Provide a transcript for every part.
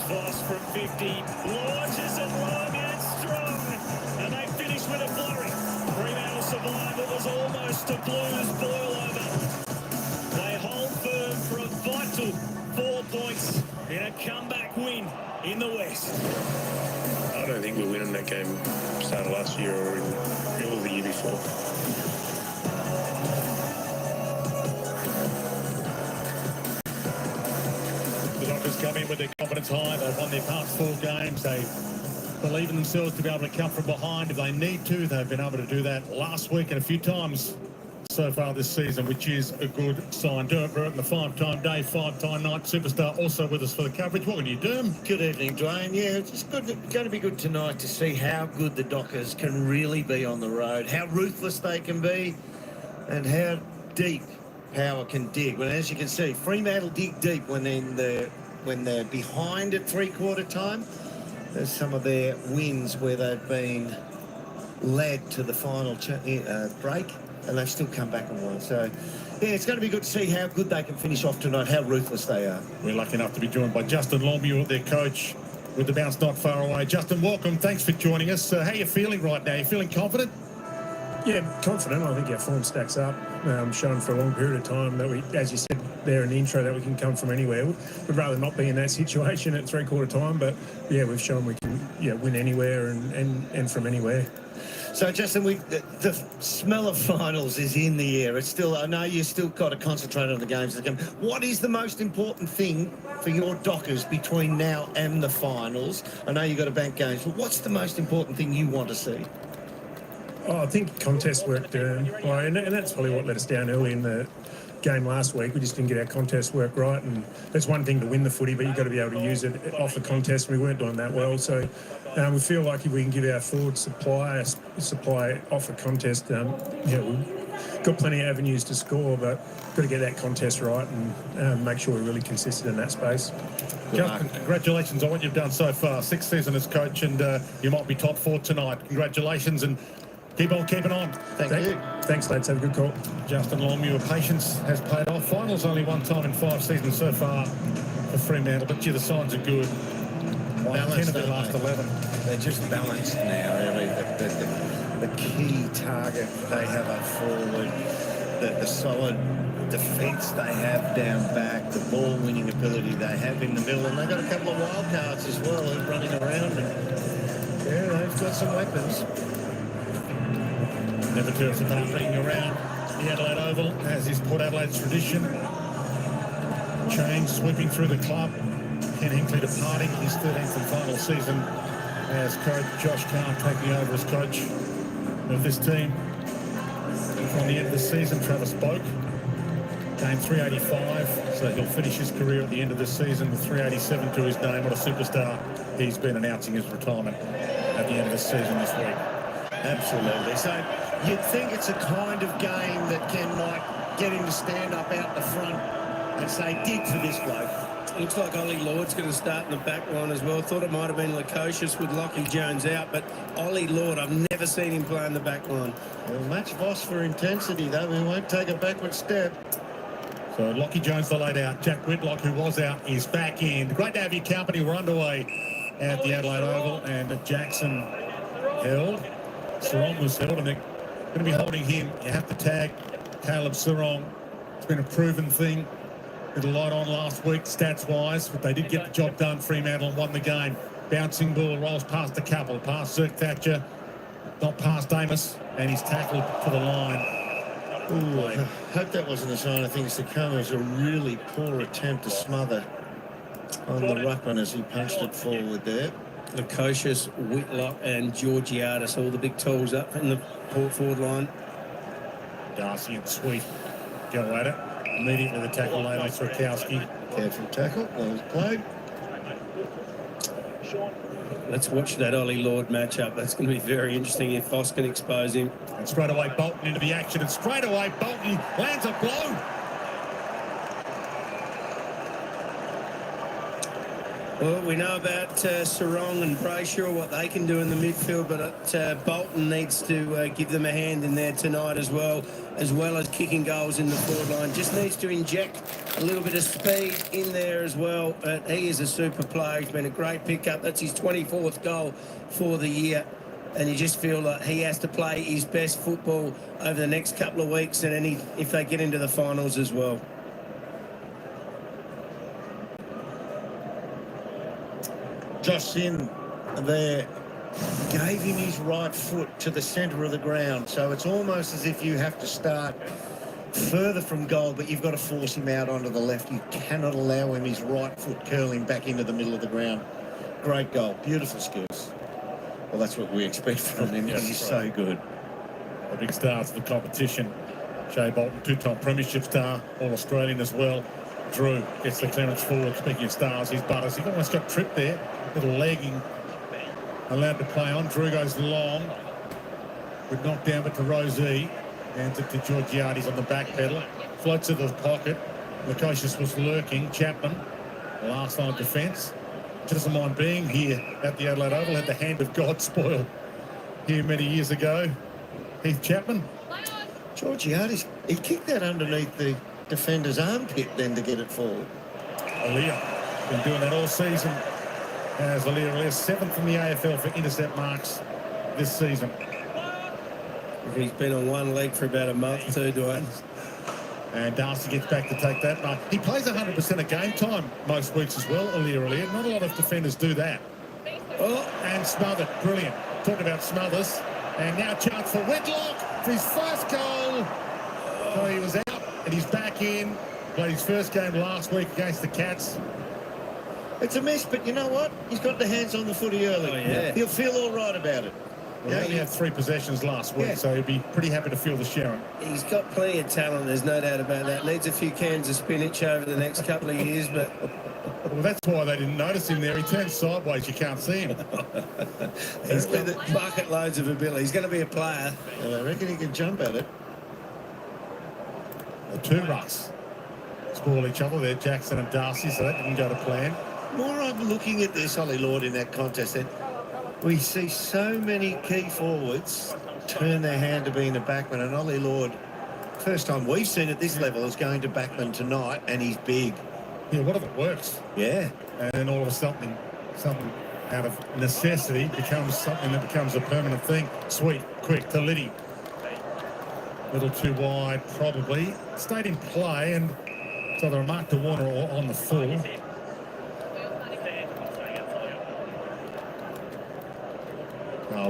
Voss from 50 launches it long and strong, and they finish with a flurry. Fremantle survived what was almost a Blues boil-over. They hold firm for a vital 4 points in a comeback win in the West. I don't think we're winning that game started last year or in the year before. The Dockers come in with their confidence high. They've won their past 4 games. They believe in themselves to be able to come from behind if they need to. They've been able to do that last week and a few times so far this season, which is a good sign. Derek Burton, the 5-time day, 5-time night superstar, also with us for the coverage. What can you do? Good evening, Dwayne. Yeah, it's just good. It's going to be good tonight to see how good the Dockers can really be on the road, how ruthless they can be, and how deep Power can dig. Well, as you can see, Fremantle dig deep when they're behind at three-quarter time. There's some of their wins where they've been led to the final break, and they've still come back and won. So, yeah, it's going to be good to see how good they can finish off tonight, how ruthless they are. We're lucky enough to be joined by Justin Longmuir, their coach, with the bounce not far away. Justin, welcome. Thanks for joining us. How are you feeling right now? You feeling confident? Yeah, confident. I think our form stacks up. Shown for a long period of time that we, as you said there in the intro, that we can come from anywhere. We'd rather not be in that situation at three-quarter time, but yeah, we've shown we can win anywhere and from anywhere. So, Justin, the smell of finals is in the air. It's still, I know you've still got to concentrate on the games that come. What is the most important thing for your Dockers between now and the finals? I know you've got to bank games, but what's the most important thing you want to see? Oh, I think contest work, and that's probably what let us down early in the game last week. We just didn't get our contest work right, and that's one thing to win the footy, but you've got to be able to use it off the contest, and we weren't doing that well. So we feel like if we can give our forward supply off the contest, we've got plenty of avenues to score, but got to get that contest right and make sure we're really consistent in that space. Justin, congratulations on what you've done so far. 6th season as coach, and you might be top 4 tonight. Congratulations, and keep on keeping on. Thank you. Thanks, lads. Have a good call. Justin Longmuir, patience has paid off. Finals only one time in 5 seasons so far for Fremantle, but the signs are good. 10 of their last 11. They're just balanced now, really. The key target they have up forward, the solid defence they have down back, the ball-winning ability they have in the middle, and they've got a couple of wild cards as well running around. And yeah, they've got some weapons. Never turns apart being around the Adelaide Oval, as is Port Adelaide's tradition. Change sweeping through the club. Ken Hinkley departing his 13th and final season as coach. Josh Kahn taking over as coach of this team. From the end of the season, Travis Boak gained 385, so he'll finish his career at the end of this season with 387 to his name. What a superstar. He's been announcing his retirement at the end of this season this week. Absolutely. So you'd think it's a kind of game that Ken might get him to stand up out the front and say, dig for this bloke. Looks like Ollie Lord's going to start in the back line as well. Thought it might have been Lukosius with Lockie Jones out, but Ollie Lord, I've never seen him play in the back line. Well, match Voss for intensity, though. He won't take a backward step. So Lockie Jones, the laid out. Jack Whitlock, who was out, is back in. Great to have your company. We're underway at the Adelaide Oval, and Jackson held. Sarong was held, and they're going to be holding him. You have to tag Caleb Sarong. It's been a proven thing. Did a lot on last week, stats-wise, but they did get the job done. Fremantle won the game. Bouncing ball rolls past a couple, past Zerk Thatcher, not past Amos, and he's tackled to the line. Ooh, I hope that wasn't a sign of things to come. It was a really poor attempt to smother on the ruckman as he punched it forward there. Lukosius, Whitlock and Georgiadis, all the big tools up in the forward line. Darcy and Sweet go at it. Immediately the tackle laid on Srikowski. Careful tackle, that was played. Let's watch that Ollie Lord matchup. That's going to be very interesting if Voss can expose him. And straight away Bolton into the action, and straight away Bolton lands a blow. Well, we know about Sarong and Brayshaw, what they can do in the midfield, but Bolton needs to give them a hand in there tonight as well as kicking goals in the forward line. Just needs to inject a little bit of speed in there as well. He is a super player. He's been a great pickup. That's his 24th goal for the year. And you just feel like he has to play his best football over the next couple of weeks and if they get into the finals as well. Josh Sin there gave him his right foot to the centre of the ground. So it's almost as if you have to start further from goal, but you've got to force him out onto the left. You cannot allow him his right foot curling back into the middle of the ground. Great goal. Beautiful skills. Well, that's what we expect from him because he's so good. The big stars of the competition. Shea Bolton, two-time premiership star, All-Australian as well. Drew gets the clearance forward. Speaking of stars, he's Butters. He almost got tripped there. Little legging. Allowed to play on. Drew goes long. Good knock down, but to Rosie. Hands it to Georgiades on the back pedal. Floats to the pocket. Lukosius was lurking. Chapman, last line of defence. Doesn't mind being here at the Adelaide Oval. Had the hand of God spoiled here many years ago. Heath Chapman. Georgiades, he kicked that underneath the defender's armpit then to get it forward. Aaliyah been doing that all season. As Aaliyah 7th in the AFL for intercept marks this season. He's been on one leg for about a month too, Dwayne. And Darcy gets back to take that mark. He plays 100% of game time most weeks as well, Aaliyah. Not a lot of defenders do that. Oh, and smothered. Brilliant. Talking about Smothers. And now chance for Whitlock for his first goal. So he was out and he's back in. Played his first game last week against the Cats. It's a mess, but you know what? He's got the hands on the footy early. Oh, yeah. He'll feel all right about it. Well, he only had 3 possessions last week, so he'd be pretty happy to feel the sharing. He's got plenty of talent, there's no doubt about that. Needs a few cans of spinach over the next couple of years, but... Well, that's why they didn't notice him there. He turns sideways, you can't see him. He's got bucket loads of ability. He's going to be a player. I reckon he can jump at it. The two rucks spoil each other there, Jackson and Darcy, so that didn't go to plan. More I'm looking at this, Ollie Lord, in that contest, then we see so many key forwards turn their hand to being a backman, and Ollie Lord, first time we've seen at this level, is going to backman tonight, and he's big. Yeah, what if it works? Yeah. And then all of a sudden, something out of necessity becomes something that becomes a permanent thing. Sweet, quick to Liddy. Little too wide, probably. Stayed in play, and it's either a mark to Warner or on the full.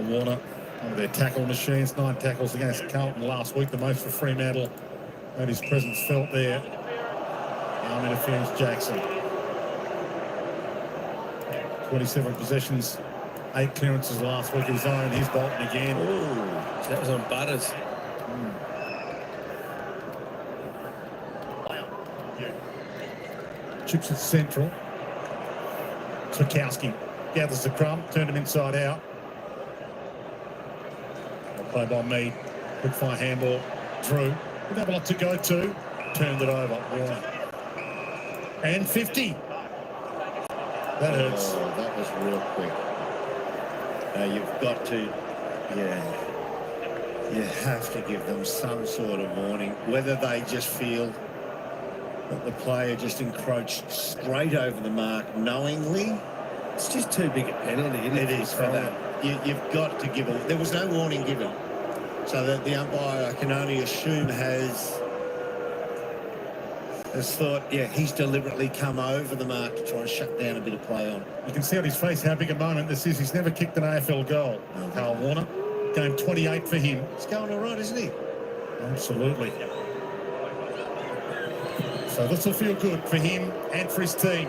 Warner, one of their tackle machines, 9 tackles against Carlton last week, the most for Fremantle. Made his presence felt there. Arm interference, Jackson. 27 possessions, 8 clearances last week of his own. Here's Bolton again. Ooh, that was on Butters. Chips at central. Switkowski gathers the crumb, turned him inside out. Play by me. Quick fire handball. Drew. Didn't have a lot to go to. Turned it over. Yeah. And 50. That hurts. Oh, that was real quick. You've got to, you have to give them some sort of warning. Whether they just feel that the player just encroached straight over the mark knowingly. It's just too big a penalty, isn't it? It is for that. You've got to give them. There was no warning given. So that the umpire, I can only assume, has thought, yeah, he's deliberately come over the mark to try and shut down a bit of play on. You can see on his face how big a moment this is. He's never kicked an AFL goal. Carl Warner, game 28 for him. It's going all right, isn't he? Absolutely. So this will feel good for him and for his team.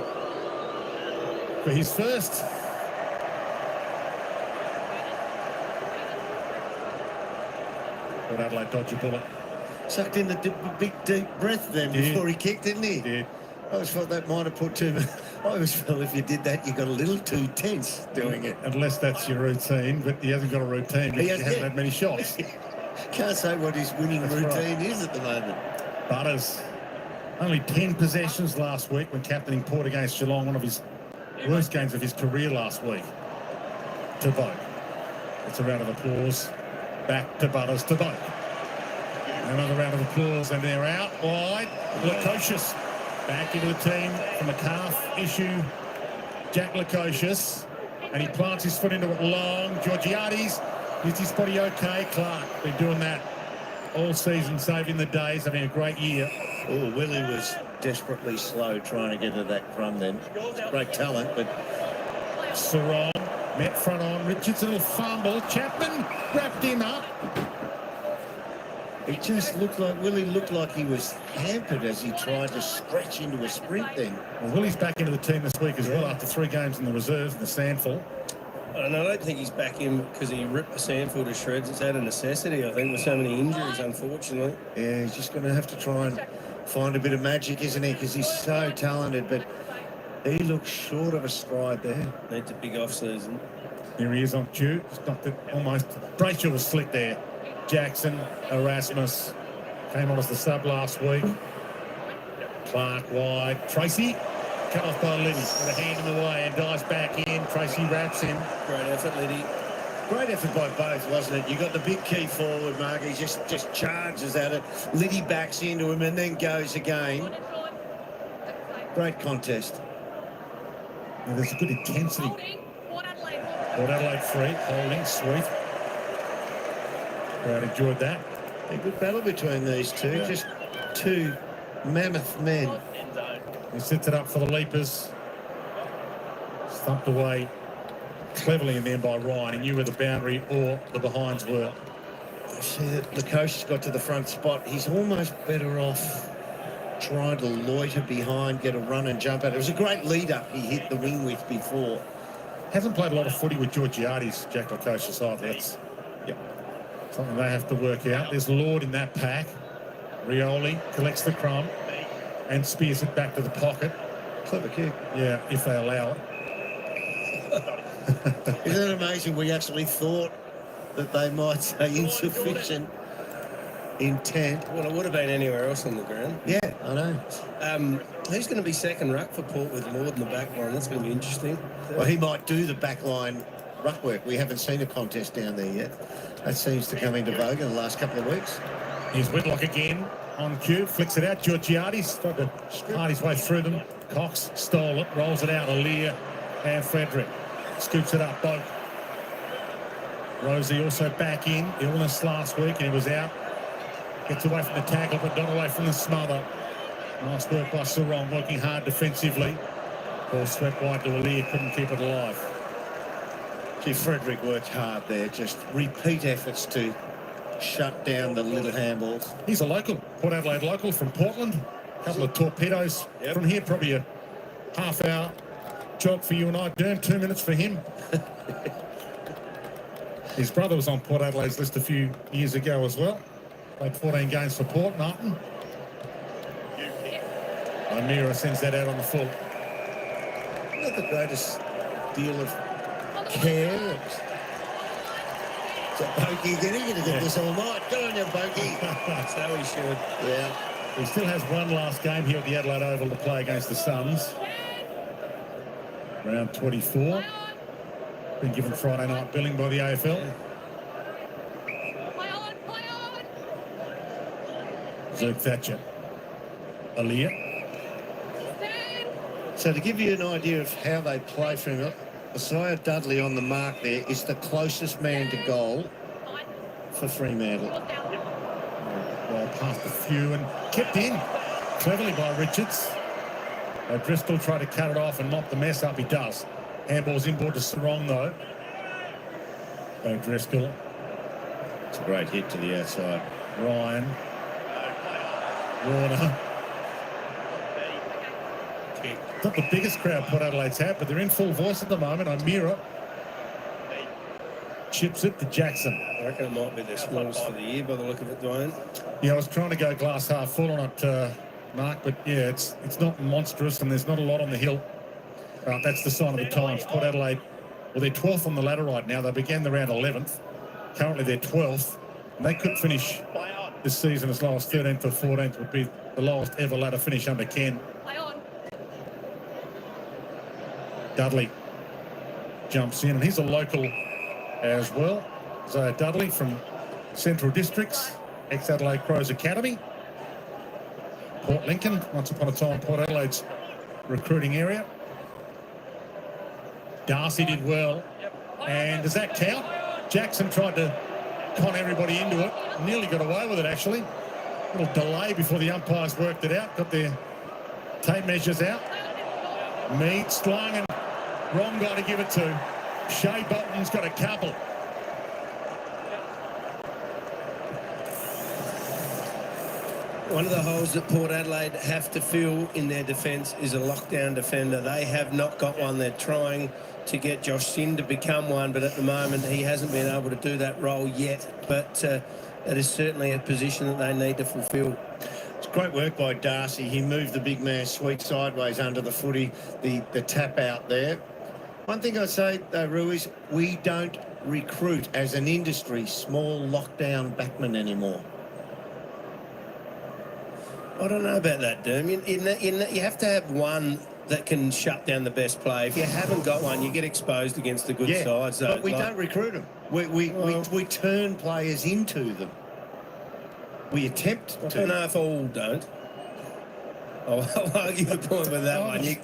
For his first. But Adelaide dodged a bullet. Sucked in the big deep breath then before he kicked, didn't he? Did. I always felt that might have put too much. I always felt if you did that, you got a little too tense doing it. Unless that's your routine, but he hasn't got a routine because he hasn't had many shots. Can't say what his winning routine is at the moment. Butters, only 10 possessions last week when captaining Port against Geelong, one of his worst games of his career last week. To Boak. It's a round of applause. Back to Butters, to Boak. Another round of applause, and they're out wide. Lukosius back into the team from a calf issue. Jack Lukosius, and he plants his foot into it long. Georgiades, is his body okay? Clark, been doing that all season, saving the days, having a great year. Oh, Willie was desperately slow trying to get to that crumb then. Great talent, but... Sarong met front on. Richardson will fumble. Chapman wrapped him up. It just looked like Willie looked like he was hampered as he tried to stretch into a sprint then. Well, Willie's back into the team this week as well after 3 games in the reserves in the Sandful. And I don't think he's back in because he ripped the Sandful to shreds. It's out of necessity, I think, with so many injuries, unfortunately. Yeah, he's just going to have to try and find a bit of magic, isn't he? Because he's so talented, but he looks short of a stride there. Needs a big off-season. Here he is on cue. Stopped it almost. Brayshaw was slick there. Jackson, Erasmus came on as the sub last week. Clark wide. Tracy cut off by Liddy with a hand in the way and dives back in. Tracy wraps him. Great effort, Liddy. Great effort by both, wasn't it? You got the big key forward, Mark. He just charges at it. Liddy backs into him and then goes again. Great contest. Now, there's a good intensity. Port Adelaide free, holding, sweet. Crowd enjoyed that. A good battle between these two. Yeah. Just 2 mammoth men. He sets it up for the Leapers. Thumped away cleverly in there by Ryan. He knew where the boundary or the behinds were. See that Lukosius got to the front spot. He's almost better off trying to loiter behind, get a run and jump at it. It was a great lead-up he hit the wing with before. Hasn't played a lot of footy with Georgiades, Jack Lukosius either. That's something they have to work out. There's Lord in that pack. Rioli collects the crumb and spears it back to the pocket. Clever kick. Yeah, if they allow it. Isn't it amazing? We actually thought that they might say insufficient intent. Well, it would have been anywhere else on the ground. Yeah, I know. Who's going to be second ruck for Port with Lord in the back line? That's going to be interesting. Well, he might do the backline ruck work. We haven't seen a contest down there yet. That seems to come into vogue in the last couple of weeks. Here's Whitlock again on cue, flicks it out. Georgiades tried to part his way through them. Cox stole it, rolls it out. Aaliyah and Frederick scoops it up. Boak. Rosie also back in. Illness last week and he was out. Gets away from the tackle but not away from the smother. Nice work by Sarong, working hard defensively. Ball swept wide to Aaliyah, couldn't keep it alive. Gee, Frederick worked hard there. Just repeat efforts to shut down the little handballs. He's a local, Port Adelaide local from Portland. A couple of torpedoes from here, probably a half-hour jog for you and I. Derm, 2 minutes for him. His brother was on Port Adelaide's list a few years ago as well. Played 14 games for Port, Martin. O'Meara sends that out on the full. Not the greatest deal of care. So Bokey, you're going to get this all night. Good on you, Bokey. That's how he should. Yeah. He still has one last game here at the Adelaide Oval to play against the Suns. Round 24. Been given Friday night billing by the AFL. Zeke Thatcher. Aaliyah. So to give you an idea of how they play from it, Isaiah Dudley on the mark there is the closest man to goal for Fremantle. Well, past a few and kept in cleverly by Richards. Driscoll tried to cut it off and mop the mess up. He does. Handball's inboard to Sarong though. Driscoll. It's a great hit to the outside. Ryan. Warner. Not the biggest crowd Port Adelaide's had, but they're in full voice at the moment. O'Meara chips it to Jackson. I reckon it might be their smallest for the year by the look of it, Dwayne. Yeah, I was trying to go glass half full on it, Mark, but yeah, it's not monstrous and there's not a lot on the hill. That's the sign of the times. Port Adelaide, well, they're 12th on the ladder right now. They began the round 11th. Currently, they're 12th. And they could finish this season as low as 13th or 14th. Would be the lowest ever ladder finish under Ken. Dudley jumps in, and he's a local as well. So Dudley from Central Districts, ex-Adelaide Crows Academy. Port Lincoln, once upon a time Port Adelaide's recruiting area. Darcy did well. And does that count? Jackson tried to con everybody into it. Nearly got away with it, actually. A little delay before the umpires worked it out. Got their tape measures out. Mead slung, and wrong guy to give it to. Shea Bolton's got a couple. One of the holes that Port Adelaide have to fill in their defence is a lockdown defender. They have not got one. They're trying to get Josh Sin to become one, but at the moment he hasn't been able to do that role yet. But that is certainly a position that they need to fulfil. It's great work by Darcy. He moved the big man sweet sideways under the footy, the tap out there. One thing I say, though, Roo, is we don't recruit as an industry small lockdown backmen anymore. I don't know about that, Doom. You have to have one that can shut down the best play. If you haven't got one, you get exposed against the good sides. But we don't recruit them. We turn players into them. We attempt to. I don't know if all don't. I'll argue the point with that one. You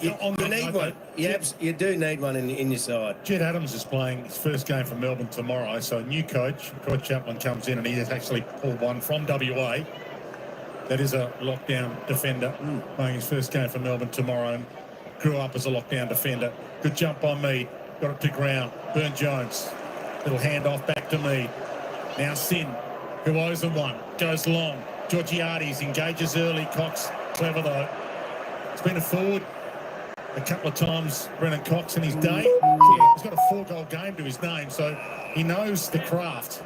need one. You do need one in your side. Jed Adams is playing his first game for Melbourne tomorrow, so a new coach, Coach Chaplin, comes in and he has actually pulled one from WA. That is a lockdown defender, playing his first game for Melbourne tomorrow, and grew up as a lockdown defender. Good jump by Mead, got it to ground. Burn Jones, little handoff back to Mead. Now Sin, who owes him one, goes long. Georgiades engages early. Cox, clever though. It's been a forward a couple of times, Brennan Cox, in his day. He's got a 4-goal game to his name, so he knows the craft.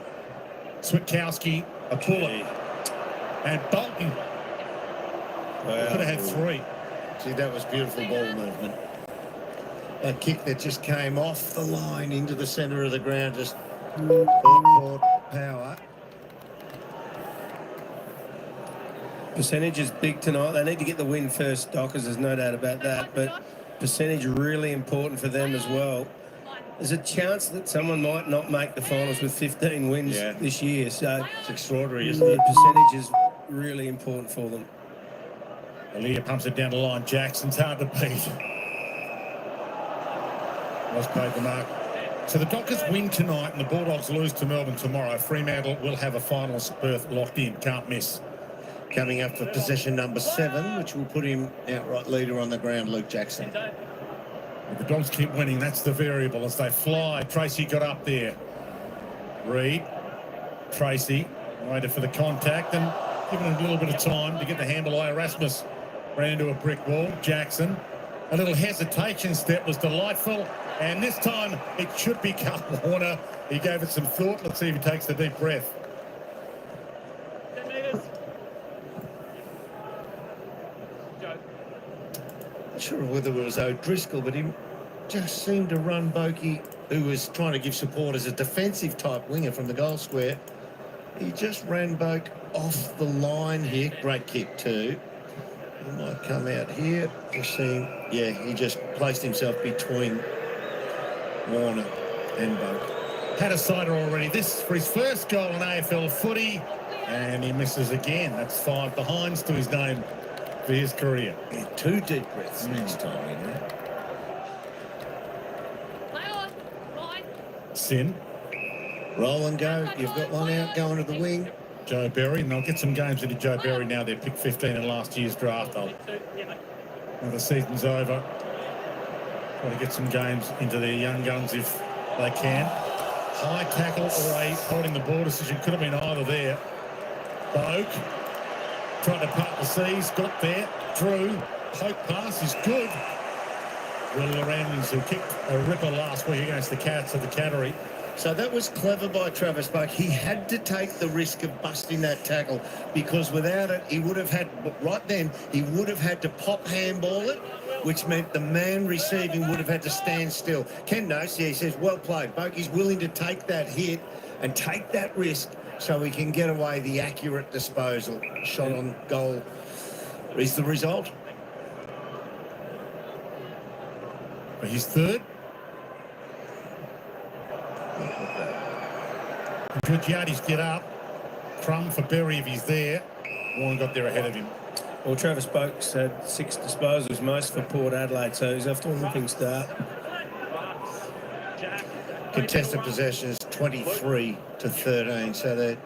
Switkowski, a puller. And Bolton could have had 3. See, that was beautiful ball movement. A kick that just came off the line into the centre of the ground, just Port power. Percentage is big tonight. They need to get the win first, Dockers, there's no doubt about that. But percentage really important for them as well. There's a chance that someone might not make the finals with 15 wins this year. So it's extraordinary, isn't it? Percentage is really important for them. Aaliyah pumps it down the line. Jackson's hard to beat. Was paid the mark. So the Dockers win tonight and the Bulldogs lose to Melbourne tomorrow. Fremantle will have a finals berth locked in. Can't miss. Coming up for possession number 7, which will put him outright leader on the ground, Luke Jackson. If the Dogs keep winning, that's the variable as they fly. Tracy got up there. Reid. Tracy waited for the contact and given a little bit of time to get the handle. Erasmus ran into a brick wall. Jackson, a little hesitation step was delightful. And this time it should be Carl Warner. He gave it some thought. Let's see if he takes the deep breath. 10 metres. Not sure whether it was O'Driscoll, but he just seemed to run Bokey, who was trying to give support as a defensive type winger from the goal square. He just ran Boke off the line here. Great kick too. He might come out here. Just seeing, he just placed himself between Warner and Boke. Had a sider already. This for his first goal in AFL footy, and he misses again. That's 5 behinds to his name for his career. 2 deep breaths next time, you know. Sin. Roll and go. You've got one out going to the wing. Joe Berry, and they'll get some games into Joe Berry now. They're picked 15 in last year's draft. Now the season's over. Try to get some games into their young guns if they can. High tackle or a holding the ball decision. Could have been either there. Boke tried to part the seas, got there, drew. Poke pass is good. Will Lorenz, who kicked a ripper last week against the Cats at the Cattery. So that was clever by Travis Boke. He had to take the risk of busting that tackle because without it, he would have had, right then, he would have had to pop handball it, which meant the man receiving would have had to stand still. Ken knows, he says, well played. Bokey's willing to take that hit and take that risk so he can get away the accurate disposal. Shot on goal is the result. for his third. Georgiades get up. Crumb for Berry if he's there. Warren got there ahead of him. Well, Travis Boakes had 6 disposals, most for Port Adelaide, so he's off to a whooping start. Contested possession is 23-13, so they're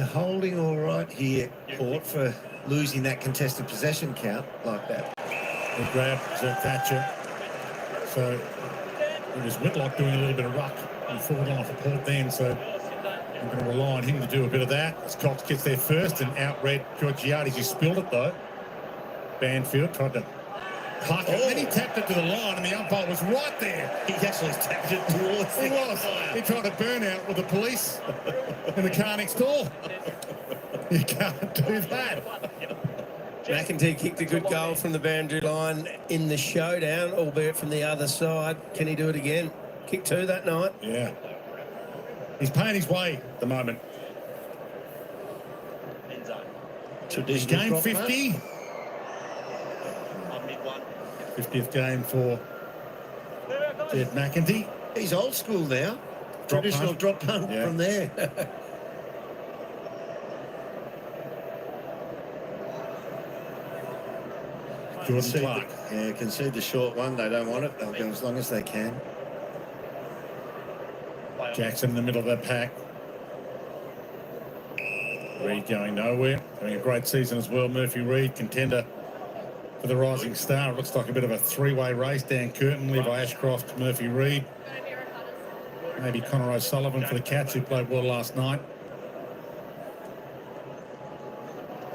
holding all right here, Port, for losing that contested possession count like that. The grab, Thatcher. So it was Whitlock doing a little bit of ruck and forward line for Port then, so I'm going to rely on him to do a bit of that. As Cox gets there first and outread Georgiades. He spilled it though. Banfield tried to pluck it, and then he tapped it to the line, and the umpire was right there. He actually tapped it towards He was. He tried to burn out with the police in the car next door. You can't do that. McEntee kicked a good goal from the boundary line in the showdown, albeit from the other side. Can he do it again? Kick 2 that night. Yeah. He's paying his way at the moment. Traditional Game prop 50. 50th game for Jed McEntee. He's old school now. Drop Traditional punt. drop punt Yeah. from there. Jordan Clark. Yeah, concede the short one. They don't want it. They'll go as long as they can. Jackson in the middle of that pack. Reid going nowhere. Having a great season as well. Murphy Reid, contender for the Rising Star. It looks like a bit of a three-way race. Dan Curtin, Levi Ashcroft, Murphy Reid. Maybe Connor O'Sullivan for the Cats, who played well last night.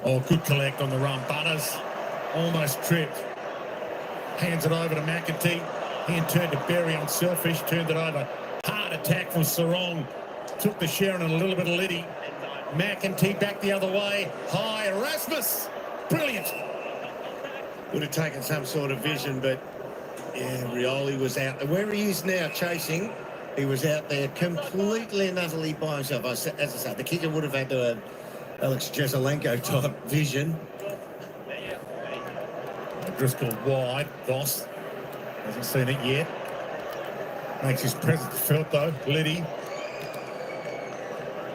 Oh, good collect on the run. Butters almost tripped. Hands it over to McEntee. He in turn to Berry on selfish. Turned it over. Hard attack from Sarong. Took the Sharon and a little bit of Liddy. McEntee back the other way. High. Erasmus. Brilliant. Would have taken some sort of vision, but yeah, Rioli was out there. Where he is now chasing, he was out there completely and utterly by himself. As I said, the kicker would have had to have Alex Jezelenko type vision. Driscoll wide. Goss hasn't seen it yet. Makes his presence felt though. Liddy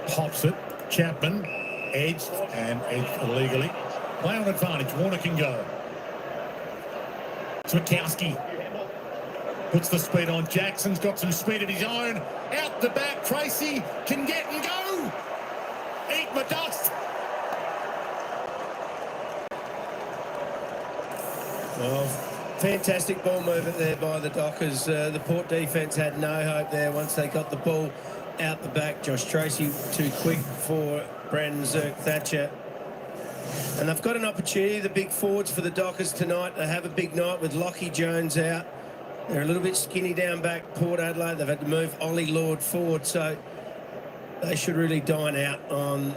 pops it. Chapman edged and edged illegally. Play on advantage. Warner can go. Switkowski puts the speed on. Jackson's got some speed of his own. Out the back. Tracy can get and go. Eat my dust. Well, fantastic ball movement there by the Dockers. The Port defence had no hope there once they got the ball out the back. Josh Tracy too quick for Brandon Zerk-Thatcher. And they've got an opportunity, the big forwards for the Dockers tonight. They have a big night with Lockie Jones out. They're a little bit skinny down back, Port Adelaide. They've had to move Ollie Lord forward, so they should really dine out on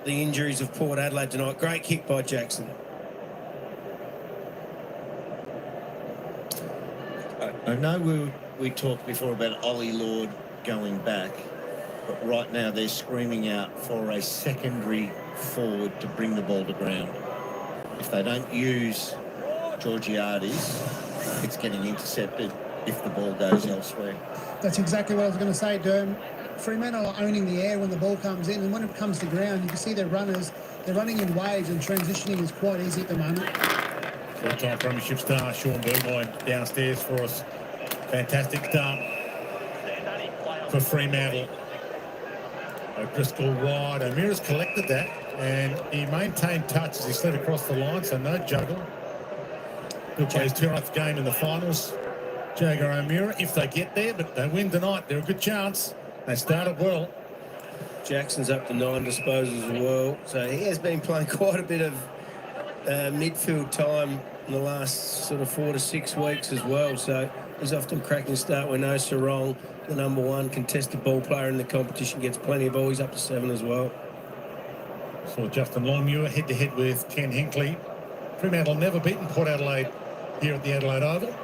the injuries of Port Adelaide tonight. Great kick by Jackson. I know we talked before about Ollie Lord going back, but right now they're screaming out for a secondary forward to bring the ball to ground. If they don't use Georgiades, it's getting intercepted if the ball goes elsewhere. That's exactly what I was going to say, Derm. Fremantle are owning the air when the ball comes in, and when it comes to ground, you can see their runners, they're running in waves, and transitioning is quite easy at the moment. Full-time premiership star Sean Burgoyne downstairs for us. Fantastic start for Fremantle. Driscoll wide. O'Meara's collected that, and he maintained touch as he slid across the line, so no juggle. He'll play his 200th game in the finals. Jager O'Meara, if they get there, but they win tonight, they're a good chance. They started well. Jackson's up to 9 disposals as well, so he has been playing quite a bit of midfield time in the last sort of 4 to 6 weeks as well, so he's off to a cracking start. We know Sarong, the #1 contested ball player in the competition, gets plenty of ball. He's up to 7 as well. Saw Justin Longmuir head-to-head with Ken Hinkley. Fremantle never beaten Port Adelaide here at the Adelaide Oval.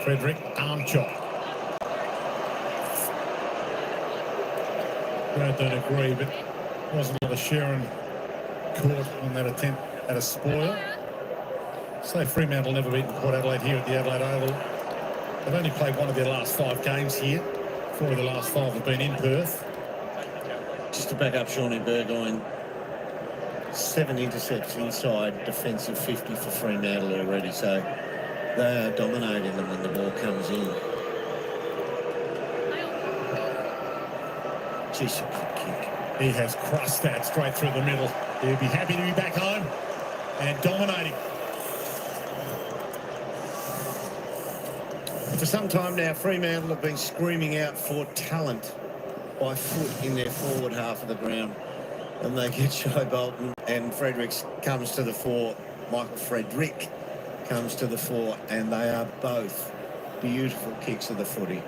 Frederick, arm chop. Brad don't agree, but wasn't a lot of Sharon caught on that attempt at a spoil. So Fremantle never beaten Port Adelaide here at the Adelaide Oval. They've only played one of their last 5 games here. 4 of the last 5 have been in Perth. Just to back up Shawnee Burgoyne, 7 intercepts inside defensive 50 for Fremantle already, so they are dominating them when the ball comes in. Jeez, a good kick. He has crushed that straight through the middle. He'll be happy to be back home and dominating. For some time now, Fremantle have been screaming out for talent by foot in their forward half of the ground. And they get Shy Bolton, and Fredericks comes to the fore. Michael Frederick comes to the fore, and they are both beautiful kicks of the footy.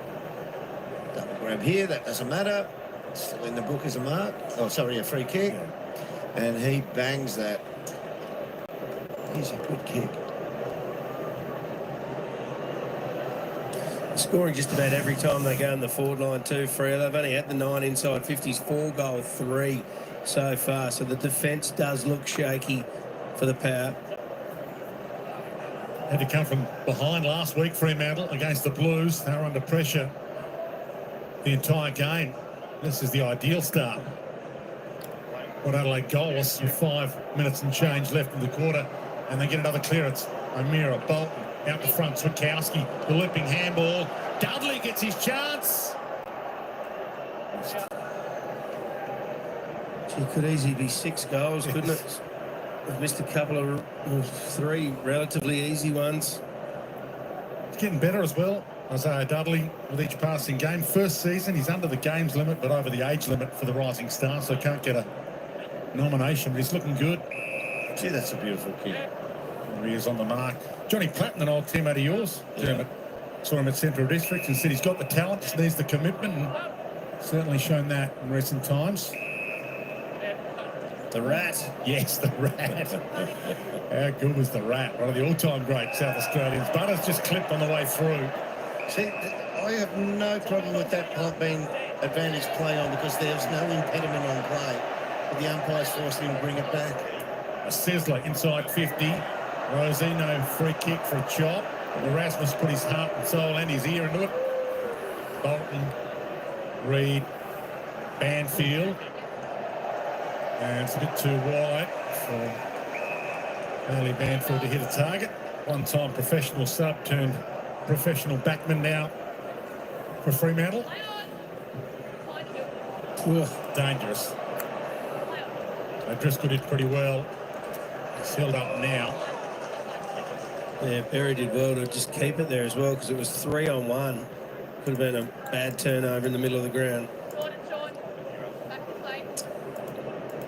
Double grab here, that doesn't matter. Still in the book as a mark. Oh, sorry, a free kick. And he bangs that. He's a good kick. Scoring just about every time they go in the forward line too, Freo. They've only had the 9 inside 50s, 4-goal 3 so far. So the defence does look shaky for the Power. Had to come from behind last week, Fremantle, against the Blues. They were under pressure the entire game. This is the ideal start. Port Adelaide goalless with 5 minutes and change left in the quarter. And they get another clearance. O'Meara, Bolton, out the front, Switkowski, the looping handball. Dudley gets his chance. It could easily be 6 goals, couldn't it? They've missed a couple of 3 relatively easy ones. It's getting better as well. Isaiah Dudley with each passing game. First season, he's under the games limit, but over the age limit for the Rising Stars, so can't get a nomination, but he's looking good. Gee, that's a beautiful kick. There he is on the mark. Johnny Platten, an old teammate of yours. Yeah. Saw him at Central District and said he's got the talent, just needs the commitment, and certainly shown that in recent times. The Rat. Yes, the Rat. How good was the Rat? One of the all-time great South Australians. Butters just clipped on the way through. See, I have no problem with that being advantage play on because there's no impediment on play. But the umpire's forcing him to bring it back. A sizzler inside 50. Rosino free kick for a chop. Erasmus put his heart and soul and his ear into it. Bolton, Reid, Banfield. And it's a bit too wide for Bailey Banfield to hit a target. One-time professional sub turned professional backman now for Fremantle. Ugh, dangerous. Driscoll did pretty well. It's held up now. Yeah, Perry did well to just keep it there as well because it was 3-on-1. Could have been a bad turnover in the middle of the ground.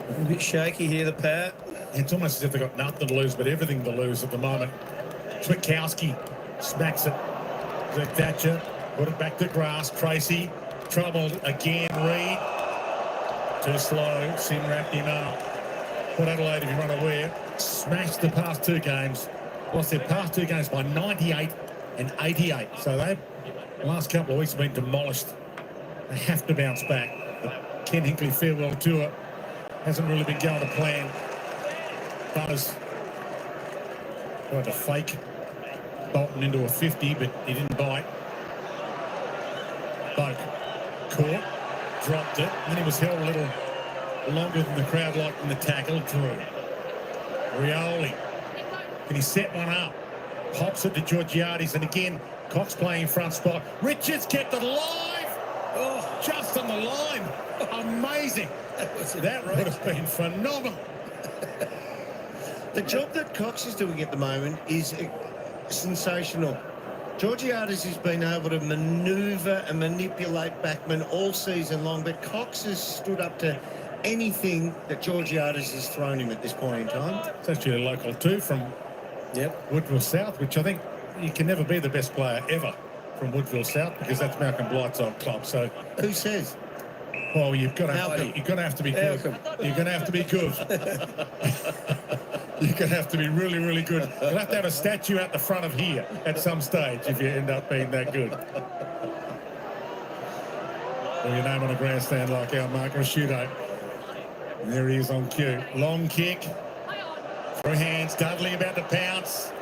A bit shaky here, the Power. It's almost as if they've got nothing to lose, but everything to lose at the moment. Switkowski smacks it. Zach Thatcher put it back to grass. Tracy troubled again. Reid too slow. Sim wrapped him up. Port Adelaide, if you're unaware, smashed the past 2 games. Lost their past 2 games by 98 and 88. So they, the last couple of weeks have been demolished. They have to bounce back. The Ken Hinkley farewell tour hasn't really been going to plan. Butters tried to fake Bolton into a 50, but he didn't bite. Boak caught, dropped it, and then he was held a little longer than the crowd liked in the tackle. Drew. Rioli. Can he set one up? Pops it to Georgiades, and again, Cox playing front spot. Richards kept it alive. Oh, just on the line. Amazing. That would have been phenomenal. The job that Cox is doing at the moment is sensational. Georgiades has been able to manoeuvre and manipulate backmen all season long, but Cox has stood up to anything that Georgiades has thrown him at this point in time. It's actually a local too from Woodville South, which I think you can never be the best player ever from Woodville South because that's Malcolm Blight's old club. So who says? Well, you've got to have to be good. You're going to have to be good. You're going to have to be really, really good. You'll have to have a statue at the front of here at some stage if you end up being that good. Or your name on a grandstand like our Mark Rashudo. And there he is on cue. Long kick. Through hands. Dudley about to pounce.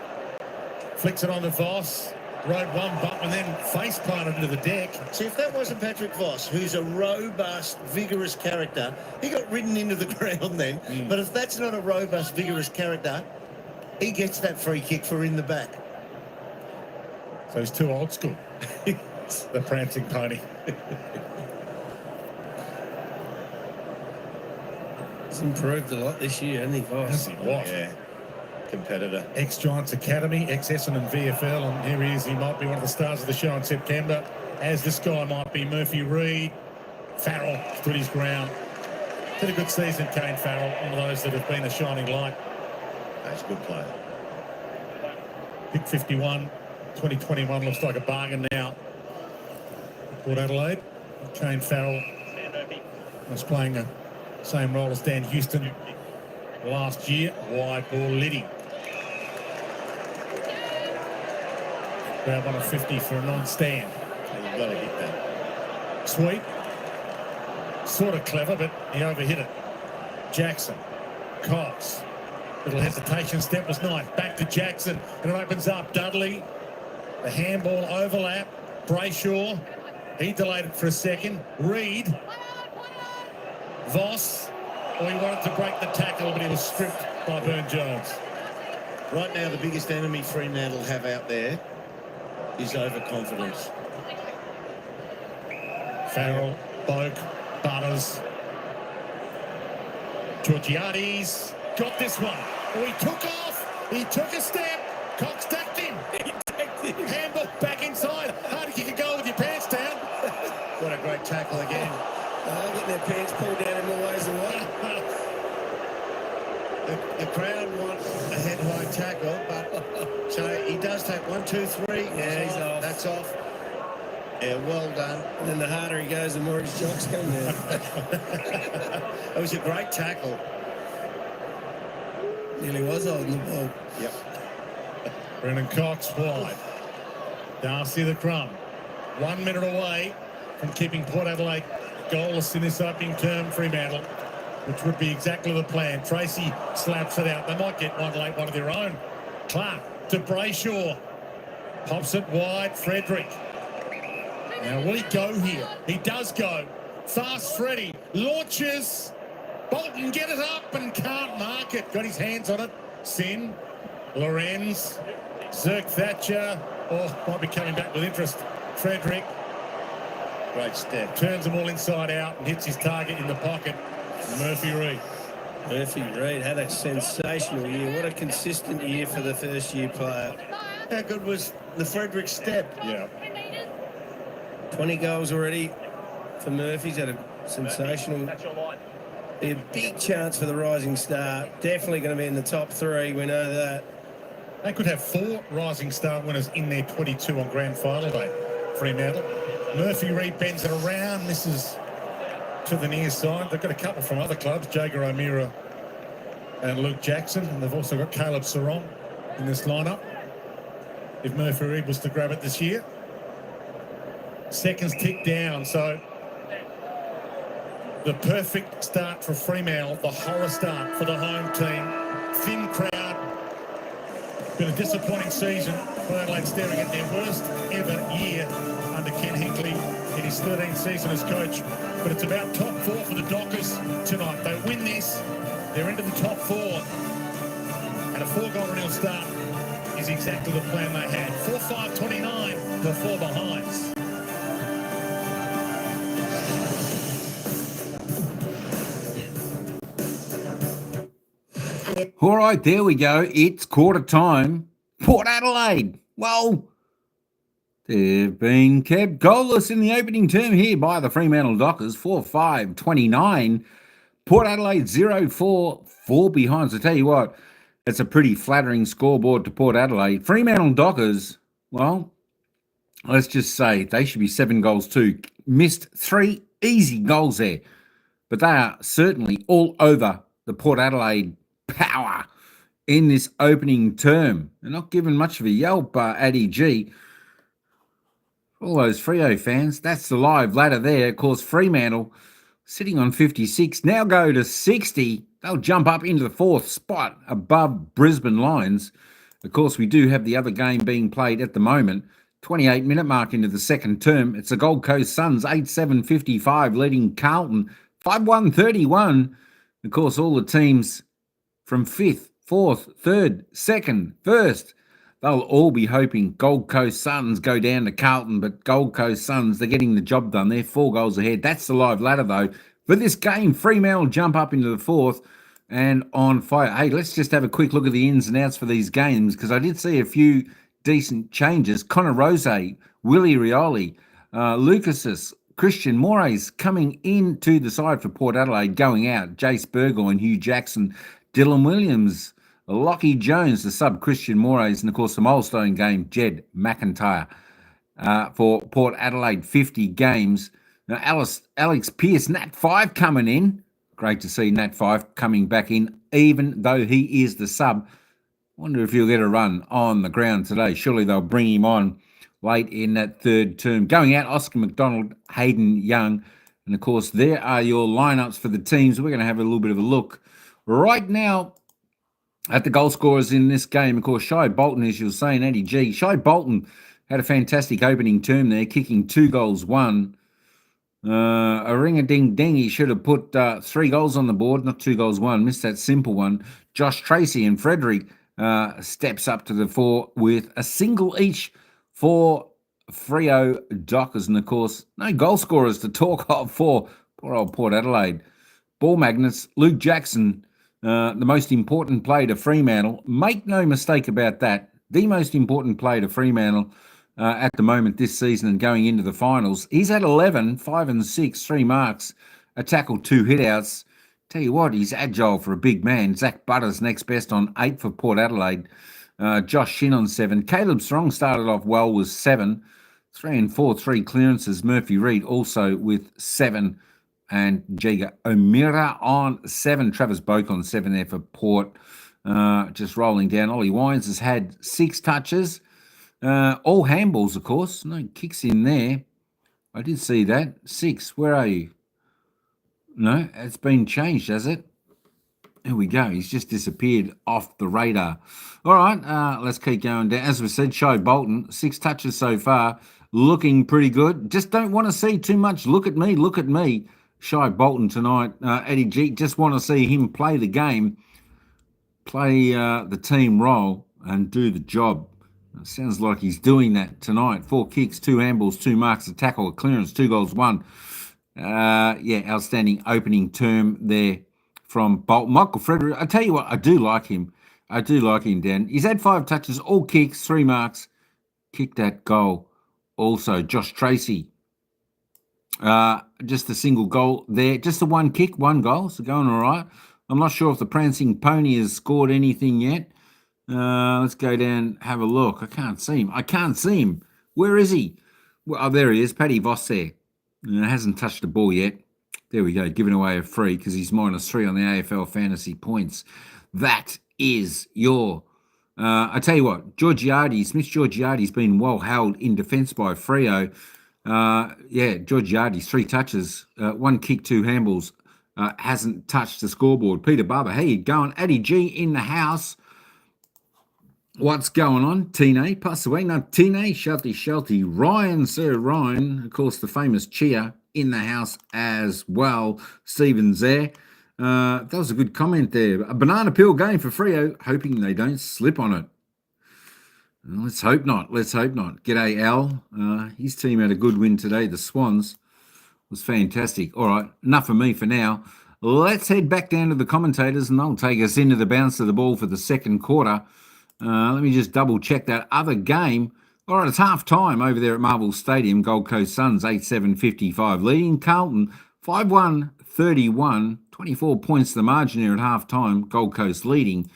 Flicks it on to Voss. Rode one bump and then face planted into the deck. See, if that wasn't Patrick Voss, who's a robust, vigorous character, he got ridden into the ground then. But if that's not a robust, vigorous character, he gets that free kick for in the back. So he's too old school. The prancing pony. He's improved a lot this year, hasn't he, Voss? Yes, he was. Yeah, competitor. Ex-Giants Academy, ex-Essendon VFL, and here he is. He might be one of the stars of the show in September, as this guy might be. Murphy Reid. Farrell stood his ground. Did a good season, Kane Farrell, one of those that have been a shining light. That's a good player. Pick 51, 2021 looks like a bargain now. Port Adelaide. Kane Farrell was playing the same role as Dan Houston last year. Wide ball, Liddy. Grab on a 50 for a non-stand. You've got to hit that. Sweet. Sort of clever, but he overhit it. Jackson. Cox. Little hesitation step was nice. Back to Jackson, and it opens up. Dudley. The handball overlap. Brayshaw. He delayed it for a second. Reid. Voss. He wanted to break the tackle, but he was stripped by Burn-Jones. Right now, the biggest enemy Fremantle have out there is overconfidence. Farrell, Boak, Butters. Georgiades got this one. Oh, he took off. He took a step. Cox ducked him. Handball back inside. Hard to kick a goal with your pants down. What a great tackle again. Getting their pants pulled down in more ways than one. The crowd want a head-high tackle, but so he does take 1, 2, 3. Yeah, he's off. That's off. Yeah, well done. And then the harder he goes, the more his jocks come down. It was a great tackle. Nearly was holding the ball. Yep. Brendan Cox wide. Darcy the crumb. 1 minute away from keeping Port Adelaide goalless in this opening term, Fremantle, which would be exactly the plan. Tracy slaps it out. They might get one late, one of their own. Clark to Brayshaw. Pops it wide. Frederick. Now, will he go here? He does go. Fast Freddy launches. Bolton get it up and can't mark it. Got his hands on it. Sin. Lorenz. Zirk Thatcher. Oh, might be coming back with interest. Frederick. Great step. Turns them all inside out and hits his target in the pocket. Murphy Reid. Murphy Reid had a sensational year. What a consistent year for the first-year player. How good was the Frederick step? Yeah. 20 goals already for Murphy. He's had a sensational... Be a big chance for the Rising Star. Definitely going to be in the top 3. We know that. They could have 4 Rising Star winners in their 22 on grand final day. Fremantle. Murphy Reid bends it around. This is to the near side. They've got a couple from other clubs, Jager O'Meara and Luke Jackson, and they've also got Caleb Sarong in this lineup. If Murphy Reid was to grab it this year. Seconds tick down, so the perfect start for Fremantle, the horror start for the home team. Thin crowd. Been a disappointing season. Adelaide staring at their worst ever year under Ken Hinkley in his 13th season as coach. But it's about top 4 for the Dockers tonight. They win this, they're into the top 4. And a 4-goal-nil start is exactly the plan they had. 4-5-29 for 4 behinds. All right, there we go. It's quarter time. Port Adelaide. Well, they've been kept goalless in the opening term here by the Fremantle Dockers. 4-5-29. Port Adelaide 0-4. 4 behinds. I tell you what, it's a pretty flattering scoreboard to Port Adelaide. Fremantle Dockers, well, let's just say they should be 7 goals too. Missed 3 easy goals there. But they are certainly all over the Port Adelaide power in this opening term. They're not given much of a yelp, Addy G. All those Freo fans, that's the live ladder there. Of course, Fremantle sitting on 56, now go to 60. They'll jump up into the 4th spot above Brisbane Lions. Of course, we do have the other game being played at the moment. 28-minute mark into the second term. It's the Gold Coast Suns, 8-7-55, leading Carlton, 5-1-31. Of course, all the teams from 5th, 4th, 3rd, 2nd, 1st, they'll all be hoping Gold Coast Suns go down to Carlton, but Gold Coast Suns, they're getting the job done. They're 4 goals ahead. That's the live ladder, though. For this game, Fremantle jump up into the 4th and on fire. Hey, let's just have a quick look at the ins and outs for these games, because I did see a few decent changes. Connor Rose, Willie Rioli, Lucasus, Christian Moraes coming into the side for Port Adelaide, going out. Jace Burgoyne, Hugh Jackson, Dylan Williams, Lockie Jones, the sub Christian Moraes, and of course the milestone game, Jed McIntyre for Port Adelaide, 50 games. Now Alex Pearce, Nat 5 coming in. Great to see Nat 5 coming back in, even though he is the sub. Wonder if he'll get a run on the ground today. Surely they'll bring him on late in that third term. Going out, Oscar McDonald, Hayden Young. And, of course, there are your lineups for the teams. We're going to have a little bit of a look right now at the goal scorers in this game. Of course, Shai Bolton, as you were saying, Eddie G. Shai Bolton had a fantastic opening term there, kicking 2 goals, 1. A ring-a-ding-ding, he should have put 3 goals on the board, not 2 goals, 1. Missed that simple one. Josh Tracy and Frederick steps up to the fore with a single each for Freo Dockers. And, of course, no goal scorers to talk of for poor old Port Adelaide. Ball magnets, Luke Jackson, the most important player to Fremantle. Make no mistake about that. The most important player to Fremantle at the moment this season and going into the finals. He's had 11, 5 and 6, 3 marks, a tackle, 2 hitouts. Tell you what, he's agile for a big man. Zach Butters next best on 8 for Port Adelaide. Josh Shin on 7. Caleb Strong started off well with 7. 3 and 4, 3 clearances. Murphy Reid also with 7. And Jiga O'Meara on 7. Travis Boak on 7 there for Port. Just rolling down. Ollie Wines has had 6 touches. All handballs, of course. No kicks in there. I did see that. 6. Where are you? No, it's been changed, has it? Here we go. He's just disappeared off the radar. All right, let's keep going down. As we said, Shai Bolton, 6 touches so far. Looking pretty good. Just don't want to see too much. Look at me, look at me. Shai Bolton tonight. Eddie G, just want to see him play the game, play the team role and do the job. It sounds like he's doing that tonight. 4 kicks, 2 handballs, 2 marks, a tackle, a clearance, 2 goals, 1. Outstanding opening term there from Bolton. Michael Frederick, I tell you what, I do like him. I do like him, Dan. He's had 5 touches, all kicks, 3 marks. Kicked that goal. Also, Josh Tracy, just a single goal there. Just the 1 kick, 1 goal, so going all right. I'm not sure if the Prancing Pony has scored anything yet. Let's go down, have a look. I can't see him. Where is he? Well, oh, there he is, Paddy Voss there. Hasn't touched the ball yet. There we go, giving away a free because he's -3 on the AFL fantasy points. That is your... I tell you what, Smith Georgiades been well held in defence by Freo. Georgiades, 3 touches, 1 kick, 2 handballs, hasn't touched the scoreboard. Peter Barber, how you going? Addy G in the house. What's going on? Tine, pass away. No, Tine, Shelty. Ryan, Sir Ryan, of course, the famous cheer in the house as well. Stephen's there. That was a good comment there. A banana peel game for Freo, hoping they don't slip on it. Well, let's hope not. G'day, Al. His team had a good win today. The Swans was fantastic. All right, enough of me for now. Let's head back down to the commentators and they'll take us into the bounce of the ball for the second quarter. Let me just double check that other game. All right, it's half time over there at Marvel Stadium. Gold Coast Suns 8-7-55 leading Carlton 5-1-31. 24 points the margin there at half time. Gold Coast leading.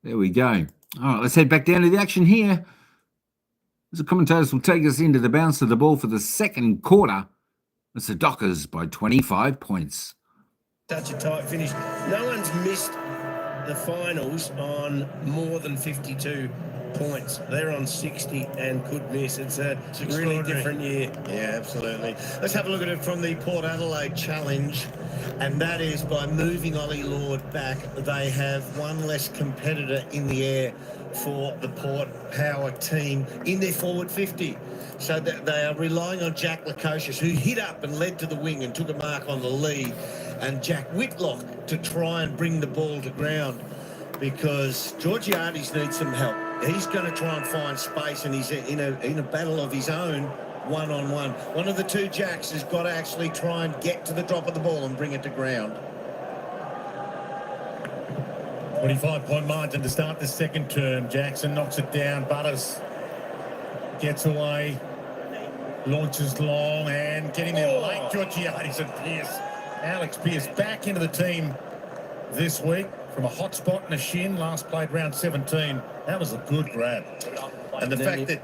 There we go. All right, let's head back down to the action here. As the commentators will take us into the bounce of the ball for the second quarter. It's the Dockers by 25 points. Such a tight finish. No one's missed the finals on more than 52 points. They're on 60 and could miss. It's a really different year. Yeah, absolutely. Let's have a look at it from the Port Adelaide Challenge, and that is by moving Ollie Lord back, they have one less competitor in the air for the Port Power team in their forward 50. So they are relying on Jack Lukosius, who hit up and led to the wing and took a mark on the lead, and Jack Whitlock to try and bring the ball to ground, because Georgiades needs some help. He's going to try and find space, and he's in a battle of his own, one-on-one. One of the two Jacks has got to actually try and get to the drop of the ball and bring it to ground. 25-point margin to start the second term. Jackson knocks it down. Butters gets away, launches long, and getting there late. Georgiades and Pearce. Alex Pearce back into the team this week from a hot spot in a shin. Last played round 17. That was a good grab. And the fact that,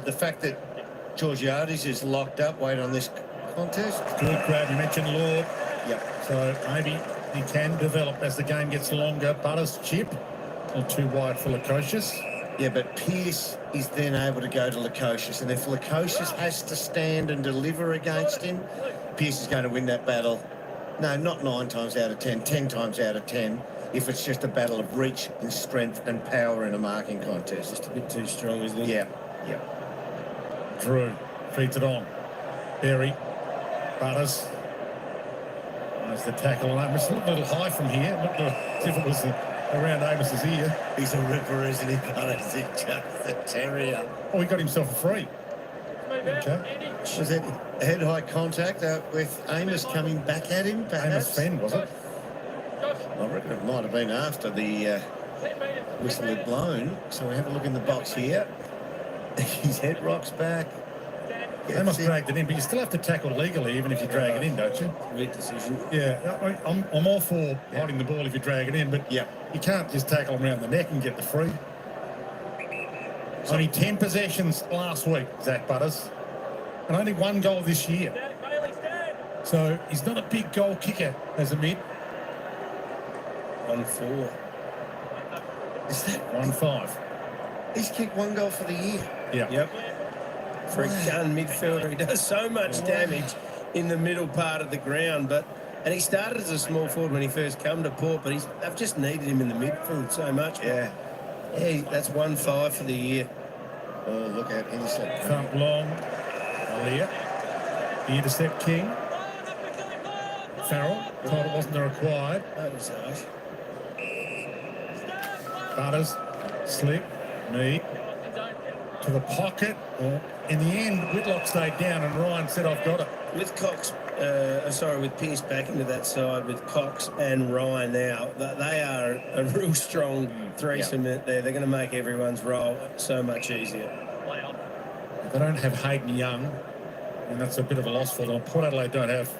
the fact that Georgiades is locked up, wait on this contest. Good grab. You mentioned Lord. Yep. So maybe he can develop as the game gets longer. Butters chip, a little too wide for Lukosius. Yeah, but Pearce is then able to go to Lukosius, and if Lukosius has to stand and deliver against him, Pearce is going to win that battle. No, not 9 times out of 10, 10 times out of 10, if it's just a battle of reach and strength and power in a marking contest. Just a bit too strong, isn't it? Yeah. Drew feeds it on. Berry, Butters. There's the tackle on Amos. A little high from here. Looked as if it was around Amos's ear. He's a ripper, isn't he? Butters, he's just a terrier. Oh, he got himself a free. Okay. Was it head-high contact with Amos coming back at him, perhaps? Amos Fenn, was it? I reckon it might have been after the whistle had blown. So we have a look in the box here. His head rocks back. Amos dragged it in, but you still have to tackle legally even if you drag it in, don't you? Great decision. Yeah, I'm all for holding the ball if you drag it in, but you can't just tackle him around the neck and get the free. Only 10 possessions last week, Zach Butters, and only 1 goal this year. So he's not a big goal kicker as a mid. 1-4. Is that 1-5? He's kicked 1 goal for the year. Yeah. Yep. For a gun midfielder, he does so much damage in the middle part of the ground. And he started as a small forward when he first came to Port, but they've just needed him in the midfield so much. Yeah, that's 1-5 for the year. Oh, look at intercept. Thump long. Alia. The intercept king. Farrell. Thought it wasn't required. That was harsh. Butters. Slip. Knee. To the pocket. In the end, Whitlock stayed down and Ryan said, I've got it. With with Pearce back into that side with Cox and Ryan now, they are a real strong threesome there. They're going to make everyone's role so much easier. They don't have Hayden Young, and that's a bit of a loss for them. Port Adelaide don't have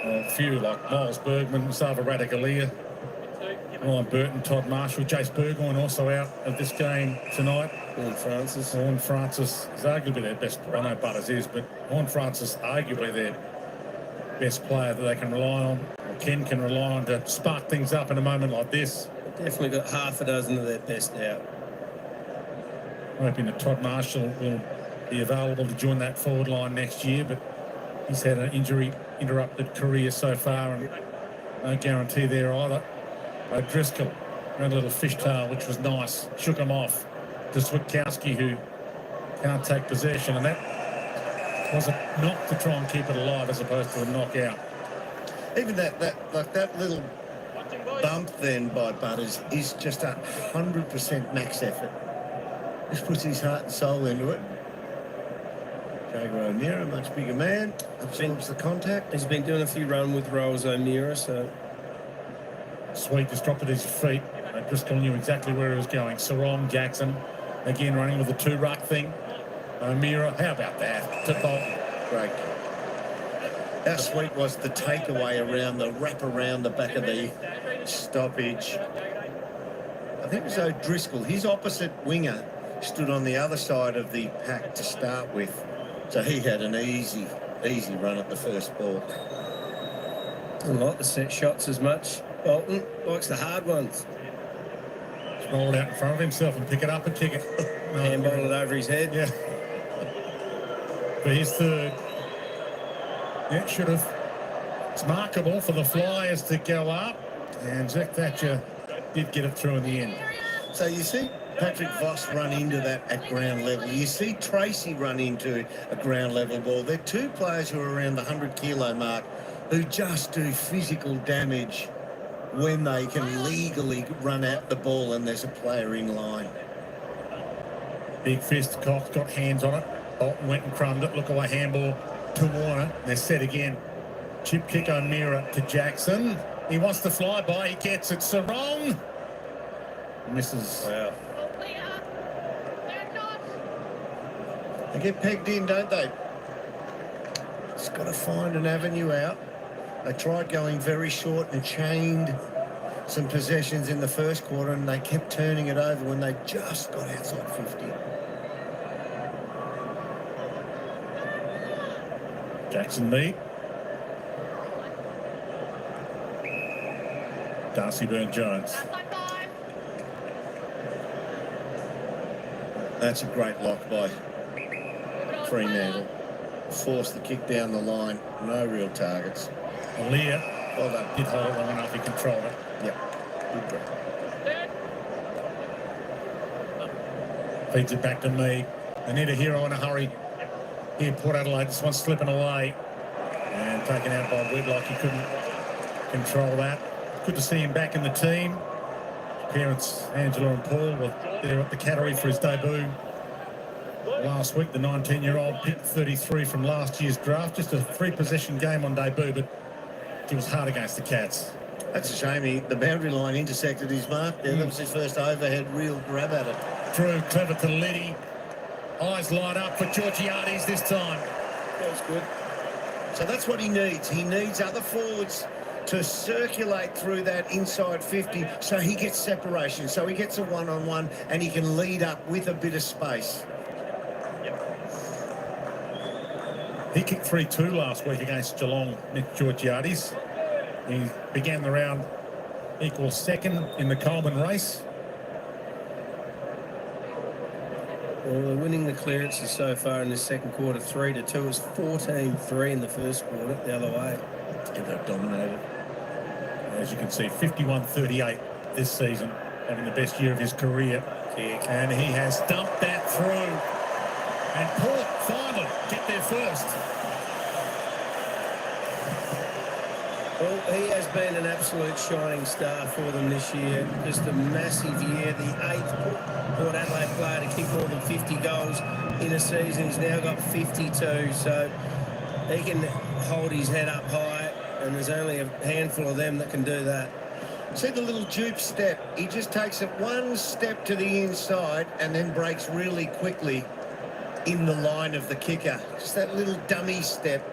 a few like Miles Bergman, Sava Radikalia, Ryan Burton, Todd Marshall, Jace Burgoyne also out of this game tonight. Horn Francis is arguably their best. I know Butters is, but Horn Francis arguably their best player that they can rely on, or Ken can rely on to spark things up in a moment like this. Definitely got half a dozen of their best out. Hoping that Todd Marshall will be available to join that forward line next year, but he's had an injury-interrupted career so far, and no guarantee there either. Driscoll ran a little fishtail, which was nice, shook him off to Switkowski, who can't take possession, and that was a knock to try and keep it alive as opposed to a knockout. Even that little bump then by Butters is just 100% max effort. Just puts his heart and soul into it. Jager O'Meara, much bigger man, absorbs the contact. He's been doing a few run with rolls, O'Meara, so... Sweet just dropped at his feet. Driscoll knew exactly where he was going. Sarong, Jackson, again running with the 2-ruck thing. O'Meara, how about that? To Bolton. Great. How sweet was the takeaway around the wrap around the back of the stoppage. I think it was O'Driscoll, his opposite winger, stood on the other side of the pack to start with. So he had an easy run at the first ball. Doesn't like the set shots as much. Bolton likes the hard ones. Roll it out in front of himself and pick it up and kick it. No, Handball it over his head. yeah. For his third. Yeah, should have. It's markable for the Flyers to go up. And Zach Thatcher did get it through in the end. So you see Patrick Voss run into that at ground level. You see Tracy run into a ground level ball. They're two players who are around the 100-kilo mark who just do physical damage when they can legally run at the ball and there's a player in line. Big fist, Cox got hands on it. Bolton went and crumbed it. Look away handball to Warner. They're set again. Chip kick O'Meara to Jackson. He wants to fly by. He gets it. Sarong misses. Wow. They get pegged in, don't they? Just got to find an avenue out. They tried going very short and chained some possessions in the first quarter, and they kept turning it over when they just got outside 50. Jackson Mi. Darcy Byrne-Jones. That's a great lock by Fremantle. Force the kick down the line. No real targets. Lear Well done. did hold it long enough. He controlled it. Yep. Good break. Feeds it back to Me. They need a hero in a hurry. Here, Port Adelaide. This one's slipping away. And taken out by Whitlock. He couldn't control that. Good to see him back in the team. Parents, Angela and Paul, were there at the Cattery for his debut last week. The 19-year-old picked 33 from last year's draft. Just a 3-possession game on debut, but he was hard against the Cats. That's a shame. The boundary line intersected his mark there. That was his first overhead real grab at it. Drew, clever to Liddy. Eyes light up for Georgiades this time. That was good. So that's what he needs. He needs other forwards to circulate through that inside 50 so he gets separation, so he gets a one-on-one and he can lead up with a bit of space. He kicked 3-2 last week against Geelong, Nick Georgiades. He began the round equal second in the Coleman race. Well, they're winning the clearances so far in the second quarter, 3-2. It was 14-3 in the first quarter, the other way. And they've dominated. As you can see, 51-38 this season, having the best year of his career. And he has dumped that through. And Port finally get there first. Well, he has been an absolute shining star for them this year. Just a massive year. The 8th Port Adelaide player to kick more than 50 goals in a season. He's now got 52, so he can hold his head up high, and there's only a handful of them that can do that. See the little juke step? He just takes it one step to the inside and then breaks really quickly in the line of the kicker. Just that little dummy step.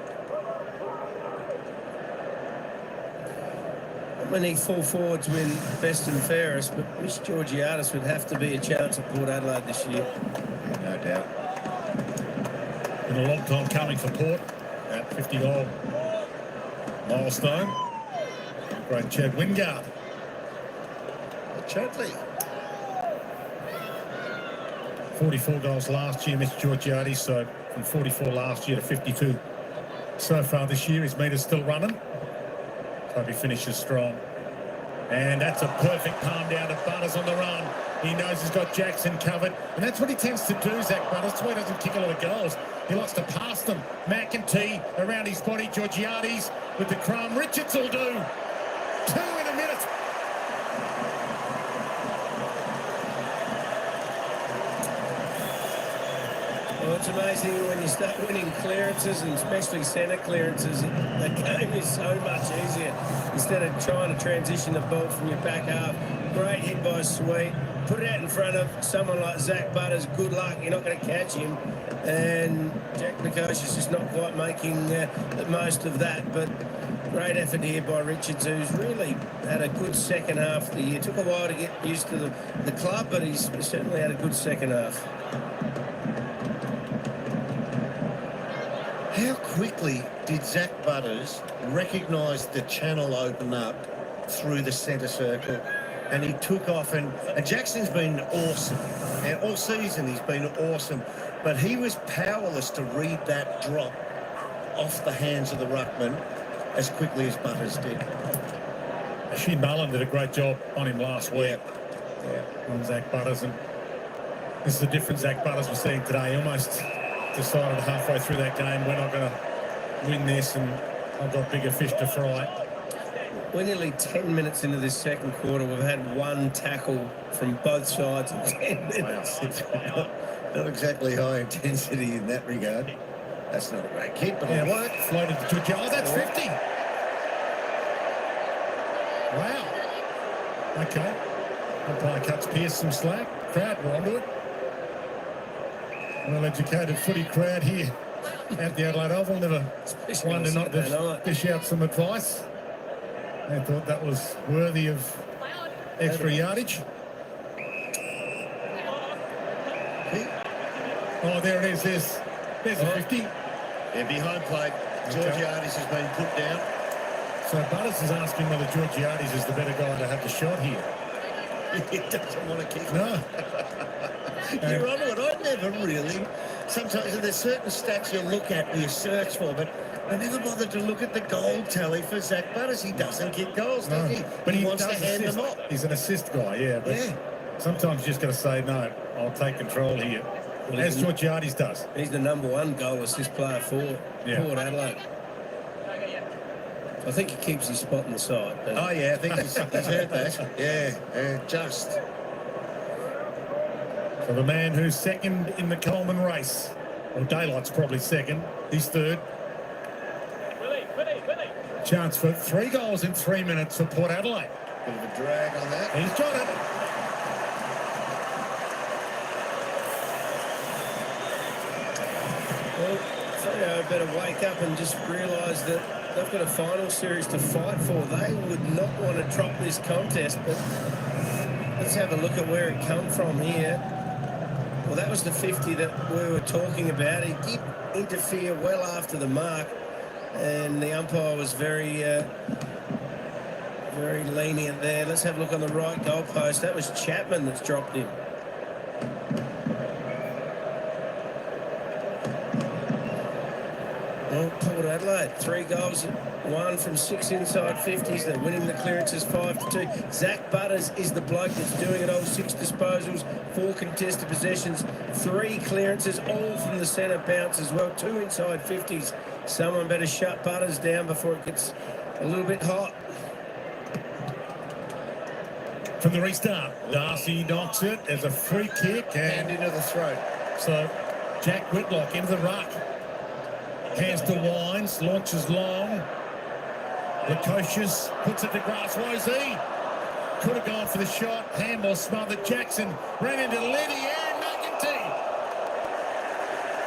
Many full forwards win best and fairest, but Miss Georgiades would have to be a chance at Port Adelaide this year. No doubt. Been a long time coming for Port. That 50-goal milestone. Great Chad Wingard. Chatley. 44 goals last year, Miss Georgiades, so from 44 last year to 52 so far this year. His meter's still running. Hope he finishes strong. And that's a perfect palm down to Butters on the run. He knows he's got Jackson covered. And that's what he tends to do, Zach Butters. That's why he doesn't kick a lot of goals. He likes to pass them. McEntee around his body. Georgiades with the crumb. Richards will do. 2 in a minute. Well, it's amazing when you start winning clearances, and especially centre clearances, the game is so much easier. Instead of trying to transition the ball from your back half, great hit by Sweet. Put it out in front of someone like Zach Butters. Good luck, you're not going to catch him. And Jack Nicosia just not quite making the most of that. But great effort here by Richards, who's really had a good second half of the year. Took a while to get used to the club, but he's certainly had a good second half. How quickly did Zach Butters recognise the channel open up through the centre circle? and he took off. And Jackson's been awesome. And all season he's been awesome. But he was powerless to read that drop off the hands of the ruckman as quickly as Butters did. Shin Mullen did a great job on him last week. On Zach Butters, and this is a different Zach Butters we're seeing today. He almost decided halfway through that game, we're not going to win this, and I've got bigger fish to fry. We're nearly 10 minutes into this second quarter. We've had one tackle from both sides in 10 minutes. Not exactly high intensity in that regard. That's not a great kick, but it worked. Floated to Georgia. Oh, that's 50. Wow. Okay. Umpire cuts Pearce some slack. Crowd were onto it. Well-educated footy crowd here at the Adelaide Oval. Never one to not dish out some advice. They thought that was worthy of extra yardage. Oh, there it is. There's a 50. Yeah, behind play. Georgiades has been put down. So Butters is asking whether Georgiades is the better guy to have the shot here. He doesn't want to kick. No. You're on it. I never really. Sometimes there's certain stats you look at and you search for, but I never bothered to look at the goal tally for Zach Butters. He doesn't kick goals, does he? But he wants to does hand assist. them off. He's an assist guy, yeah. But sometimes you just got to say, no, I'll take control here. Well, as Georgiades does. He's the #1 goal assist player for Port Adelaide. I think he keeps his spot on the side. Oh, yeah, I think he's heard that. Yeah, just. So the man who's second in the Coleman race, well, Daylight's probably second, he's third. Chance for 3 goals in 3 minutes for Port Adelaide. Bit of a drag on that. He's got it. Well, Freo better wake up and just realise that they've got a final series to fight for. They would not want to drop this contest, but let's have a look at where it come from here. Well, that was the 50 that we were talking about. He did interfere well after the mark, and the umpire was very lenient there. Let's have a look on the right goalpost. That was Chapman that's dropped him. Well, Port Adelaide, 3 goals, 1 from 6 inside 50s. They're winning the clearances 5-2. Zach Butters is the bloke that's doing it all. 6 disposals, 4 contested possessions, 3 clearances, all from the centre bounce as well. 2 inside 50s. Someone better shut Butters down before it gets a little bit hot. From the restart, Darcy knocks it as a free kick And into the throat. So Jack Whitlock into the ruck. Hands to Wines, launches long. Lukosius puts it to grass. Wozie could have gone for the shot. Handball smothered. Jackson ran into Liddy and McEntee.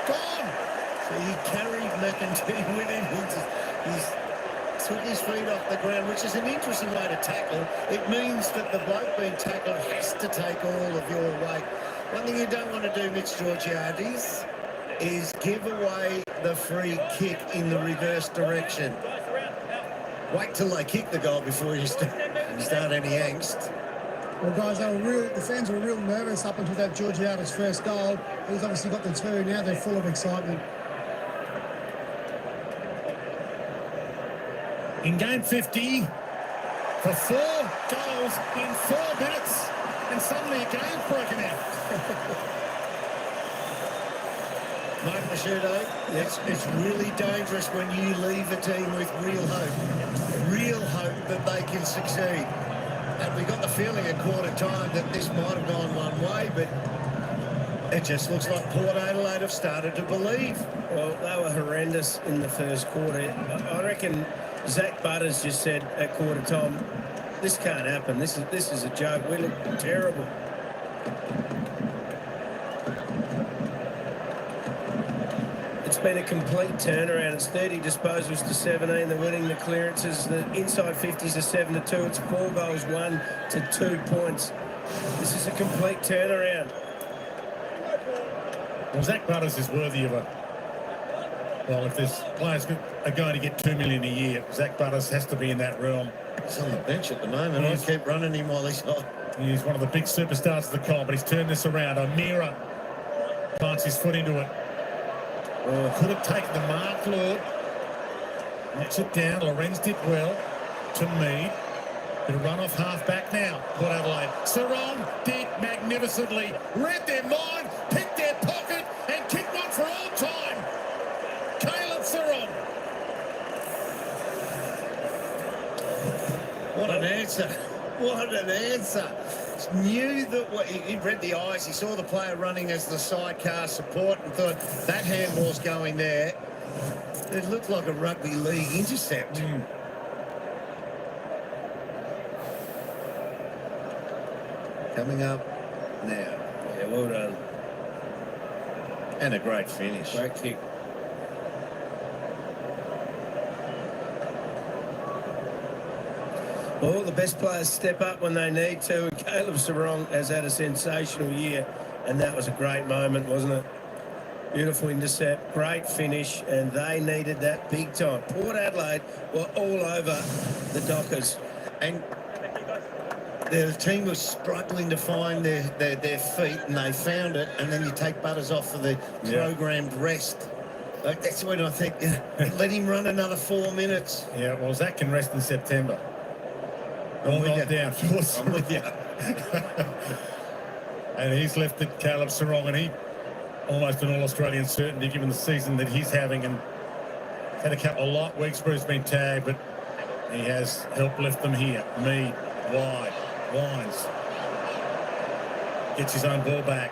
Gone. So he carried McEntee with him. He took his feet off the ground, which is an interesting way to tackle. It means that the bloke being tackled has to take all of your weight. One thing you don't want to do, Mitch Georgiades, is give away the free kick in the reverse direction. Wait till they kick the goal before you start any angst. Well, guys, the fans were real nervous up until that Georgiades first goal. He's obviously got the 2. Now they're full of excitement. In game 50, for 4 goals in 4 minutes, and suddenly a game's broken out. Mike Mashudo, it's really dangerous when you leave a team with real hope that they can succeed. And we got the feeling at quarter time that this might have gone one way, but it just looks like Port Adelaide have started to believe. Well, they were horrendous in the first quarter. I reckon Zach Butters just said at quarter time, this can't happen. This is a joke. We look terrible. It's been a complete turnaround. It's 30 disposals to 17. They're winning the clearances. The inside 50s are 7-2. It's 4 goals, 1 to 2 points. This is a complete turnaround. Well, Zach Butters is worthy of Well, if there's players are going to get $2 million a year, Zach Butters has to be in that realm. He's on the bench at the moment. I keep running him while he's on. He's one of the big superstars of the comp, but he's turned this around. O'Meara plants his foot into it. Oh, could have taken the mark, Lord. Knocks it down. Lorenz did well to Mead. It'll run off half back now. Port Adelaide. Sarong did magnificently. Read their mind, picked their pocket, and kicked one for all time. Caleb Sarong. What an answer. What an answer. Knew that he read the eyes. He saw the player running as the sidecar support and thought that handball's going there. It looked like a rugby league intercept. Coming up now. Yeah, well done. And a great finish. Great kick. Well, the best players step up when they need to. And Caleb Sarong has had a sensational year, and that was a great moment, wasn't it? Beautiful intercept, great finish, and they needed that big time. Port Adelaide were all over the Dockers. And the team was struggling to find their feet, and they found it, and then you take Butters off for the programmed rest. Like, that's when I think, let him run another 4 minutes. Yeah, well, Zach can rest in September. All knocked down. I'm with you. And he's lifted Caleb Sarong, and he almost an All-Australian certainty given the season that he's having, and had a couple of light weeks where he's been tagged, but he has helped lift them here. Mead, wide, winds. Gets his own ball back.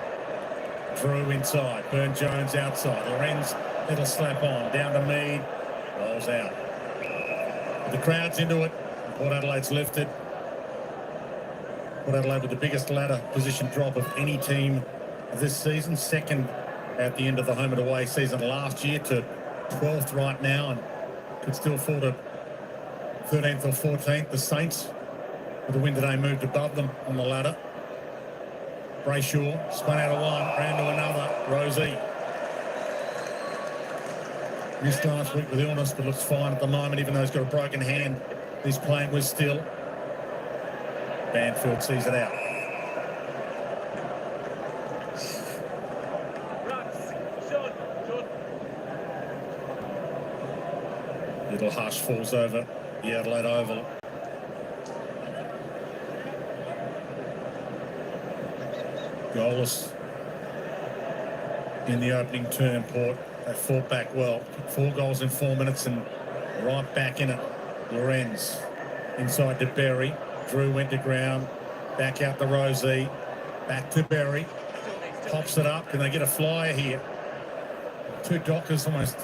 Drew inside. Burn-Jones outside. Lorenz, little slap on. Down to Mead. Rolls out. The crowd's into it. Port Adelaide's lifted. Port Adelaide with the biggest ladder position drop of any team this season. Second at the end of the home and away season last year to 12th right now, and could still fall to 13th or 14th. The Saints, with the win today, moved above them on the ladder. Brayshaw spun out of one, ran to another. Rosie missed last week with illness, but looks fine at the moment, even though he's got a broken hand. He's playing with still. Banfield sees it out. Little hush falls over the Adelaide Oval. Goalless in the opening term, Port. They fought back well. 4 goals in 4 minutes and right back in it. Lorenz inside to Berry. Drew went to ground. Back out to Rosie. Back to Berry. Pops it up. Can they get a flyer here? 2 Dockers almost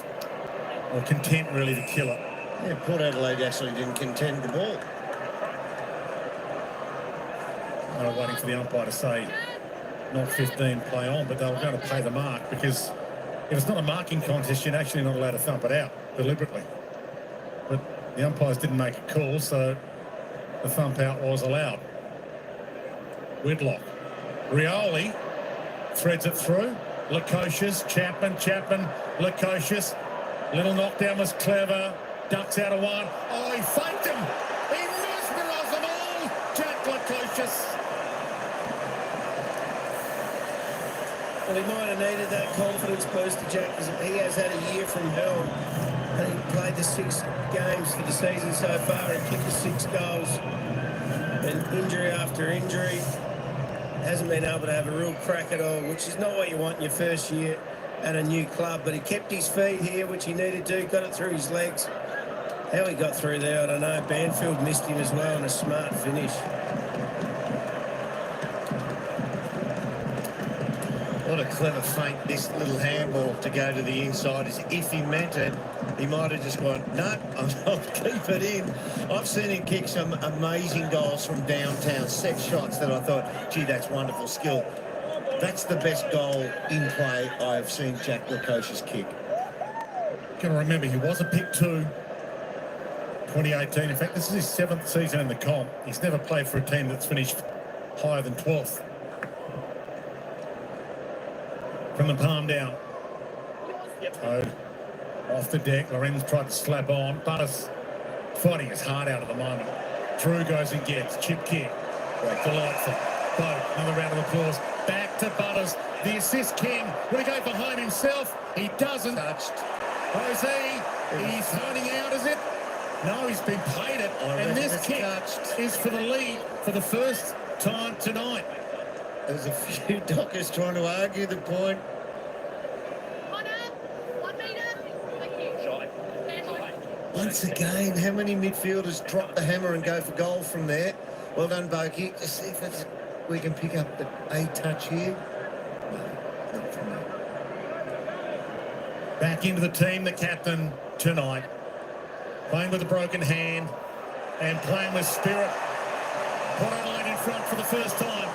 content really to kill it. Yeah, Port Adelaide actually didn't contend the ball. They were waiting for the umpire to say not 15, play on, but they were going to pay the mark, because if it's not a marking contest, you're actually not allowed to thump it out deliberately. But the umpires didn't make a call, so the thump out was allowed. Whitlock. Rioli threads it through. Lukosius, Chapman, Lukosius. Little knockdown was clever. Ducks out of one. Oh, he faked him. He mesmerised them all. Jack Lukosius. Well, he might have needed that confidence boost to Jack, because he has had a year from hell. And he played the 6 games for the season so far and kicked the 6 goals. And injury after injury, hasn't been able to have a real crack at all, which is not what you want in your first year at a new club. But he kept his feet here, which he needed to, got it through his legs. How he got through there, I don't know. Banfield missed him as well, and a smart finish. What a clever feint, this little handball to go to the inside. As if he meant it, he might have just gone, no, I'll keep it in. I've seen him kick some amazing goals from downtown, set shots that I thought, gee, that's wonderful skill. That's the best goal in play I've seen Jack Lukosius kick. Got to remember, he was a pick 2, 2018. In fact, this is his 7th season in the comp. He's never played for a team that's finished higher than 12th. From the palm down. Toad Off the deck, Lorenz tried to slap on. Butters fighting his heart out at the moment. Drew goes and gets chip kick. Delightful. Boat, another round of applause. Back to Butters. The assist king. Will he go for home himself? He doesn't. Touched. Rosie, he's holding out, is it? No, he's been paid it. And this kick is for the lead for the first time tonight. There's a few Dockers trying to argue the point. 1 metre. Thank you. Once again, how many midfielders drop the hammer and go for goal from there? Well done, Boki. Just see if we can pick up a touch here. No, not from there. Back into the team, the captain tonight. Playing with a broken hand and playing with spirit. Port Adelaide in front for the first time.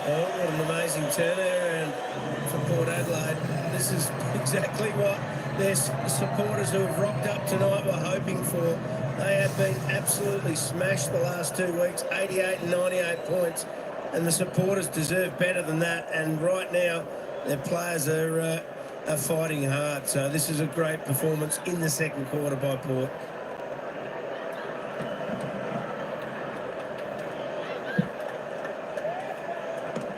Oh, what an amazing turnaround for Port Adelaide. This is exactly what their supporters who have rocked up tonight were hoping for. They have been absolutely smashed the last 2 weeks, 88 and 98 points, and the supporters deserve better than that. And right now, their players are fighting hard. So this is a great performance in the second quarter by Port.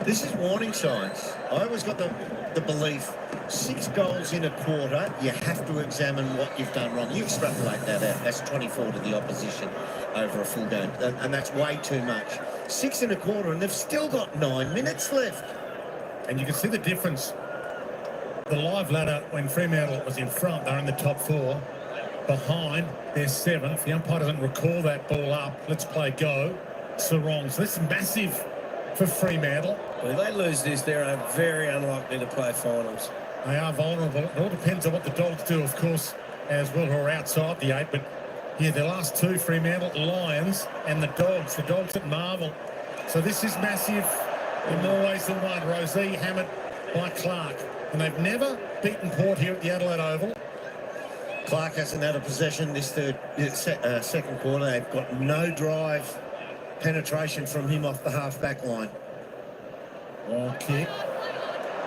This is warning signs. I always got the belief, 6 goals in a quarter, you have to examine what you've done wrong. You extrapolate that out. That's 24 to the opposition over a full game. And that's way too much. 6 in a quarter, and they've still got 9 minutes left. And you can see the difference. The live ladder, when Fremantle was in front, they're in the top 4. Behind, they're 7th. The umpire doesn't recall that ball up. Let's play go. Sarong. So this is massive for Fremantle. Well, if they lose this, they're very unlikely to play finals. They are vulnerable. It all depends on what the Dogs do, of course, as well, who are outside the 8. But, yeah, the last 2, Fremantle, Lions and the Dogs. The Dogs at Marvel. So this is massive in more ways than one. Rosie hammered by Clark. And they've never beaten Port here at the Adelaide Oval. Clark hasn't had a possession this second quarter. They've got no drive penetration from him off the half-back line. Ball kick.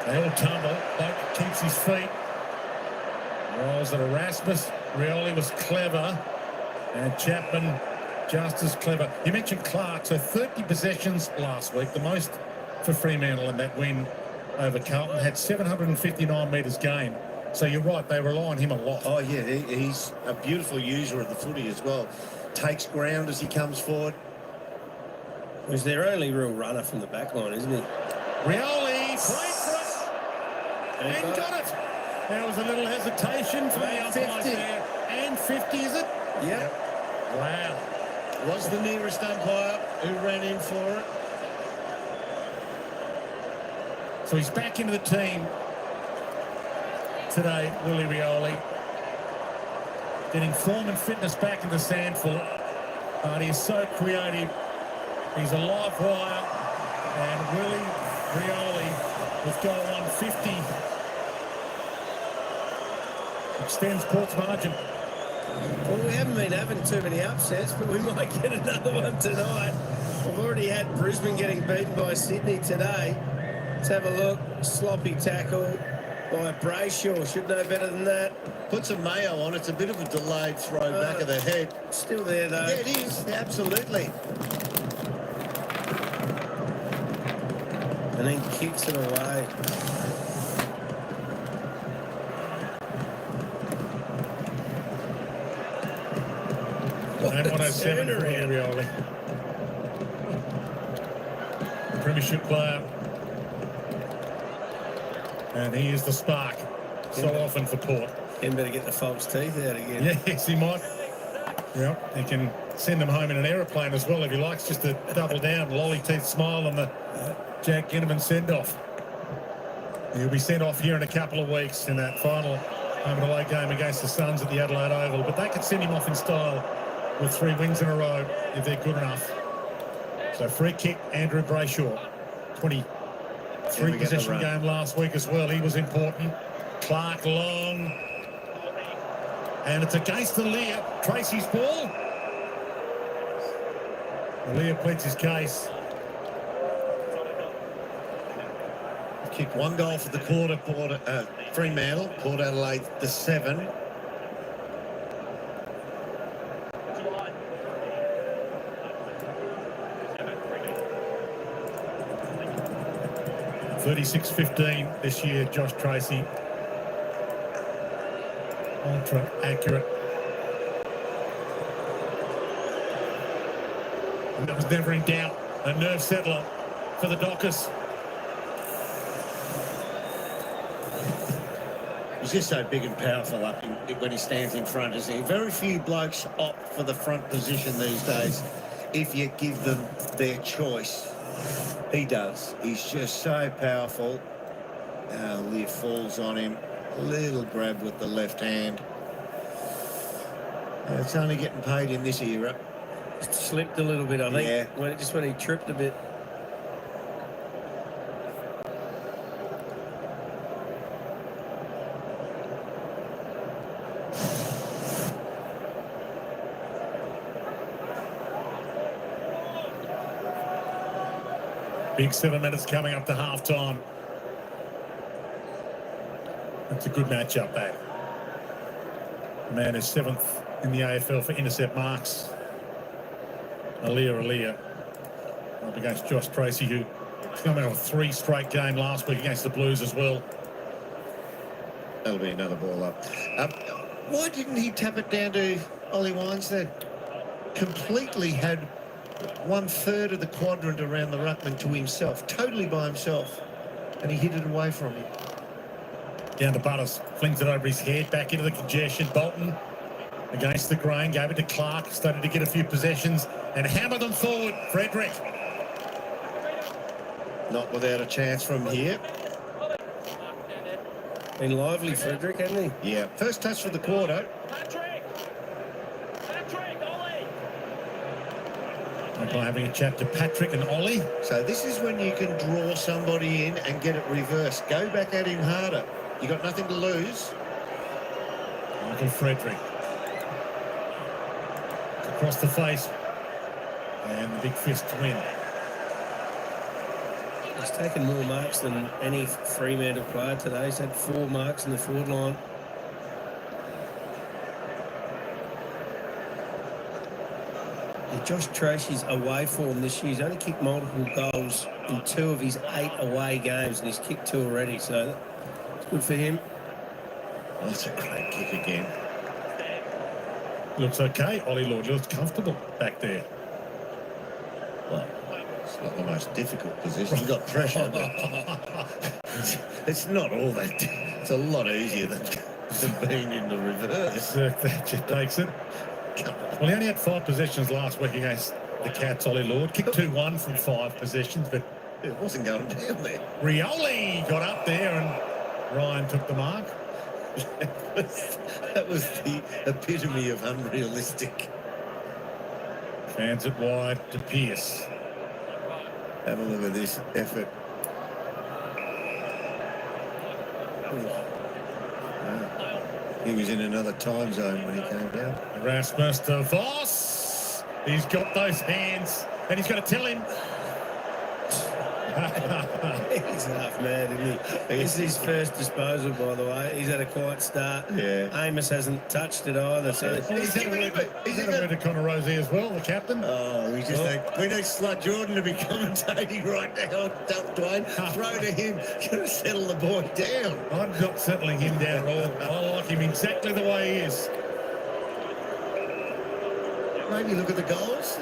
They all tumble. Boak keeps his feet. Rolls at Erasmus. Rioli was clever. And Chapman just as clever. You mentioned Clark, so 30 possessions last week, the most for Fremantle in that win over Carlton. Had 759 metres gained. So you're right, they rely on him a lot. Oh, yeah, he's a beautiful user of the footy as well. Takes ground as he comes forward. He's their only real runner from the back line, isn't he? Rioli played for it and got it. There was a little hesitation for the umpires there. And 50, is it? Yep. Wow. Was the nearest umpire who ran in for it. So he's back into the team today, Willie Rioli. Getting form and fitness back into Sandford. But he's so creative. He's a live wire. And Willie Rioli with goal 150 extends Port's margin. Well, we haven't been having too many upsets, but we might get another one tonight. We've already had Brisbane getting beaten by Sydney today. Let's have a look. Sloppy tackle by Brayshaw. Should know better than that. Put some mayo on. It's a bit of a delayed throw back of the head. Still there, though. Yeah, it is. Absolutely. And then kicks it away. And 107 for Rioli. Premiership player. And he is the spark so often for Port. He better get the false teeth out again. Yes, he might. Yep, he can send them home in an aeroplane as well if he likes, just to double down. Lolly teeth smile on the Jack Ginnivan send-off. He'll be sent off here in a couple of weeks in that final home and away game against the Suns at the Adelaide Oval. But they could send him off in style with 3 wins in a row if they're good enough. So free kick, Andrew Brayshaw. 23 possession game last week as well. He was important. Clark long. And it's against the Lear. Tracy's ball. The Lear pleads his case. Kicked 1 goal for the quarter, Fremantle. Port Adelaide, the 7. .36.15 this year, Josh Tracy. Ultra accurate. And that was never in doubt. A nerve settler for the Dockers. He's just so big and powerful up when he stands in front, isn't he? Very few blokes opt for the front position these days if you give them their choice. He does. He's just so powerful. Lear falls on him. A little grab with the left hand. It's only getting paid in this era. Slipped a little bit, I think. Yeah. Just when he tripped a bit. Big 7 minutes coming up to half-time. That's a good matchup, that. The man is 7th in the AFL for intercept marks. Alia up against Josh Tracy, who come out of a 3 straight game last week against the Blues as well. That'll be another ball up. Why didn't he tap it down to Ollie Wines then? Completely had 1/3 of the quadrant around the ruckman to himself, totally by himself, and he hit it away from him. Down to Butters, flings it over his head, back into the congestion. Bolton against the grain, gave it to Clark, started to get a few possessions and hammer them forward. Frederick. Not without a chance from here. Been lively, Frederick, hasn't he? Yeah, first touch for the quarter. By having a chat to Patrick and Ollie. So this is when you can draw somebody in and get it reversed. Go back at him harder. You got nothing to lose. Michael Frederick. Across the face. And the big fist to win. He's taken more marks than any Fremantle player today. He's had 4 marks in the forward line. Josh Tracy's away form this year. He's only kicked multiple goals in 2 of his 8 away games, and he's kicked 2 already, so it's good for him. Oh, that's a great kick again. Looks okay. Ollie Lord looks comfortable back there. Well, it's not the most difficult position. You've got pressure, but it's not all that. It's a lot easier than being in the reverse. That takes it. Well, he only had 5 possessions last week against the Cats, Ollie Lord. Kicked 2-1 from 5 possessions, but it wasn't going down there. Rioli got up there and Ryan took the mark. That was the epitome of unrealistic. Fans it wide to Pearce. Have a look at this effort. He was in another time zone when he came down. Rasmus de Vos. He's got those hands, and he's got to tell him. He's half mad, isn't he? This is his first disposal, by the way. He's had a quiet start. Yeah. Amos hasn't touched it either. So He's had a word to Connor Rosie as well, the captain. Oh, we need Slut Jordan to be commentating right now. Dwayne, throw to him. Going to settle the boy down. I'm not settling him down at all. I like him exactly the way he is. Maybe look at the goals.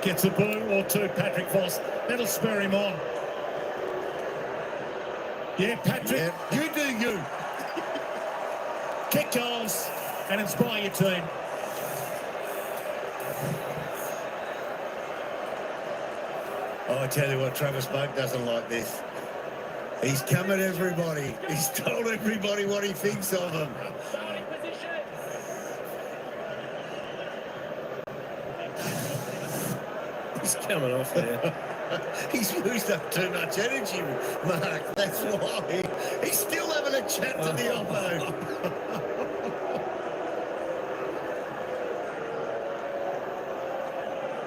Gets a boo or 2, Patrick Voss. That'll spur him on. Yeah, Patrick, you do you. Kick goals and inspire your team. Oh, I tell you what, Travis Boak doesn't like this. He's come at everybody. He's told everybody what he thinks of them. he's coming off there. He's used up too much energy, Mark. That's why. He's still having a chat to the oppo.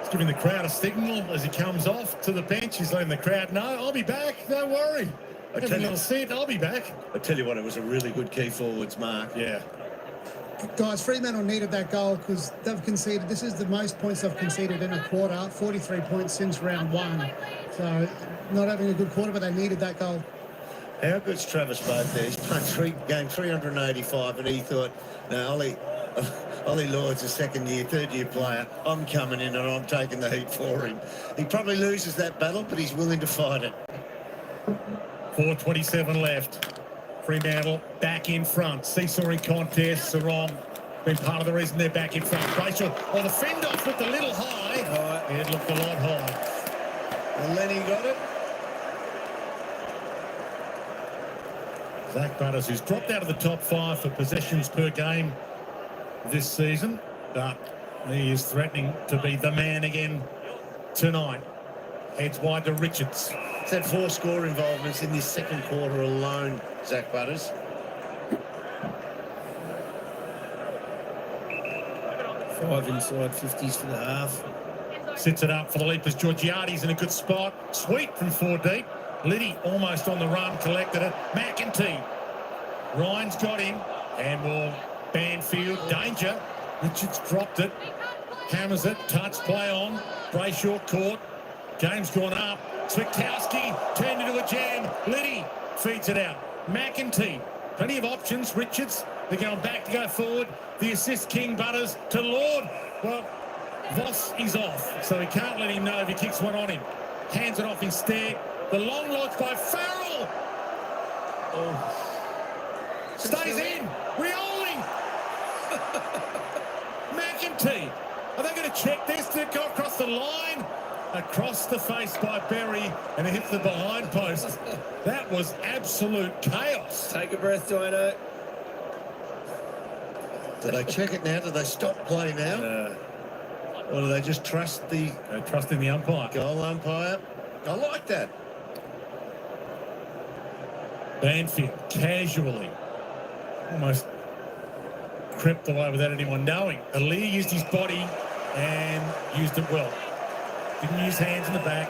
He's giving the crowd a signal as he comes off to the bench. He's letting the crowd know, I'll be back, don't worry. Give him a little sit, I'll be back. I tell you what, it was a really good key forwards mark. Yeah. Guys, Fremantle needed that goal because they've conceded. This is the most points they've conceded in a quarter, 43 points since round 1. So not having a good quarter, but they needed that goal. How good's Travis Boat there? He's played game 385, and he thought, no, Ollie Lloyd's a third-year player. I'm coming in and I'm taking the heat for him. He probably loses that battle, but he's willing to fight it. 4:27 left. Fremantle back in front. Seesawing contest. Sarong been part of the reason they're back in front. Brayshaw, the fend off looked a little high. It looked a lot high. And Lenny got it. Zach Butters, who's dropped out of the top 5 for possessions per game this season, but he is threatening to be the man again tonight. Heads wide to Richards. He's had 4 score involvements in this second quarter alone, Zach Butters. Five inside 50s for the half. Sits it up for the leapers. Georgiades in a good spot. Sweet from 4 deep. Liddy almost on the run, collected it. McEntee. Ryan's got him. Handball. Banfield. Danger. Richards dropped it. Hammers it. Touch play on. Brayshaw caught. Game's gone up. Switkowski turned into a jam. Liddy feeds it out. McEntee. Plenty of options. Richards. They're going back to go forward. The assist King Butters to Lord. Well, Voss is off, so he can't let him know if he kicks one on him. Hands it off instead. The long lodge by Farrell. Stays in. Rioling. McEntee. Are they going to check this? Did it go across the line? Across the face by Berry, and it hits the behind post. That was absolute chaos. Take a breath, Dino. Do they check it now? Do they stop play now? Or do they just trust the... Trust in the umpire. Goal umpire. I like that. Banfield casually almost crept away without anyone knowing. Aaliyah used his body and used it well. Didn't use hands in the back.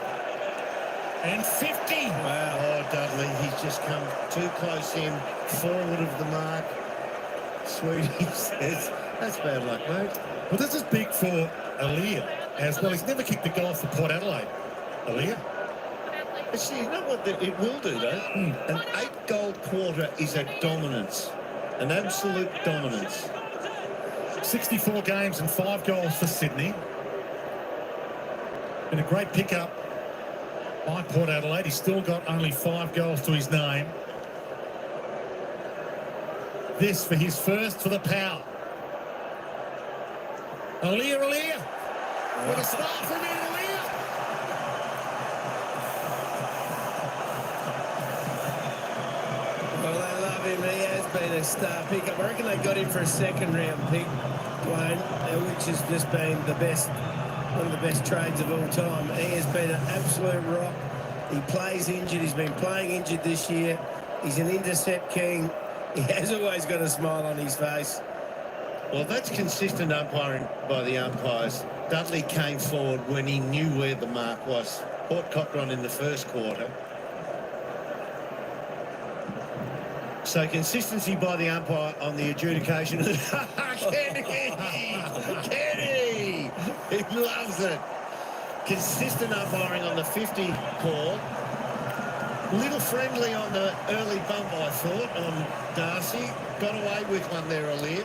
And 50. Wow. Oh, Dudley, he's just come too close in, forward of the mark. Sweetie says, that's bad luck, mate. Well, this is big for Aaliyah as well. He's never kicked a goal for Port Adelaide. Aaliyah. Actually, you know what it will do, though? An 8-goal quarter is a dominance. An absolute dominance. 64 games and 5 goals for Sydney. Been a great pickup by Port Adelaide. He's still got only 5 goals to his name. This for his first for the Power. Aaliyah. What a start from Aaliyah. Well, they love him. He has been a star pickup. I reckon they got him for a second-round pick, Dwayne, which has just been one of the best trades of all time. He has been an absolute rock. He plays injured. He's been playing injured this year. He's an intercept king. He has always got a smile on his face. Well, that's consistent umpiring by the umpires. Dudley came forward when he knew where the mark was. Port Cochrane in the first quarter. So consistency by the umpire on the adjudication. Kenny! He loves it. Consistent umpiring on the 50 call. Little friendly on the early bump, I thought, on Darcy. Got away with one there, Aaliyah.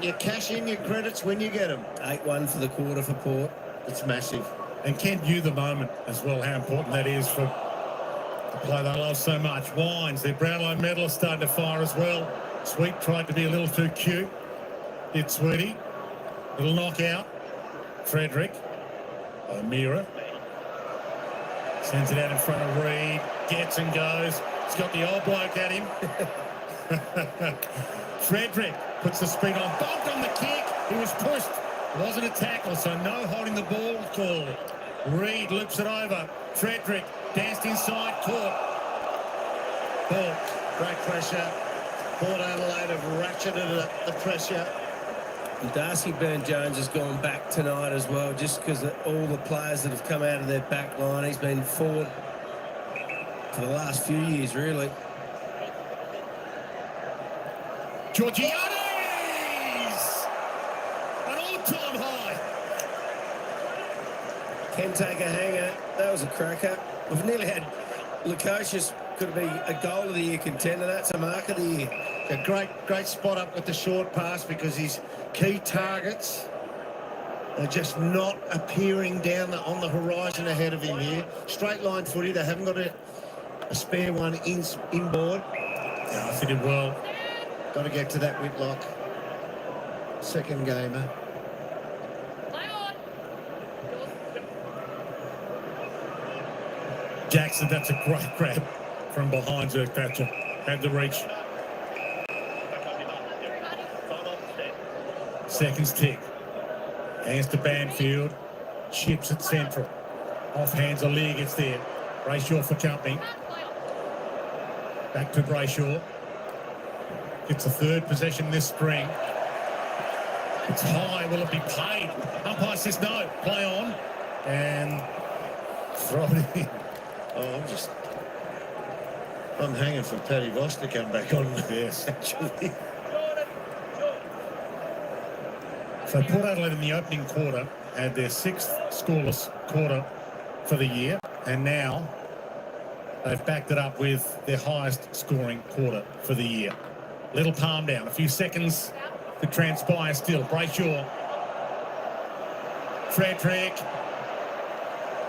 You cash in your credits when you get them. 8-1 for the quarter for Port. It's massive. And Kent knew the moment as well, how important that is for the play they love so much. Wines, their Brownlow medalist, starting to fire as well. Sweet tried to be a little too cute. Did Sweetie. Little knockout. Frederick. O'Meara. Sends it out in front of Reed. Gets and goes. He's got the old bloke at him. Frederick puts the speed on. Bumped on the kick. He was pushed. Wasn't a tackle, so no holding the ball call. Reed loops it over. Frederick danced inside, caught. Ball. Great pressure. Port Adelaide have ratcheted up the pressure. And Darcy Byrne-Jones has gone back tonight as well, just because of all the players that have come out of their back line. He's been forward for the last few years, really. Georgiades! An all-time high. Can take a hanger. That was a cracker. We've nearly had Lukosius could be a goal of the year contender. That's a mark of the year. A great spot up with the short pass, because his key targets are just not appearing down on the horizon ahead of him here. Straight line footy. They haven't got a spare one inboard. Yeah, I think it will. Got to get to that Whitlock. Second gamer. Play on. Jackson, that's a great grab from behind Zerk Thatcher. Had the reach. Seconds tick. Hands to Banfield. Chips at central. Off hands, Aaliyah gets there. Brayshaw for company. Back to Brayshaw. Gets a third possession this spring. It's high. Will it be played? Umpire says no. Play on. And throw it in. Oh, I'm hanging for Paddy Voss to come back on. Yes. Actually. So Port Adelaide in the opening quarter had their 6th scoreless quarter for the year, and now they've backed it up with their highest scoring quarter for the year. Little palm down, a few seconds to transpire still. Brayshaw. Frederick.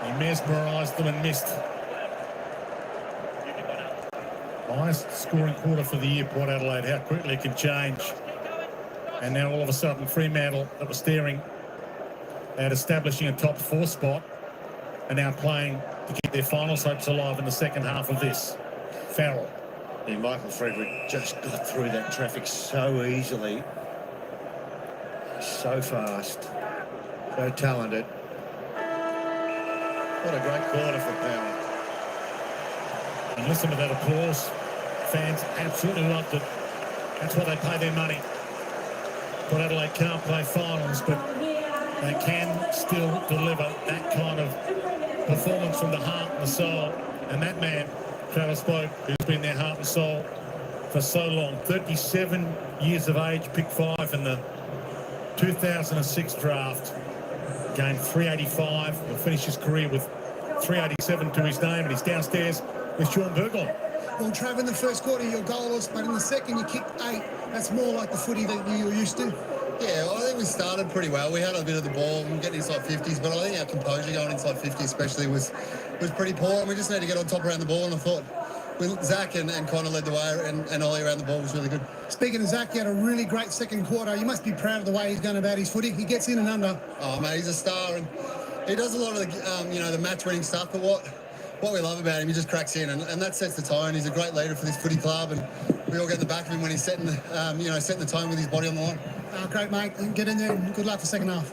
He mesmerised them and missed. Highest scoring quarter for the year, Port Adelaide. How quickly it can change. And now all of a sudden Fremantle, that was staring at establishing a top 4 spot, are now playing to keep their finals hopes alive in the second half of this. Farrell. Yeah, Michael Frederick just got through that traffic so easily. So fast. So talented. What a great quarter for Power. And listen to that applause. Fans absolutely loved it. That's why they pay their money. Port Adelaide can't play finals, but they can still deliver that kind of performance from the heart and the soul. And that man, Travis Boak, who's been their heart and soul for so long, 37 years of age, pick 5 in the 2006 draft, gained 385, will finish his career with 387 to his name, and he's downstairs with Sean Burgoyne. Well, Trav, in the first quarter you're goalless, but in the second you kicked 8. That's more like the footy that you were used to. Yeah, well, I think we started pretty well. We had a bit of the ball and getting inside 50s, but I think our composure going inside 50 especially was pretty poor, and we just need to get on top around the ball, and I thought with Zach and Connor led the way, and Ollie around the ball was really good. Speaking of Zach, he had a really great second quarter. You must be proud of the way he's going about his footy. He gets in and under. Oh, mate, he's a star, and he does a lot of the, the match-winning stuff, but what we love about him, he just cracks in, and that sets the tone. He's a great leader for this footy club, and we all get in the back of him when he's setting the tone with his body on the line. Great, mate. Get in there, and good luck for second half.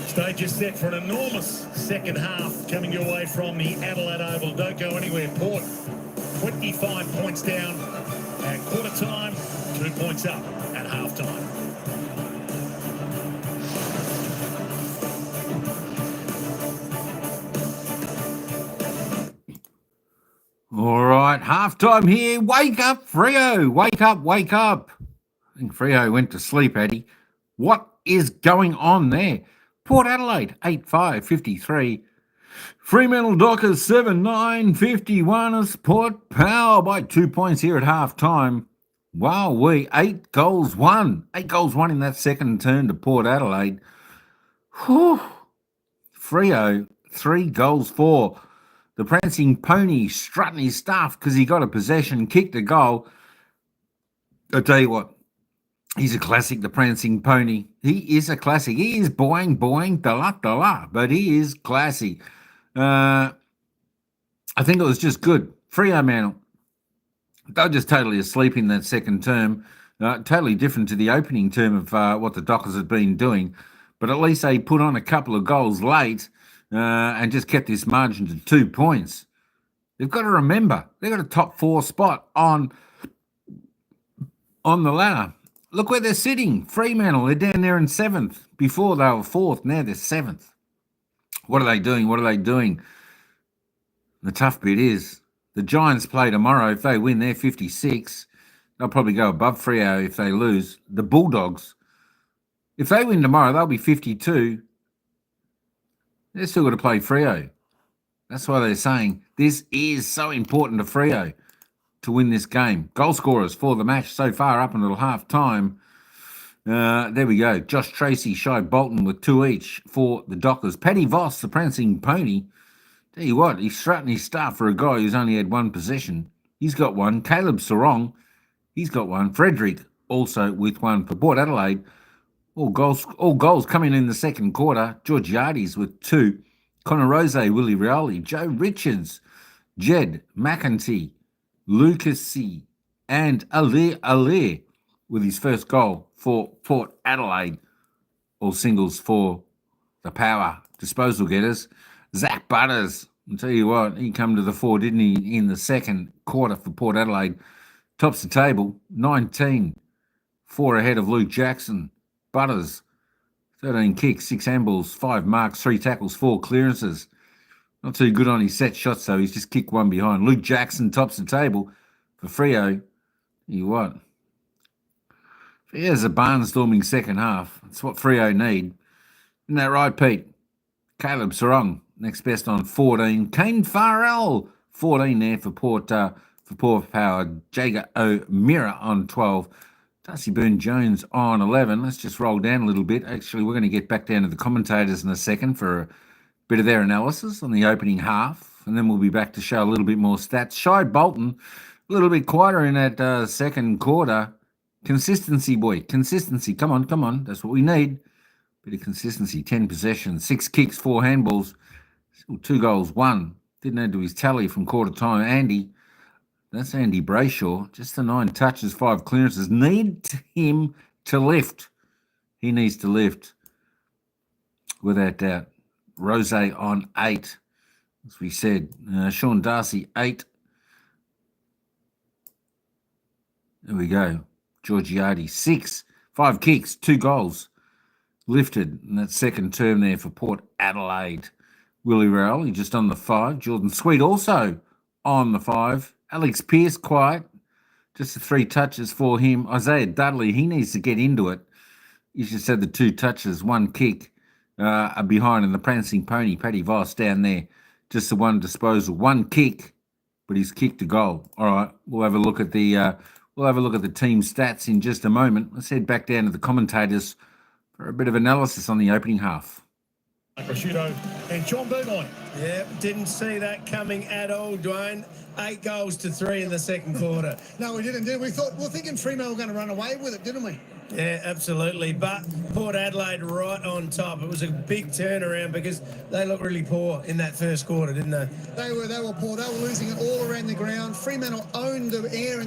Stage is set for an enormous second half coming your way from the Adelaide Oval. Don't go anywhere. Port, 25 points down at quarter time, 2 points up at half time. All right, halftime here. Wake up, Freo. Wake up, wake up. I think Freo went to sleep, Eddie. What is going on there? Port Adelaide, 8-5-53. Fremantle Dockers, 7-9-51. Port Power by 2 points here at halftime. Wow, 8 goals, 1. 8 goals, 1 in that second turn to Port Adelaide. Whew. Freo, 3 goals, 4. The Prancing Pony strutting his stuff because he got a possession, kicked a goal. I tell you what, he's a classic, the Prancing Pony. He is a classic. He is boing, boing, da-la, but he is classy. I think it was just good. Fremantle, they're just totally asleep in that second term. Totally different to the opening term of what the Dockers had been doing. But at least they put on a couple of goals late and just kept this margin to 2 points. They've got to remember, they've got a top 4 spot on the ladder. Look where they're sitting. Fremantle, they're down there in 7th. Before they were 4th, now they're 7th. What are they doing? What are they doing? The tough bit is the Giants play tomorrow. If they win, they're 56. They'll probably go above Freo if they lose. The Bulldogs, if they win tomorrow, they'll be 52. They're still got to play Freo. That's why they're saying this is so important to Freo to win this game. Goal scorers for the match so far up until half time. There we go. Josh Tracy, Shai Bolton with 2 each for the Dockers. Paddy Voss, the prancing pony. Tell you what, he's strutting his stuff for a guy who's only had 1 possession. He's got 1. Caleb Sarong, he's got 1. Frederick also with 1 for Port Adelaide. All goals coming in the second quarter. Georgiades with 2. Connor Rose, Willie Rioli, Joe Richards, Jed McEntee, Lucas C, and Alair with his first goal for Port Adelaide. All singles for the power disposal getters. Zach Butters, I'll tell you what, he come to the fore, didn't he, in the second quarter for Port Adelaide. Tops the table, 19, 4 ahead of Luke Jackson. Butters, 13 kicks, 6 handballs, 5 marks, 3 tackles, 4 clearances. Not too good on his set shots, though. He's just kicked 1 behind. Luke Jackson tops the table for Freo. You what? Frio's a barnstorming second half. That's what Freo need. Isn't that right, Pete? Caleb Sarong, next best on 14. Kane Farrell, 14 there for Port Power. Jager O'Meara on 12. Darcy Byrne-Jones on 11. Let's just roll down a little bit. Actually, we're going to get back down to the commentators in a second for a bit of their analysis on the opening half, and then we'll be back to show a little bit more stats. Shai Bolton, a little bit quieter in that second quarter. Consistency, boy. Consistency. Come on. That's what we need. Bit of consistency. 10 possessions, 6 kicks, 4 handballs. Still 2 goals, 1. Didn't add to his tally from quarter time. That's Andy Brayshaw. Just the 9 touches, 5 clearances. Need him to lift. He needs to lift without doubt. Rose on 8, as we said. Sean Darcy, 8. There we go. Georgiades, 6. 5 kicks, 2 goals. Lifted in that second term there for Port Adelaide. Willie Rowley just on the 5. Jordan Sweet also on the 5. Alex Pearce quiet. Just the 3 touches for him. Isaiah Dudley, he needs to get into it. You just had the 2 touches, 1 kick behind, and the prancing pony, Paddy Voss, down there. Just the 1 disposal, 1 kick, but he's kicked a goal. All right, we'll have a look at the team stats in just a moment. Let's head back down to the commentators for a bit of analysis on the opening half. Prosciutto and John Beaumont. Yeah, didn't see that coming at all, Dwayne. 8 goals to 3 in the second quarter. No, we didn't, did we? We're thinking Fremantle were going to run away with it, didn't we? Yeah, absolutely. But Port Adelaide right on top. It was a big turnaround because they looked really poor in that first quarter, didn't they? They were poor. They were losing it all around the ground. Fremantle owned the air,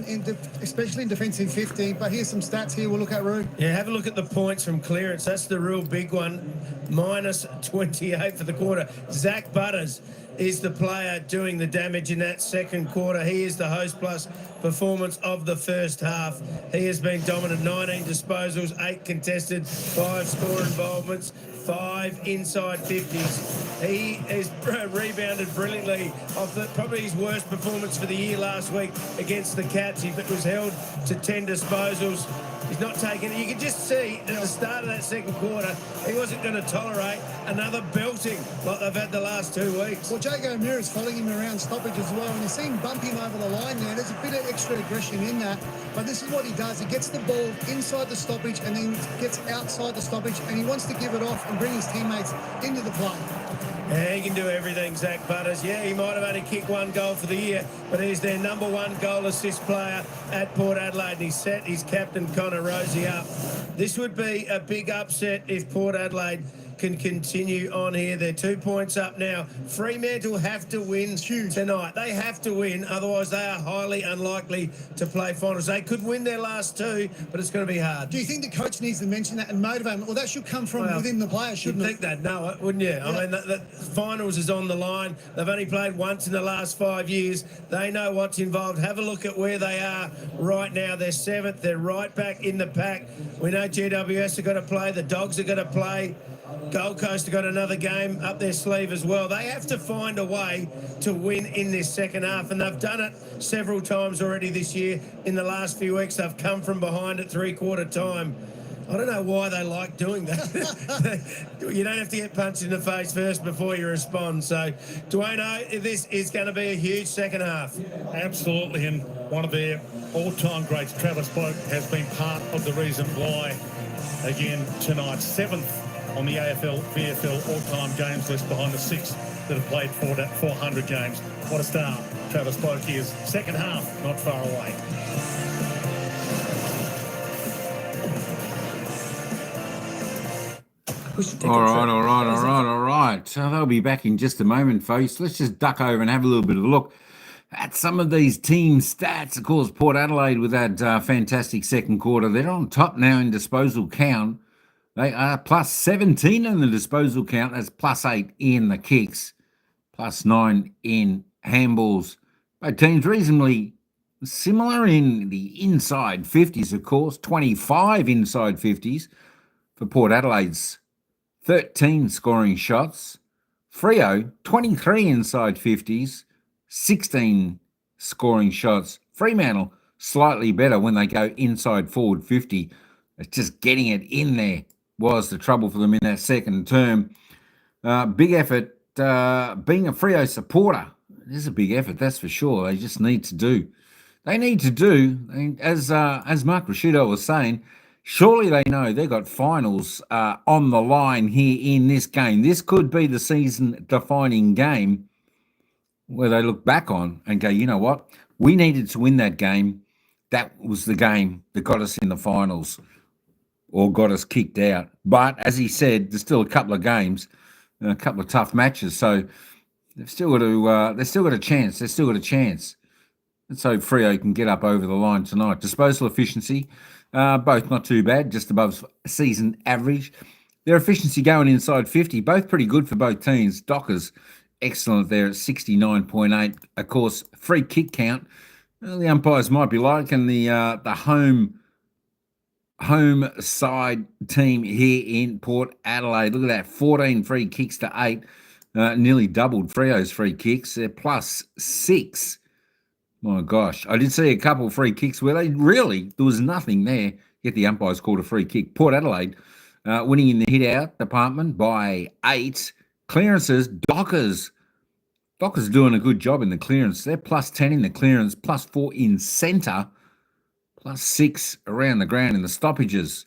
especially in defensive 50. But here's some stats here we'll look at, Roo. Yeah, have a look at the points from clearance. That's the real big one. Minus 28 for the quarter. Zach Butters is the player doing the damage in that second quarter. He is the host plus performance of the first half. He has been dominant. 19 disposals, 8 contested, 5 score involvements, 5 inside 50s. He has rebounded brilliantly off probably his worst performance for the year last week against the Cats. He was held to 10 disposals. He's not taking it. You can just see at the start of that second quarter, he wasn't going to tolerate another belting like they've had the last 2 weeks. Well, Jago O'Meara is following him around stoppage as well, and you see him bump him over the line there. There's a bit of extra aggression in that, but this is what he does. He gets the ball inside the stoppage and then gets outside the stoppage, and he wants to give it off and bring his teammates into the play. Yeah, he can do everything, Zach Butters. Yeah, he might have only kicked 1 goal for the year, but he's their number 1 goal assist player at Port Adelaide, and he's set his captain, Connor Rosie, up. This would be a big upset if Port Adelaide can continue on here. They're 2 points up now. Fremantle have to win tonight. They have to win, otherwise they are highly unlikely to play finals. They could win their last two, but it's going to be hard. Do you think the coach needs to mention that and motivate them? Well, that should come from within the players, shouldn't You'd think that, no, wouldn't you? I mean, the finals is on the line. They've only played once in the last 5 years. They know what's involved. Have a look at where they are right now. They're seventh. They're right back in the pack. We know GWS are going to play. The Dogs are going to play. Gold Coast have got another game up their sleeve as well. They have to find a way to win in this second half, and they've done it several times already this year. In the last few weeks, they've come from behind at three-quarter time. I don't know why they like doing that. You don't have to get punched in the face first before you respond. So, Dwayne, this is going to be a huge second half. Absolutely, and one of their all-time greats, Travis Boak, has been part of the reason why, again, tonight, 7th on the AFL, VFL all-time games list behind the 6 that have played 400 games. What a star Travis Boak is. Second half, not far away. All right. So they'll be back in just a moment, folks. Let's just duck over and have a little bit of a look at some of these team stats. Of course, Port Adelaide with that fantastic second quarter. They're on top now in disposal count. They are plus 17 in the disposal count. That's plus 8 in the kicks, plus 9 in handballs. Both teams reasonably similar in the inside 50s, of course. 25 inside 50s for Port Adelaide's 13 scoring shots. Freo, 23 inside 50s, 16 scoring shots. Fremantle, slightly better when they go inside forward 50. It's just getting it in there was the trouble for them in that second term. Big effort. Being a Freo supporter, it is a big effort, that's for sure. They just need to do. They need to do, as Mark Rashudo was saying, surely they know they've got finals on the line here in this game. This could be the season-defining game where they look back on and go, you know what? We needed to win that game. That was the game that got us in the finals or got us kicked out. But as he said, there's still a couple of games, a couple of tough matches. So they've still got to. They've still got a chance. They've still got a chance. Let's hope Freo can get up over the line tonight. Disposal efficiency, both not too bad, just above season average. Their efficiency going inside 50, both pretty good for both teams. Dockers, excellent there at 69.8. Of course, free kick count. Well, the umpires might be liking the home side team here in Port Adelaide. Look at that, 14 free kicks to 8. Nearly doubled Freo's free kicks. They're plus 6. My gosh. I did see a couple of free kicks where there was nothing there, yet the umpires called a free kick. Port Adelaide winning in the hit-out department by 8. Clearances, Dockers. Dockers doing a good job in the clearance. They're plus 10 in the clearance, plus 4 in centre, plus 6 around the ground in the stoppages.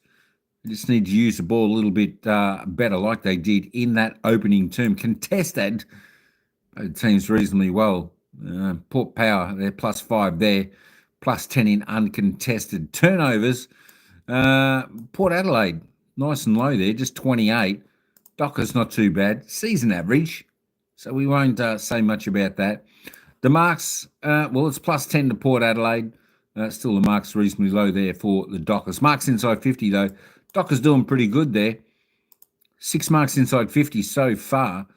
They just need to use the ball a little bit better like they did in that opening term. Contested both teams reasonably well. Port Power, they're plus 5 there, plus 10 in uncontested. Turnovers, Port Adelaide, nice and low there, just 28. Dockers not too bad. Season average, so we won't say much about that. The marks, well, it's plus 10 to Port Adelaide. Still the marks reasonably low there for the Dockers. Marks inside 50, though. Dockers doing pretty good there. 6 marks inside 50 so far.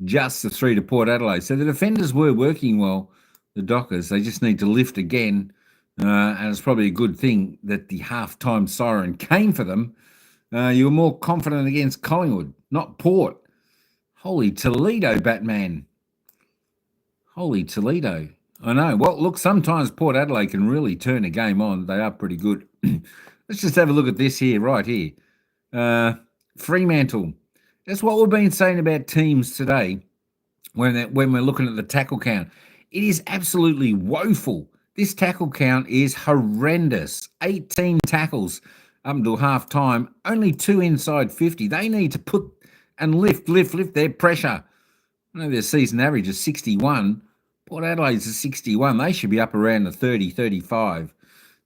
Just the 3 to Port Adelaide. So the defenders were working well, the Dockers. They just need to lift again. And it's probably a good thing that the half-time siren came for them. You were more confident against Collingwood, not Port. Holy Toledo, Batman. Holy Toledo. I know. Well, look, sometimes Port Adelaide can really turn a game on. They are pretty good. Let's just have a look at this here, right here. Fremantle. That's what we've been saying about teams today when we're looking at the tackle count. It is absolutely woeful. This tackle count is horrendous. 18 tackles up until half-time, only 2 inside 50. They need to put and lift their pressure. I know their season average is 61. Port Adelaide's is 61. They should be up around the 30, 35.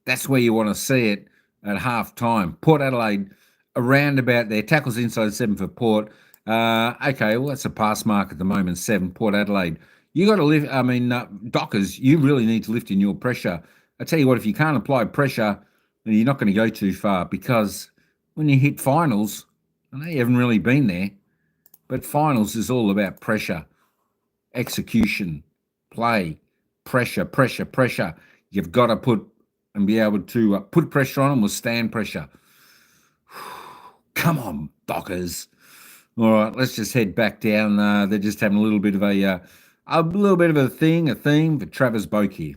That's where you want to see it at half-time. Port Adelaide around about their tackles inside 7 for Port, Okay, well, that's a pass mark at the moment, 7, Port Adelaide. You got to lift, Dockers, you really need to lift in your pressure. I tell you what, if you can't apply pressure, then you're not going to go too far, because when you hit finals, I know you haven't really been there, but finals is all about pressure, execution, play, pressure, pressure, pressure. You've got to put and be able to put pressure on and withstand pressure. Come on, Dockers. All right, let's just head back down. They're just having a little bit of a theme for Travis Boak here.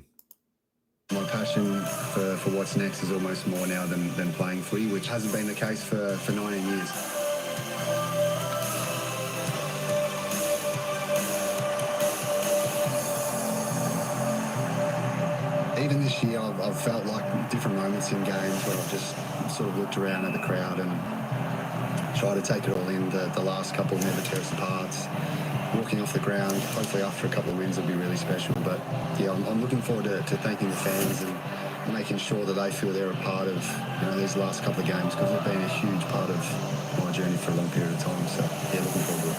My passion for what's next is almost more now than playing footy, which hasn't been the case for 19 years. Even this year, I've felt like different moments in games where I've just sort of looked around at the crowd and tried to take it all in. The last couple never tear us apart. Walking off the ground, hopefully after a couple of wins, will be really special. But yeah, I'm looking forward to thanking the fans and making sure that they feel they're a part of these last couple of games, because they've been a huge part of my journey for a long period of time. So yeah, looking forward to it.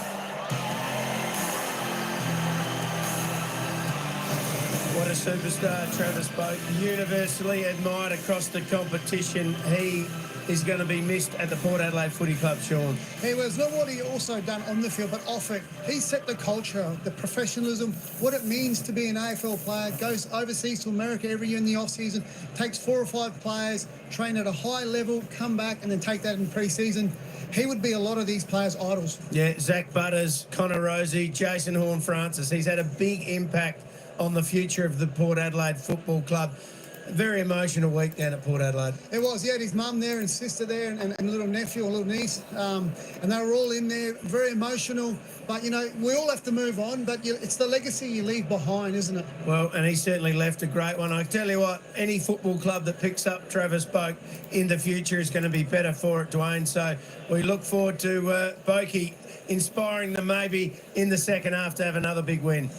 What a superstar, Travis Boak. Universally admired across the competition. He is going to be missed at the Port Adelaide Footy Club, Sean. He was not what he also done on the field, but off it. He set the culture, the professionalism, what it means to be an AFL player, goes overseas to America every year in the off-season, takes 4 or 5 players, train at a high level, come back and then take that in pre-season. He would be a lot of these players' idols. Yeah, Zach Butters, Connor Rosie, Jason Horne-Francis. He's had a big impact on the future of the Port Adelaide Football Club. Very emotional week down at Port Adelaide. It was. He had his mum there and sister there and little nephew or little niece. And they were all in there, very emotional. But, we all have to move on. But it's the legacy you leave behind, isn't it? Well, and he certainly left a great one. I tell you what, any football club that picks up Travis Boak in the future is going to be better for it, Dwayne. So we look forward to Boakey inspiring them maybe in the second half to have another big win.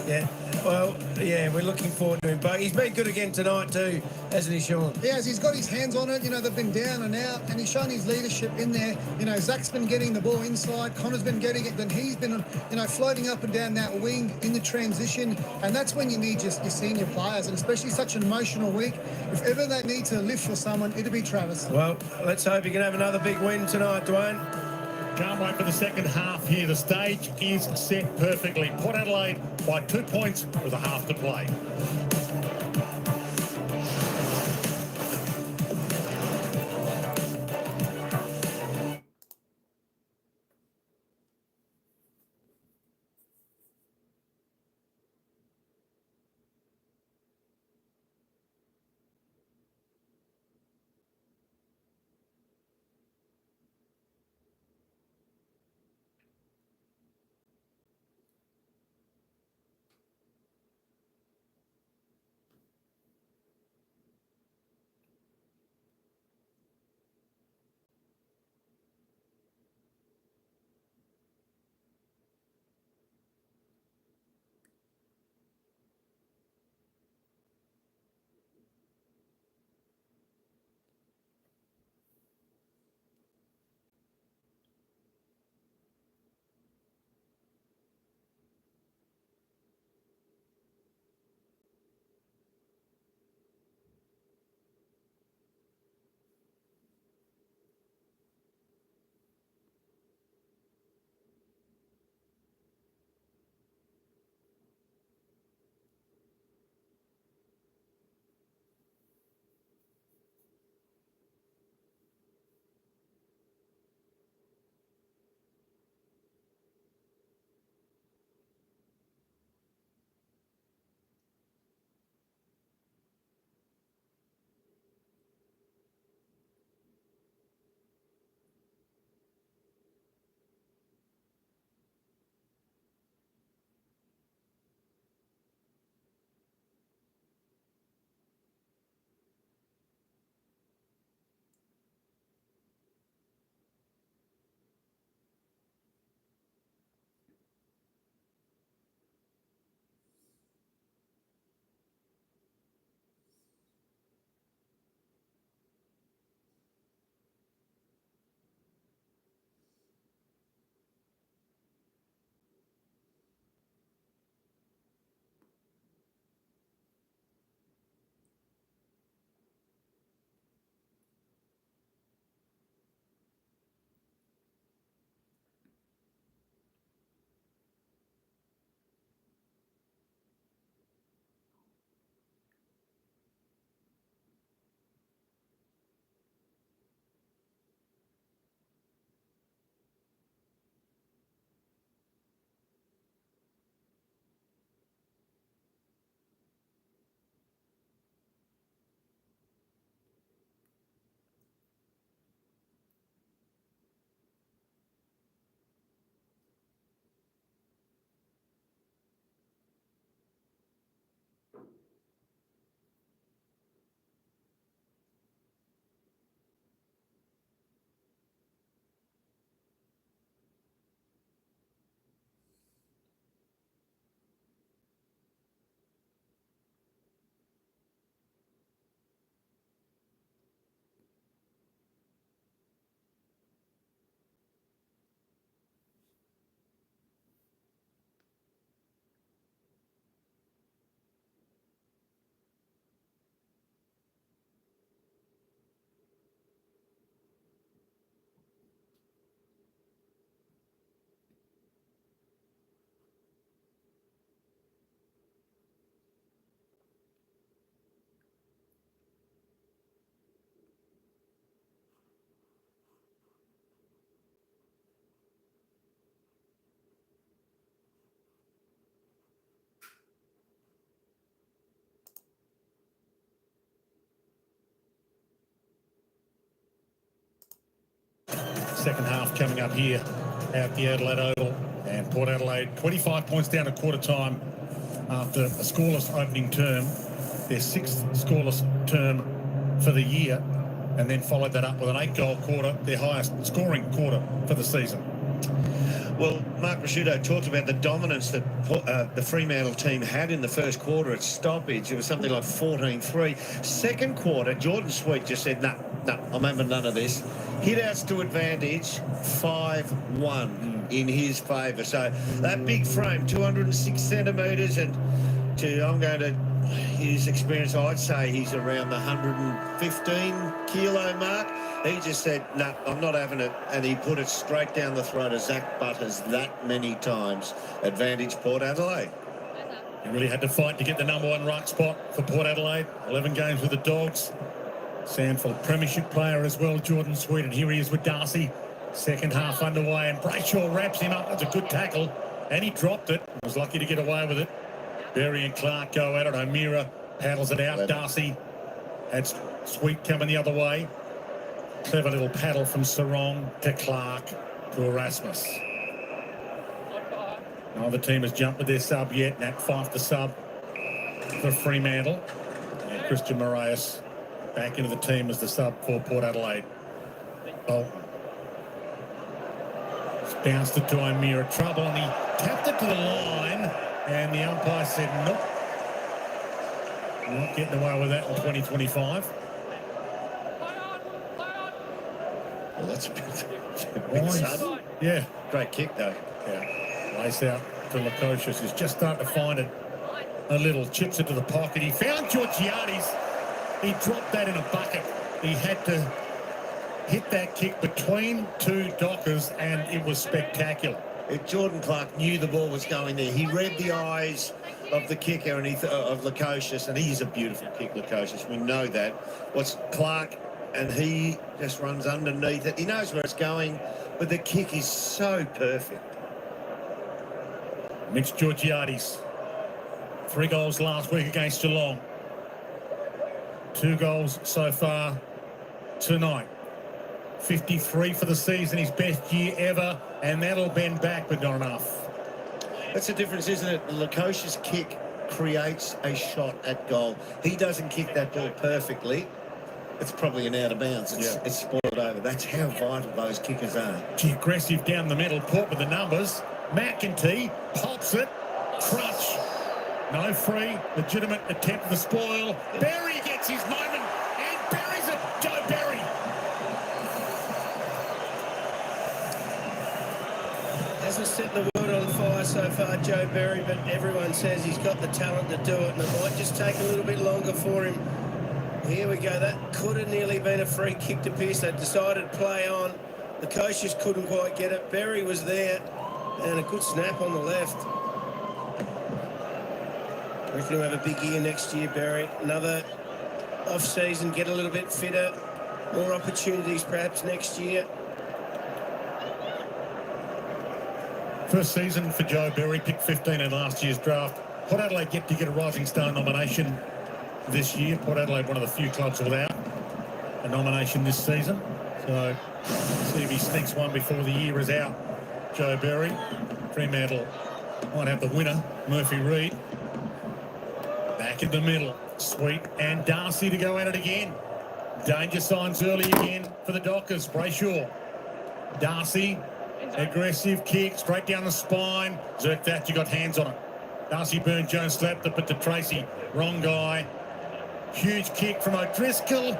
Yeah, well, yeah, we're looking forward to him. But he's been good again tonight too, hasn't he, Sean? He has. He's got his hands on it. They've been down and out, and he's shown his leadership in there. Zach's been getting the ball inside. Connor's been getting it. Then he's been, floating up and down that wing in the transition. And that's when you need your senior players, and especially such an emotional week. If ever they need to lift for someone, it'll be Travis. Well, let's hope he can have another big win tonight, Dwayne. Can't wait for the second half here. The stage is set perfectly. Port Adelaide by 2 points with a half to play. second half coming up here at the Adelaide Oval. And Port Adelaide 25 points down at quarter time after a scoreless opening term. Their 6th scoreless term for the year, and then followed that up with an 8-goal quarter, their highest scoring quarter for the season. Well, Mark Prosciutto talked about the dominance that the Fremantle team had in the first quarter at stoppage. It was something like 14-3. Second quarter, Jordan Sweet just said, no, I'm having none of this. Hit-outs to advantage, 5-1 in his favour. So that big frame, 206 centimetres, and I'm going to his experience, I'd say he's around the 115 kilo mark. He just said, no, I'm not having it. And he put it straight down the throat of Zach Butters that many times. Advantage Port Adelaide. He really had to fight to get the number 1 ruck spot for Port Adelaide. 11 games with the Dogs. Sandford premiership player as well, Jordan Sweet. And here he is with Darcy. Second half underway, and Brayshaw wraps him up. That's a good tackle. And he dropped it. Was lucky to get away with it. Berry and Clark go at it. O'Meara paddles it out. Darcy had Sweet coming the other way. Clever little paddle from Sarong to Clark to Erasmus. Neither team has jumped with their sub yet. Nat Fife the sub for Fremantle. And Christian Moraes back into the team as the sub for Port Adelaide. Bolton. Bounced it to O'Meara. Trouble, and he tapped it to the line. And the umpire said, nope. Not getting away with that in 2025. Well, that's a bit sudden. Yeah. Great kick, though. Yeah. Lace out to Lukosius, who's just starting to find it a little. Chips into the pocket. He found Georgiades. He dropped that in a bucket. He had to hit that kick between 2 Dockers, and it was spectacular. Jordan Clark knew the ball was going there. He read the eyes of the kicker and of Lukosius, and he's a beautiful kick, Lukosius. We know that. What's Clark, and he just runs underneath it. He knows where it's going, but the kick is so perfect. Mitch Georgiades, 3 goals last week against Geelong. 2 goals so far tonight. 53 for the season, his best year ever, and that'll bend back, but not enough. That's the difference, isn't it? The Lukosius kick creates a shot at goal. He doesn't kick that ball perfectly. It's probably an out of bounds. It's spoiled over. That's how vital those kickers are. Aggressive down the middle. Port with the numbers. McEntee pops it. Crutch. No free. Legitimate attempt for the spoil. Berry gets his moment and buries it. Joe Berry. Hasn't set the world on fire so far, Joe Berry, but everyone says he's got the talent to do it, and it might just take a little bit longer for him. Here we go. That could have nearly been a free kick to Pearce. They decided to play on. The coaches couldn't quite get it. Berry was there, and a good snap on the left. I reckon he'll have a big year next year, Berry. Another off-season, get a little bit fitter, more opportunities perhaps next year. First season for Joe Berry, picked 15 in last year's draft. Port Adelaide yet to get a Rising Star nomination this year. Port Adelaide, one of the few clubs without a nomination this season. So, see if he sneaks one before the year is out. Joe Berry. Fremantle might have the winner, Murphy Reid. Back in the middle. Sweet and Darcy to go at it again. Danger signs early again for the Dockers. Brayshaw. Darcy. Aggressive kick, straight down the spine. Zerk that, you got hands on it. Darcy Byrne-Jones slapped it, but to Tracy. Wrong guy. Huge kick from O'Driscoll.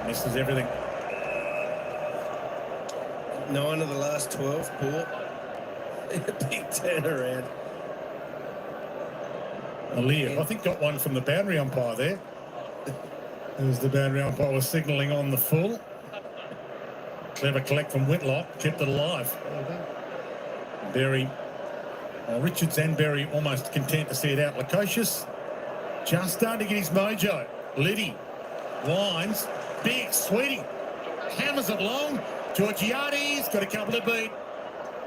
Misses everything. 9 of the last 12, Port. In a big turnaround. Aaliyah, I think, got one from the boundary umpire there. As the boundary umpire was signalling on the full. Clever collect from Whitlock, kept it alive. Berry, Richards and Berry almost content to see it out. Lukosius just starting to get his mojo. Liddy winds, big, Sweetie hammers it long. Georgiades got a couple to beat.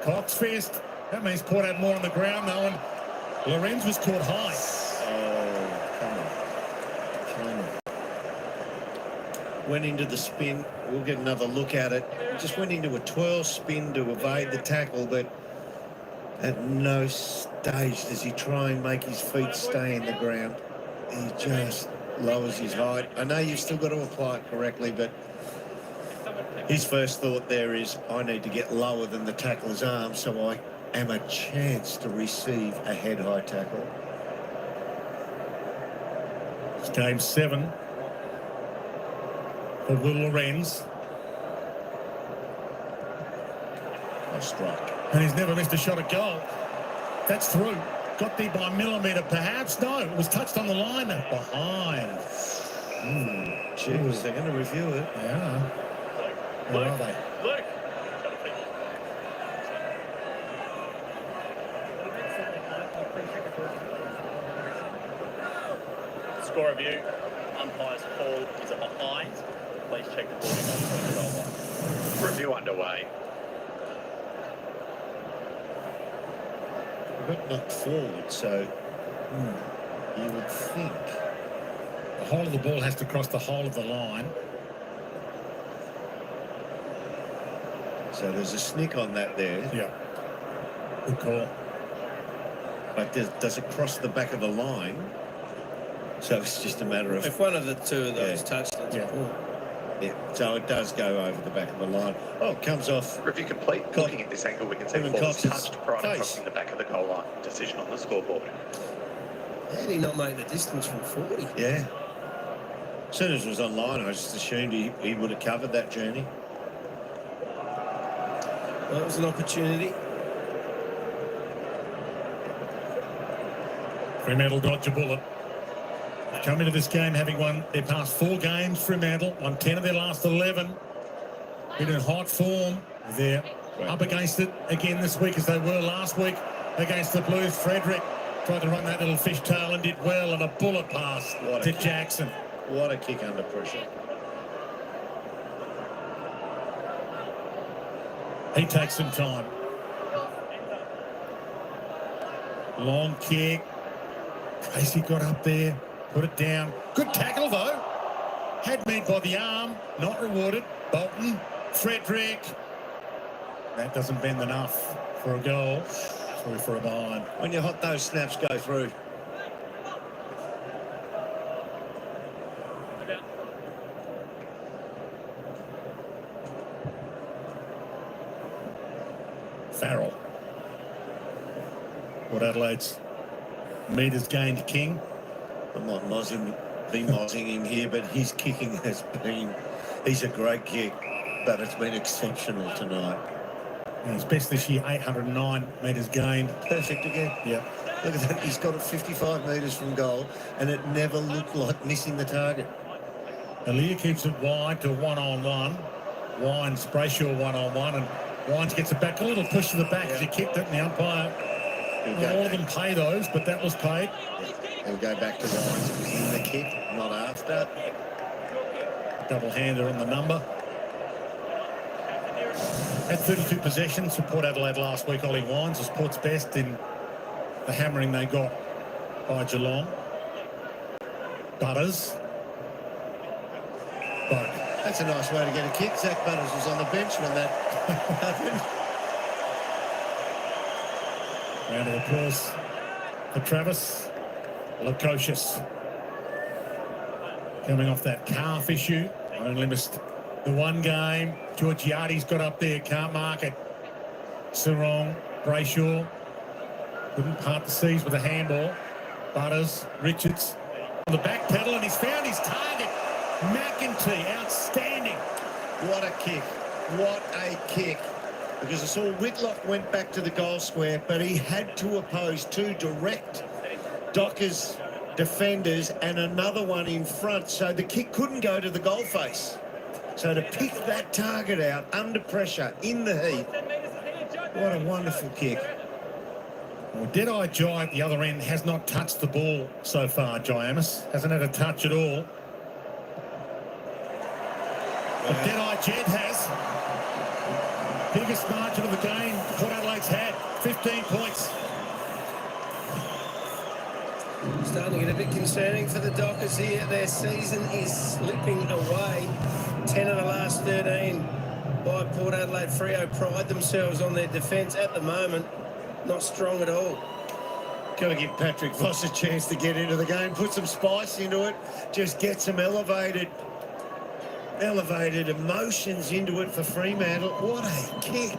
Cox fist. That means Port had more on the ground though, and Lorenz was caught high. Oh, come on. went into the spin. We'll get another look at it. Just went into a twirl spin to evade the tackle, but at no stage does he try and make his feet stay in the ground. He just lowers his height. I know you've still got to apply it correctly, but his first thought there is, I need to get lower than the tackler's arm so I am a chance to receive a head-high tackle. It's game 7 for Will Lorenz. A strike. And he's never missed a shot at goal. That's through. Got there by a millimetre, perhaps. No, it was touched on the line. Behind. Jeez, they're going to review it. Yeah. Where are they? Look. Score review. Umpire's call is a behind. Please check the boarding on the goal line. Review underway. Got knocked forward, so you would think. The whole of the ball has to cross the whole of the line. So there's a snick on that there. Yeah. Good call. But does it cross the back of the line? So it's just a matter of... If one of the two of those touched it, Yeah, so it does go over the back of the line. Oh, it comes off. Review complete. Looking at this angle, we can see the ball was touched prior to crossing the back of the goal line. Decision on the scoreboard. how did he not make the distance from 40? Yeah. As soon as it was online, I just assumed he would have covered that journey. Well, that was an opportunity. Fremantle dodge a bullet. They come into this game having won their past 4 games. Fremantle won 10 of their last 11. Been in hot form. They're up against it again this week as they were last week against the Blues. Frederick tried to run that little fishtail and did well, and a bullet pass to Jackson. What a kick under pressure. He takes some time. Long kick. Tracy got up there, put it down. Good tackle, though. Had meant by the arm, not rewarded. Bolton, Frederick. That doesn't bend enough for a goal. Sorry for a behind. When you're hot, those snaps go through. Farrell. Port Adelaide's metres gained king. I'm not mozzing him here, but his kicking has been... He's a great kick, but it's been exceptional tonight. And his best this year, 809 metres gained. Perfect again. Yeah. Look at that. He's got it 55 metres from goal, and it never looked like missing the target. Aaliyah keeps it wide to one-on-one. Wines, Brayshaw one-on-one, and Wines gets it back. A little push to the back as he kicked it, and the umpire... All of them pay those, but that was paid. He'll go back to Wines. It was in the kick, not after. Double-hander on the number. Had 32 possessions for Port Adelaide last week. Ollie Wines was Port's best in the hammering they got by Geelong. Butters. That's a nice way to get a kick. Zach Butters was on the bench when that happened. Round of applause for Travis Lukosius. Coming off that calf issue. Only missed the one game. Georgiades got up there, can't mark it. Sarong, Brayshaw. Couldn't part the seas with a handball. Butters, Richards on the back pedal, and he's found his target. McEntee, outstanding. What a kick. What a kick. Because I saw Whitlock went back to the goal square, but he had to oppose 2 direct Dockers defenders and another one in front, so the kick couldn't go to the goal face. So to pick that target out under pressure in the heat, what a wonderful kick. Well, Deadeye Jai at the other end has not touched the ball so far, Jyamis. Hasn't had a touch at all. But Deadeye Jed has. Biggest margin of the game Port Adelaide's had, 15 points. Starting to get a bit concerning for the Dockers here. Their season is slipping away. 10 of the last 13 by Port Adelaide. Freo pride themselves on their defence at the moment. Not strong at all. Got to give Patrick Voss a chance to get into the game, put some spice into it, just get some elevated emotions into it for Fremantle. What a kick.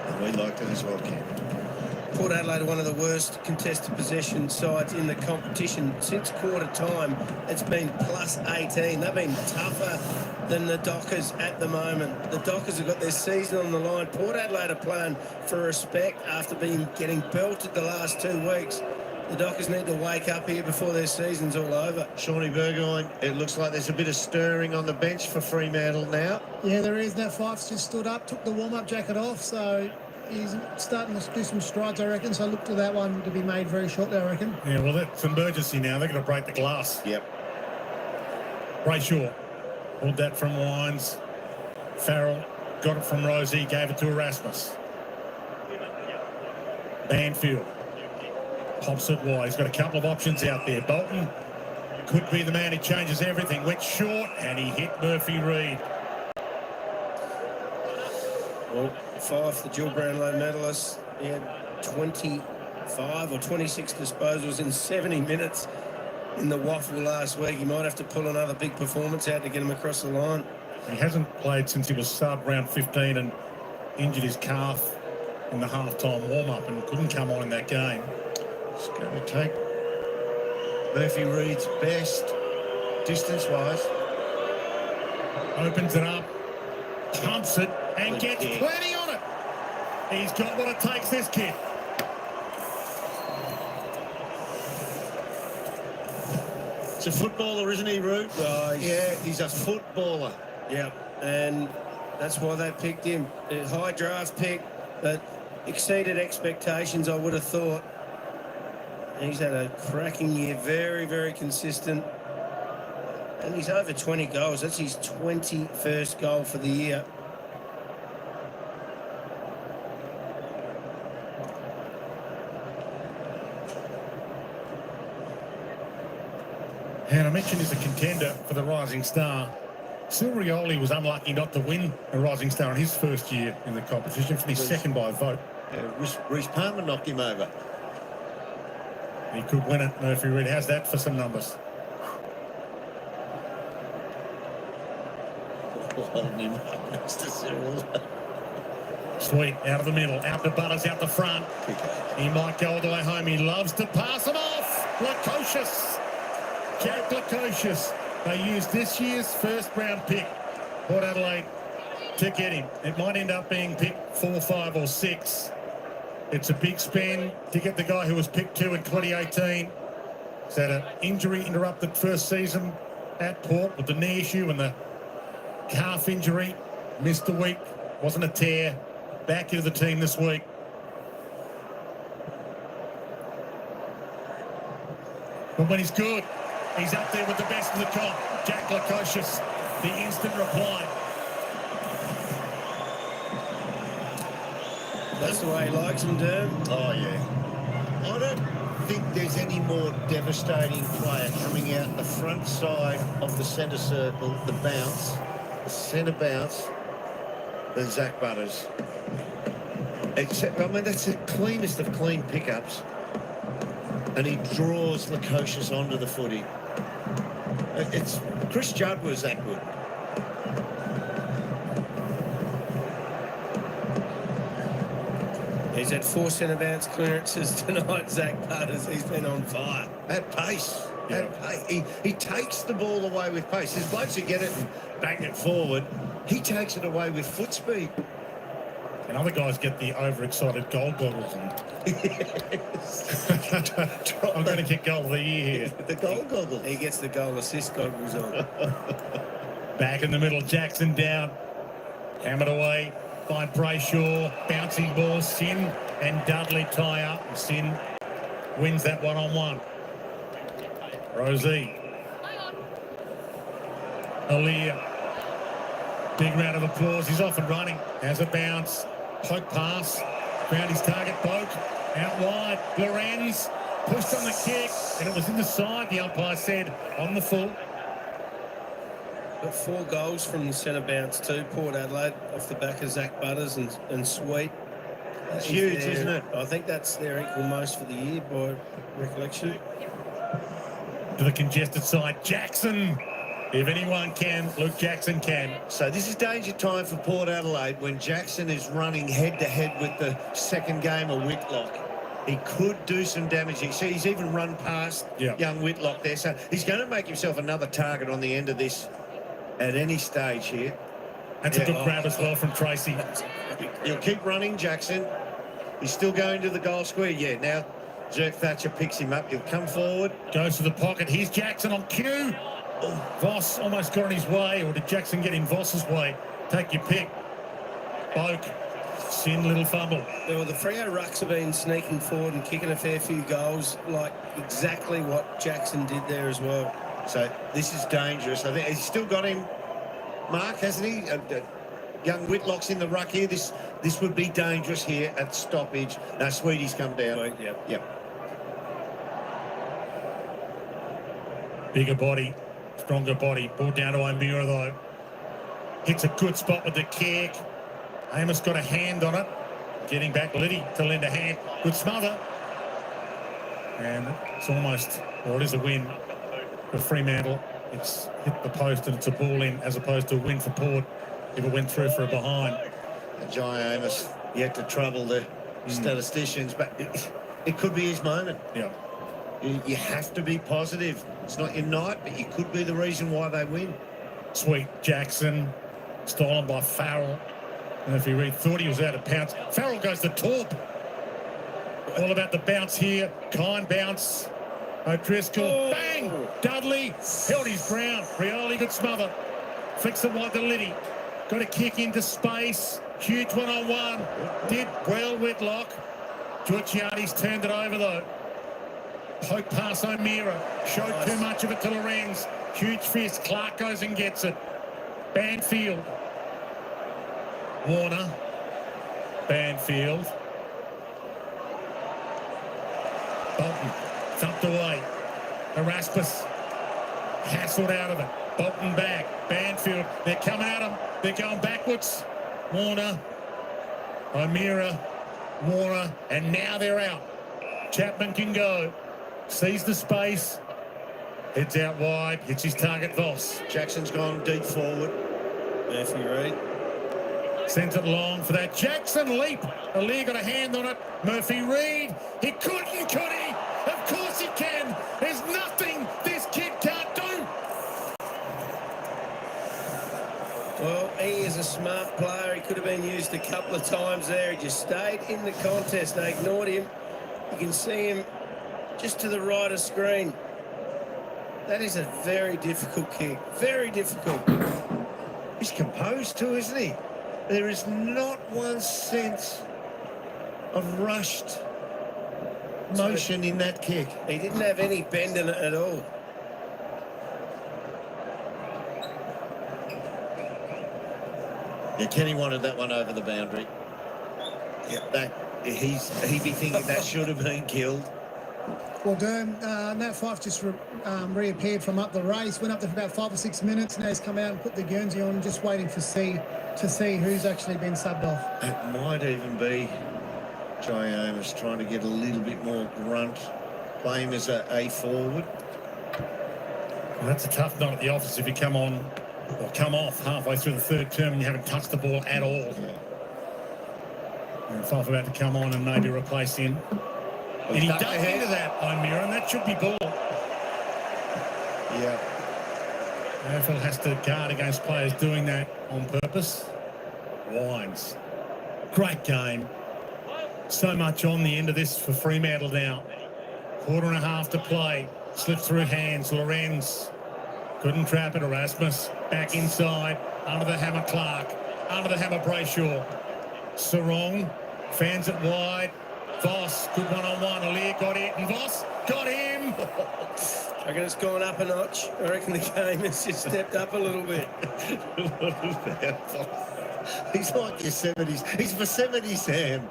And we liked it as well, Ken. Port Adelaide are one of the worst contested possession sides in the competition. Since quarter time, it's been plus 18. They've been tougher than the Dockers at the moment. The Dockers have got their season on the line. Port Adelaide are playing for respect after getting belted the last 2 weeks. The Dockers need to wake up here before their season's all over. Shawnee Burgoyne, it looks like there's a bit of stirring on the bench for Fremantle now. Yeah, there is. That Fife's just stood up, took the warm-up jacket off, so he's starting to do some strides, I reckon. So look to that one to be made very shortly, I reckon. Yeah, well, that's emergency now. They're going to break the glass. Yep. Brayshaw pulled that from Wines. Farrell got it from Rosie, gave it to Erasmus. Banfield pops it wide. He's got a couple of options out there. Bolton could be the man who changes everything. Went short and he hit Murphy Reid. Well, Fife, the dual Brownlow medalist, he had 25 or 26 disposals in 70 minutes in the waffle last week. He might have to pull another big performance out to get him across the line. He hasn't played since he was sub round 15 and injured his calf in the half-time warm-up and couldn't come on in that game. It's going to take Murphy Reid's best distance-wise. Opens it up, pumps it, and gets plenty on it. He's got what it takes, this kid. He's a footballer, isn't he, Root? Oh, yeah, he's a footballer. Yeah, and that's why they picked him. A high draft pick, but exceeded expectations, I would have thought. He's had a cracking year, very, very consistent. And he's over 20 goals. That's his 21st goal for the year. And I mentioned he's a contender for the Rising Star. Silverioli was unlucky not to win a Rising Star in his first year in the competition, finished second by a vote. Reece Palmer knocked him over. He could win it. Murphy Reid has that for some numbers. Holding him up next to Cyril. Sweet, out of the middle, out to Butters, out the front. He might go all the way home. He loves to pass him off. Lukosius. Jack Lukosius. They used this year's first-round pick, Port Adelaide, to get him. It might end up being pick 4, 5 or 6. It's a big spend to get the guy who was picked 2 in 2018. He's had an injury-interrupted first season at Port with the knee issue and the calf injury. Missed a week, wasn't a tear. Back into the team this week. But when he's good, he's up there with the best of the comp. Jack Lukosius, the instant reply. That's the way he likes them, Derm. Oh, yeah. I don't think there's any more devastating player coming out the front side of the centre circle, the centre bounce, than Zach Butters. Except, I mean, that's the cleanest of clean pickups. And he draws Lukosius onto the footy. It's Chris Judd was that good. He's had 4 centre bounce clearances tonight, Zach Butters. He's been on fire. At pace. At pace. He takes the ball away with pace. There's blokes who get it and bang it forward. He takes it away with foot speed. And other guys get the overexcited goal goggles. I'm going to kick goal of the year here. The goal goggles. He gets the goal assist goggles on. Back in the middle, Jackson down. Hammered away by Brayshaw. Bouncing ball, Sin and Dudley tie up. Sin wins that one-on-one. Rosie. Aaliyah. Big round of applause. He's off and running. Has a bounce. Poke pass. Found his target, Boak. Out wide. Lorenz pushed on the kick, and it was in the side, the umpire said, on the full. Got 4 goals from the centre bounce too, Port Adelaide, off the back of Zach Butters and Sweet. It's huge, isn't it? I think that's their equal most for the year by recollection. To the congested side, Jackson. If anyone can, Luke Jackson can. So this is danger time for Port Adelaide when Jackson is running head-to-head with the second game of Whitlock. He could do some damage. You see, he's even run past young Whitlock there. So he's going to make himself another target on the end of this at any stage here. That's a good grab as well from Tracy. He'll keep running, Jackson. He's still going to the goal square. Yeah, now Jerk Thatcher picks him up. He'll come forward. Goes to the pocket. Here's Jackson on cue. Voss almost got on his way, or did Jackson get in Voss's way? Take your pick. Boak. Sin, little fumble. Well, the Freo Rucks have been sneaking forward and kicking a fair few goals, like exactly what Jackson did there as well. So this is dangerous. I think he's still got him, Mark, hasn't he? Young Whitlock's in the ruck here. This would be dangerous here at stoppage. Now, Sweetie's come down. Yep. Bigger body, stronger body. Ball down to O'Meara, though. Hits a good spot with the kick. Amos got a hand on it. Getting back, Liddy to lend a hand. Good smother. And it's almost, well, it is a win for Fremantle. It's hit the post and it's a ball in, as opposed to a win for Port if it went through for a behind. Jai Amos yet to trouble the statisticians, but it could be his moment. Yeah. You have to be positive. It's not your night, but you could be the reason why they win. Sweet Jackson, stolen by Farrell. And if you read, thought he was out of pounce. Farrell goes to Torp. All about the bounce here. Kind bounce. O'Driscoll. Bang! Dudley held his ground. Rioli good smother. Flicks it wide to Liddy. Got a kick into space. Huge one-on-one. Did well, Whitlock. Giorgiani's turned it over, though. Poke pass O'Meara. Showed too much of it to Lorenz. Huge fist. Clark goes and gets it. Banfield. Warner. Banfield. Bolton. Thumped away. Erasmus. Hassled out of it. Bolton back. Banfield. They're coming at him. They're going backwards. Warner. O'Meara. Warner. And now they're out. Chapman can go. Sees the space. Heads out wide. Hits his target, Voss. Jackson's gone deep forward. Murphy Reid. Sends it long for that Jackson leap. Alir got a hand on it. Murphy Reid. He couldn't, could he? Of course he can. There's nothing this kid can't do. Well, he is a smart player. He could have been used a couple of times there. He just stayed in the contest. They ignored him. You can see him just to the right of screen. That is a very difficult kick. Very difficult. He's composed too, isn't he? There is not one sense of rushed motion in that kick. He didn't have any bend in it at all. Yeah, Kenny wanted that one over the boundary. Yeah, he'd be thinking that should have been killed. Well, Derm, Nat Fife just reappeared from up the race, went up there for about 5 or 6 minutes. Now he's come out and put the Guernsey on, just waiting to see who's actually been subbed off. It might even be Jai Amos trying to get a little bit more grunt, play him as a forward. Well, that's a tough night at the office if you come on or come off halfway through the third term and you haven't touched the ball at all. And Fife about to come on and maybe replace him. And he ducked into that, O'Meara, and that should be ball. Yeah. AFL has to guard against players doing that on purpose. Wines. Great game. So much on the end of this for Fremantle now. 1.5 to play. Slipped through hands. Lorenz. Couldn't trap it. Erasmus. Back inside. Under the hammer Clark. Under the hammer Brayshaw. Sarong. Fans it wide. Voss, good one-on-one. Alir got it, and Voss got him. I reckon it's gone up a notch. I reckon the game has just stepped up a little bit. He's like Yosemite's. He's Yosemite Sam.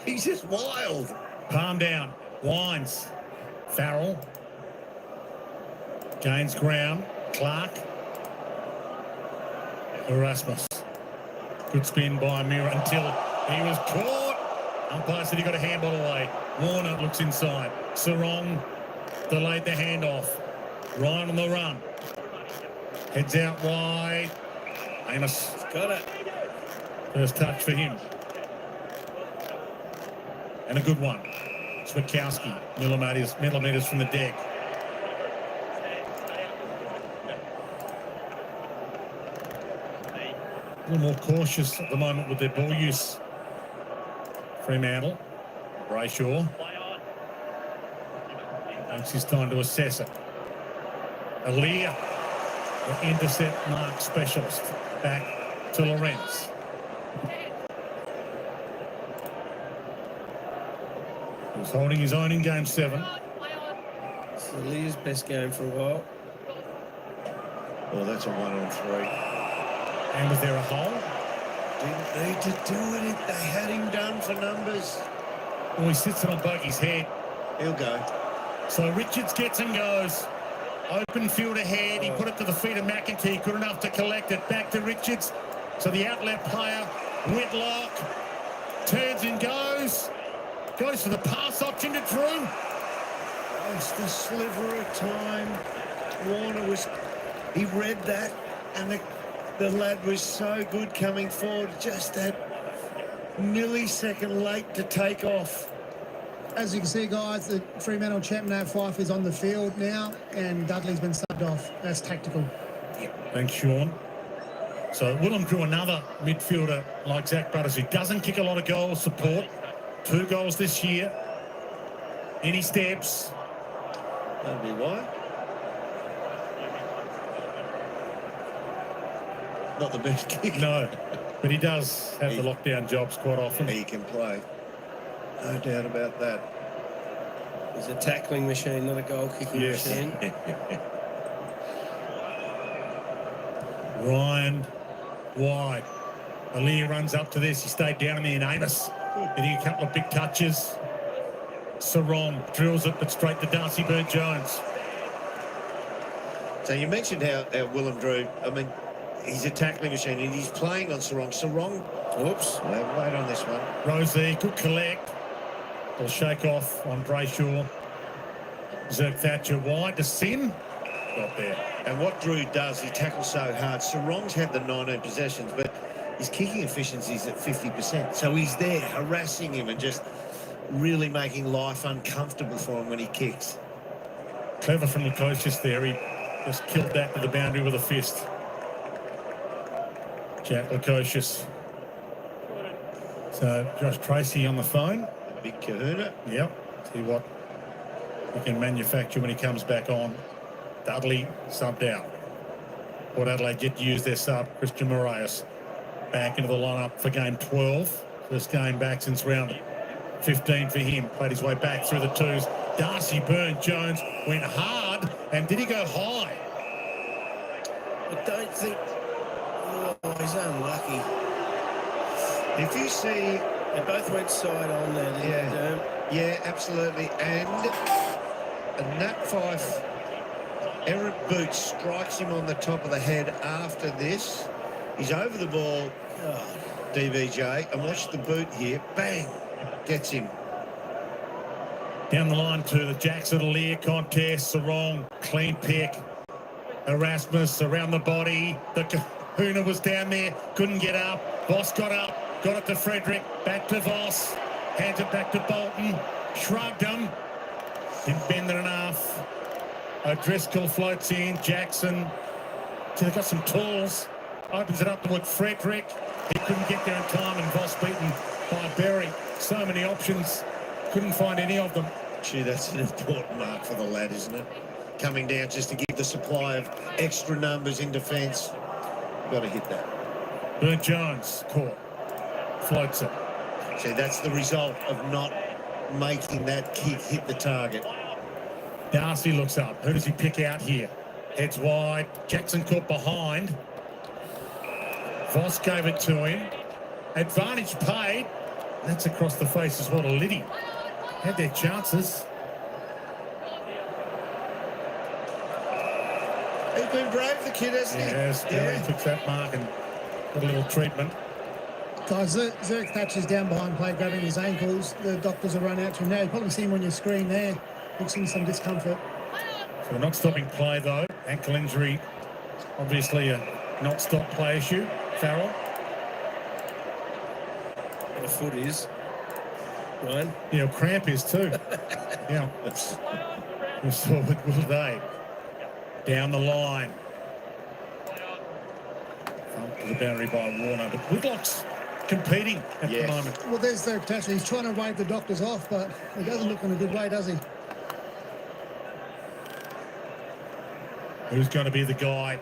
He's just wild. Palm down. Winds. Farrell. Gains ground. Clark. Erasmus. Good spin by Mirror until he was caught. Umpire said he got a handball away. Warner looks inside. Sarong delayed the handoff. Ryan on the run. Heads out wide. Amos. Got it. First touch for him. And a good one. Switkowski. Millimetres from the deck. A little more cautious at the moment with their ball use. Fremantle. Brayshaw. Takes his time to assess it. Aaliyah, the intercept mark specialist. Back to Lorenz. He's holding his own in game 7. It's Aaliyah's best game for a while. Well, that's a 1-on-3. And was there a hole? Didn't need to do it. They had him done for numbers. Well, he sits it on Bogey's head. He'll go. So Richards gets and goes. Open field ahead. He put it to the feet of McEntee. Good enough to collect it. Back to Richards. So the outlet player, Whitlock, turns and goes. Goes for the pass option to Drew. Just a sliver of time. Warner he read that, and the lad was so good coming forward. Just that millisecond late to take off. As you can see, guys, the Fremantle champ Nat Fife is on the field now, and Dudley's been subbed off. That's tactical. Thanks, Sean. So Willem Drew, another midfielder like Zach Butters, who doesn't kick a lot of goals, support. 2 goals this year. Any steps? That'd be why. Not the best kick. No, but he does have the lockdown jobs quite often. He can play. No doubt about that. He's a tackling machine, not a goal-kicking machine. Ryan, wide. Aaliyah runs up to this. He stayed down in there in Amos. Getting a couple of big touches. Sarong drills it, but straight to Darcy Byrne-Jones. So you mentioned how Willem Drew, I mean, he's a tackling machine, and he's playing on Sarong. Sarong, oops, we'll wait on this one. Rosie, good collect. They'll shake off on Brayshaw. Zerk Thatcher wide to Sin. Got there. And what Drew does, he tackles so hard. Sarong's had the 19 possessions, but his kicking efficiency is at 50%. So he's there harassing him and just really making life uncomfortable for him when he kicks. Clever from Lukosius there. He just killed that to the boundary with a fist. Jack Lukosius. So Josh Tracy on the phone. Big kahuna. Yep. See what he can manufacture when he comes back on. Dudley subbed out. Port Adelaide yet to use their sub, Christian Moraes. Back into the lineup for game 12. First game back since round 15 for him. Played his way back through the twos. Darcy Byrne-Jones went hard. And did he go high? I don't think... Oh, he's unlucky. If you see... They both went side on there, didn't they? Yeah, absolutely. And Nat Fife, errant boot strikes him on the top of the head after this. He's over the ball, DBJ, and watch the boot here. Bang! Gets him. Down the line to the Jackson-Aaliyah contest. Sarong, clean pick. Erasmus around the body. The kahuna was down there, couldn't get up. Voss got up, got it to Frederick. Back to Voss. Hands it back to Bolton. Shrugged him. Didn't bend it enough. O'Driscoll floats in. Jackson. So they've got some tools. Opens it up toward Frederick. He couldn't get there in time, and Voss beaten by Berry. So many options. Couldn't find any of them. Gee, that's an important mark for the lad, isn't it? Coming down just to give the supply of extra numbers in defence. Got to hit that. Byrne-Jones caught. Floats it. See, that's the result of not making that kick hit the target. Darcy looks up. Who does he pick out here? Heads wide. Jackson caught behind. Voss gave it to him. Advantage paid. That's across the face as well to Liddy. Had their chances. He's been brave, the kid, hasn't he? Yes, Barry took that mark and got a little treatment. Guys, Zerk Thatcher's down behind play, grabbing his ankles. The doctors are run out to him now. You probably see him on your screen there. Looks in some discomfort. So we're not stopping play, though. Ankle injury, obviously a not stop play issue. Farrell. The foot is. Ryan. Yeah, cramp is too. Yeah. We saw it, will they? Down the line. Up to the boundary by Warner. But Whitlock's competing at the moment. Well, there's Zerk Thatcher. He's trying to wave the doctors off, but he doesn't look in a good way, does he? Who's going to be the guy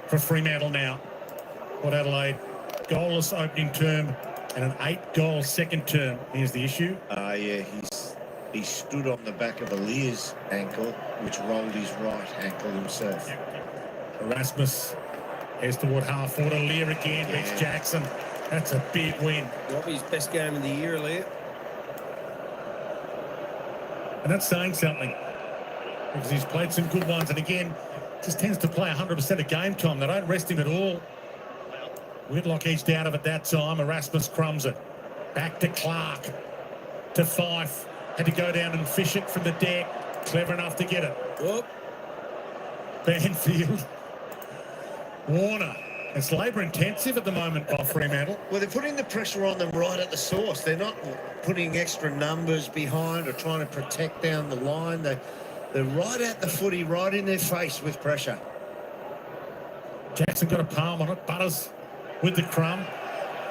for Fremantle now? Port Adelaide, goalless opening term and an 8-goal second term. Here's the issue. Yeah, he stood on the back of Alir's ankle, which rolled his right ankle himself. Erasmus heads toward half forward. Alir again beats Jackson. That's a big win. Robbie's best game of the year, Alir. And that's saying something, because he's played some good ones, and again, just tends to play 100% of game time. They don't rest him at all. Whitlock edged out of it that time. Erasmus crumbs it. Back to Clark. To Fife. Had to go down and fish it from the deck. Clever enough to get it. Whoop. Banfield. Warner. It's labour intensive at the moment by Fremantle. Well, they're putting the pressure on them right at the source. They're not putting extra numbers behind or trying to protect down the line. They're right at the footy, right in their face with pressure. Jackson got a palm on it. Butters with the crumb.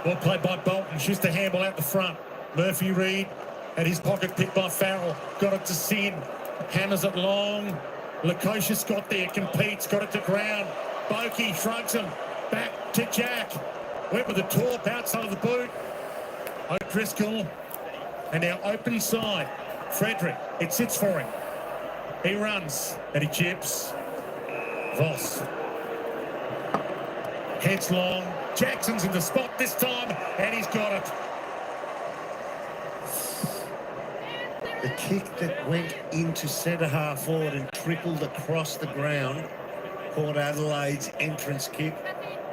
Well played by Bolton. Shoots the handball out the front. Murphy Reid at his pocket, picked by Farrell. Got it to Sin. Hammers it long. Lukosius got there, competes, got it to ground. Bokey shrugs him. Back to Jack. Went with the torp outside of the boot. O'Driscoll. And now open side. Frederick. It sits for him. He runs and he chips. Voss. Heads long. Jackson's in the spot this time and he's got it. The kick that went into centre half forward and trickled across the ground, Port Adelaide's entrance kick,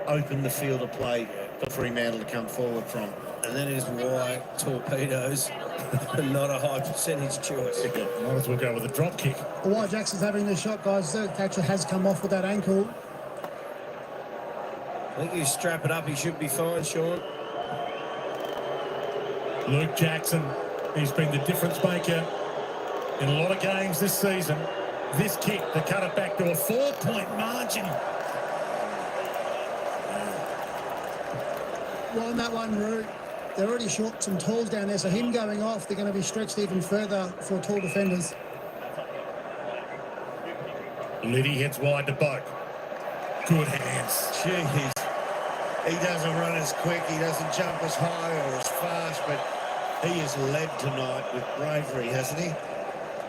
opened the field of play for Fremantle to come forward from. And that is why torpedoes are not a high percentage choice. Might as well go with a drop kick. While Jackson's having this shot, guys, Zerk Thatcher has come off with that ankle. I think you strap it up, he should be fine, Sean. Luke Jackson, he's been the difference maker in a lot of games this season. This kick, they cut it back to a 4-point margin. Well, on that one route, they're already short some talls down there, so him going off, they're going to be stretched even further for tall defenders. Liddy heads wide to Boat. Good hands. Jeez. He doesn't run as quick, he doesn't jump as high or as fast, but he has led tonight with bravery, hasn't he?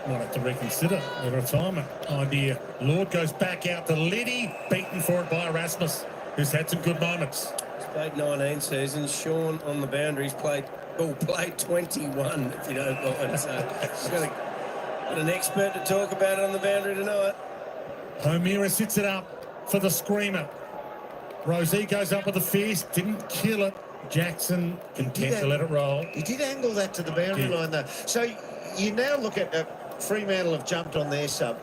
Might have to reconsider the retirement idea. Lord goes back out to Liddy, beaten for it by Erasmus, who's had some good moments. He's played 19 seasons. Sean on the boundaries played 21, if you don't mind. So he's got an expert to talk about it on the boundary tonight. O'Meara sits it up for the screamer. Rosie goes up with the fierce, didn't kill it. Jackson content to let it roll. He did angle that to the boundary line, though. So you now look at Fremantle have jumped on their sub.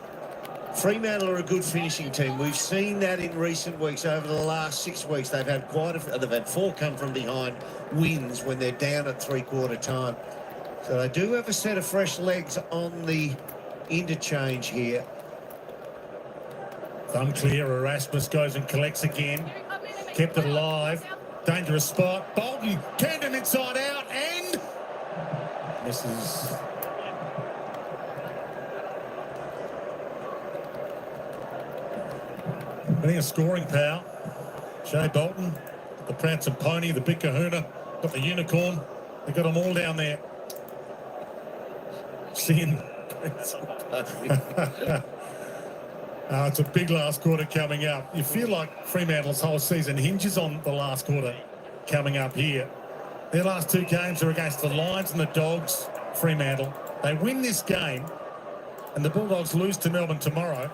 Fremantle are a good finishing team. We've seen that in recent weeks. Over the last 6 weeks, they've had they've had 4 come from behind wins when they're down at three-quarter time. So they do have a set of fresh legs on the interchange here. Thumb clear, Erasmus goes and collects again. Kept it alive. Dangerous spot. Bolton turned him inside out and misses. I think a scoring power. Shea Bolton, the Prancing Pony, the Big Kahuna, got the Unicorn. They got them all down there. Sin. It's a big last quarter coming up. You feel like Fremantle's whole season hinges on the last quarter coming up here. Their last two games are against the Lions and the Dogs, Fremantle. They win this game and the Bulldogs lose to Melbourne tomorrow.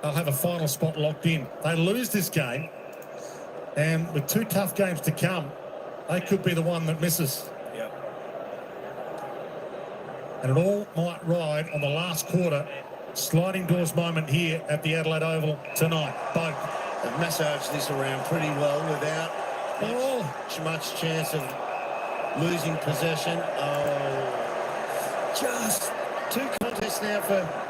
They'll have a final spot locked in. They lose this game, and with two tough games to come, they could be the one that misses. Yep. And it all might ride on the last quarter. Sliding doors moment here at the Adelaide Oval tonight. Both have massaged this around pretty well without much chance of losing possession. Oh, just two contests now for...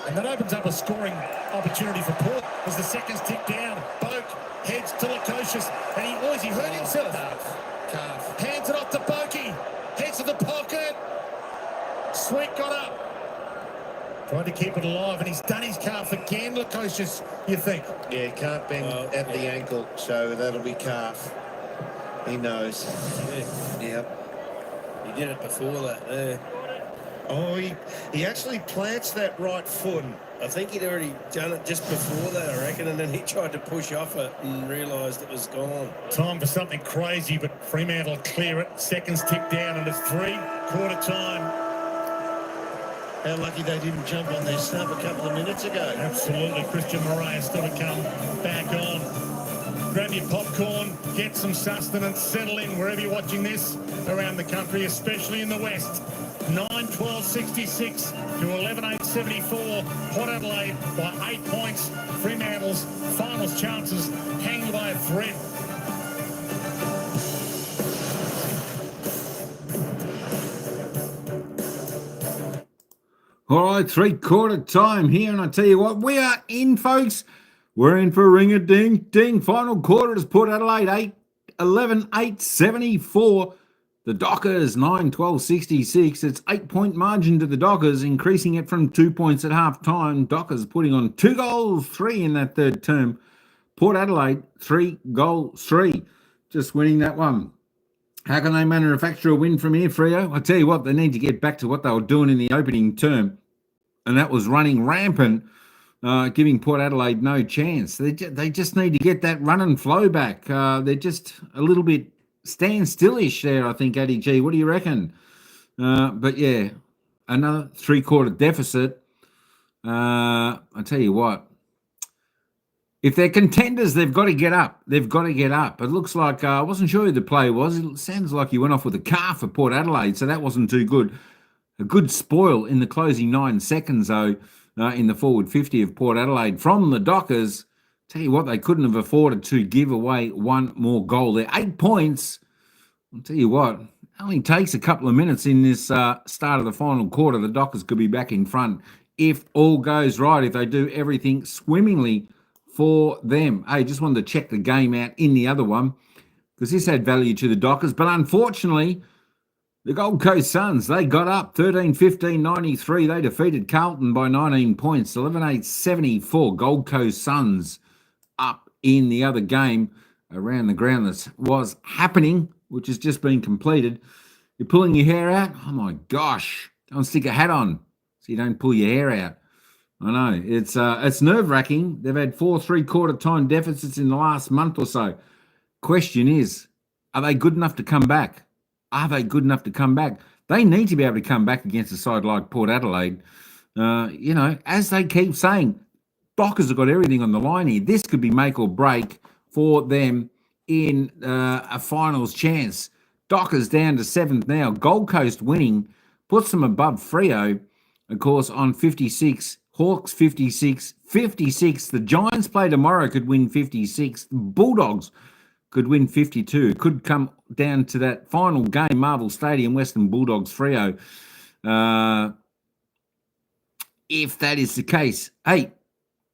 And that opens up a scoring opportunity for Port as the seconds tick down. Boak heads to Lukosius, and he hurt himself. Calf. Hands it off to Bokey. Heads to the pocket. Sweet got up. Tried to keep it alive, and he's done his calf again, Lukosius, you think? Yeah, can't bend at the ankle, so that'll be calf. He knows. Yeah. Yep. He did it before that. Oh, he actually plants that right foot. I think he'd already done it just before that, I reckon, and then he tried to push off it and realised it was gone. Time for something crazy, but Fremantle clear it. Seconds tick down, and it's 3/4 time. How lucky they didn't jump on their snub a couple of minutes ago. Absolutely. Christian Murray has still to come back on. Grab your popcorn, get some sustenance, settle in wherever you're watching this around the country, especially in the West. 9-12-66 to 11-8-74. Port Adelaide by 8 points. Fremantle's finals chances hanging by a thread. All right, 3/4 time here, and I tell you what, we are in, folks. We're in for ring-a-ding-ding. Final quarter is Port Adelaide 11-8-74. The Dockers 9-12-66. It's 8-point margin to the Dockers, increasing it from 2 points at half time. Dockers putting on 2 goals, 3 in that third term. Port Adelaide 3 goals, 3. Just winning that one. How can they manufacture a win from here, Freo? I tell you what, they need to get back to what they were doing in the opening term, and that was running rampant, giving Port Adelaide no chance. They just need to get that run and flow back. They're just a little bit standstillish there, I think, Addy G. What do you reckon? But, yeah, another 3/4 deficit. I tell you what, if they're contenders, they've got to get up. They've got to get up. It looks like, I wasn't sure who the play was. It sounds like he went off with a calf for Port Adelaide, so that wasn't too good. A good spoil in the closing 9 seconds, though, in the forward 50 of Port Adelaide from the Dockers. Tell you what, they couldn't have afforded to give away one more goal. They're 8 points. I'll tell you what, it only takes a couple of minutes in this start of the final quarter. The Dockers could be back in front if all goes right, if they do everything swimmingly for them. Hey, just wanted to check the game out in the other one because this had value to the Dockers. But unfortunately, the Gold Coast Suns, they got up 13-15-93. They defeated Carlton by 19 points, 11-8-74. Gold Coast Suns up in the other game around the ground that was happening, which has just been completed. You're pulling your hair out? Oh, my gosh. Don't stick a hat on so you don't pull your hair out. I know. It's nerve-wracking. They've had 4 3/4 time deficits in the last month or so. Question is, are they good enough to come back? Are they good enough to come back? They need to be able to come back against a side like Port Adelaide. As they keep saying, Dockers have got everything on the line here. This could be make or break for them in a finals chance. Dockers down to 7th now. Gold Coast winning puts them above Freo, of course, on 56. Hawks 56, 56. The Giants play tomorrow, could win 56. The Bulldogs could win 52. It could come down to that final game, Marvel Stadium, Western Bulldogs Freo. If that is the case, hey,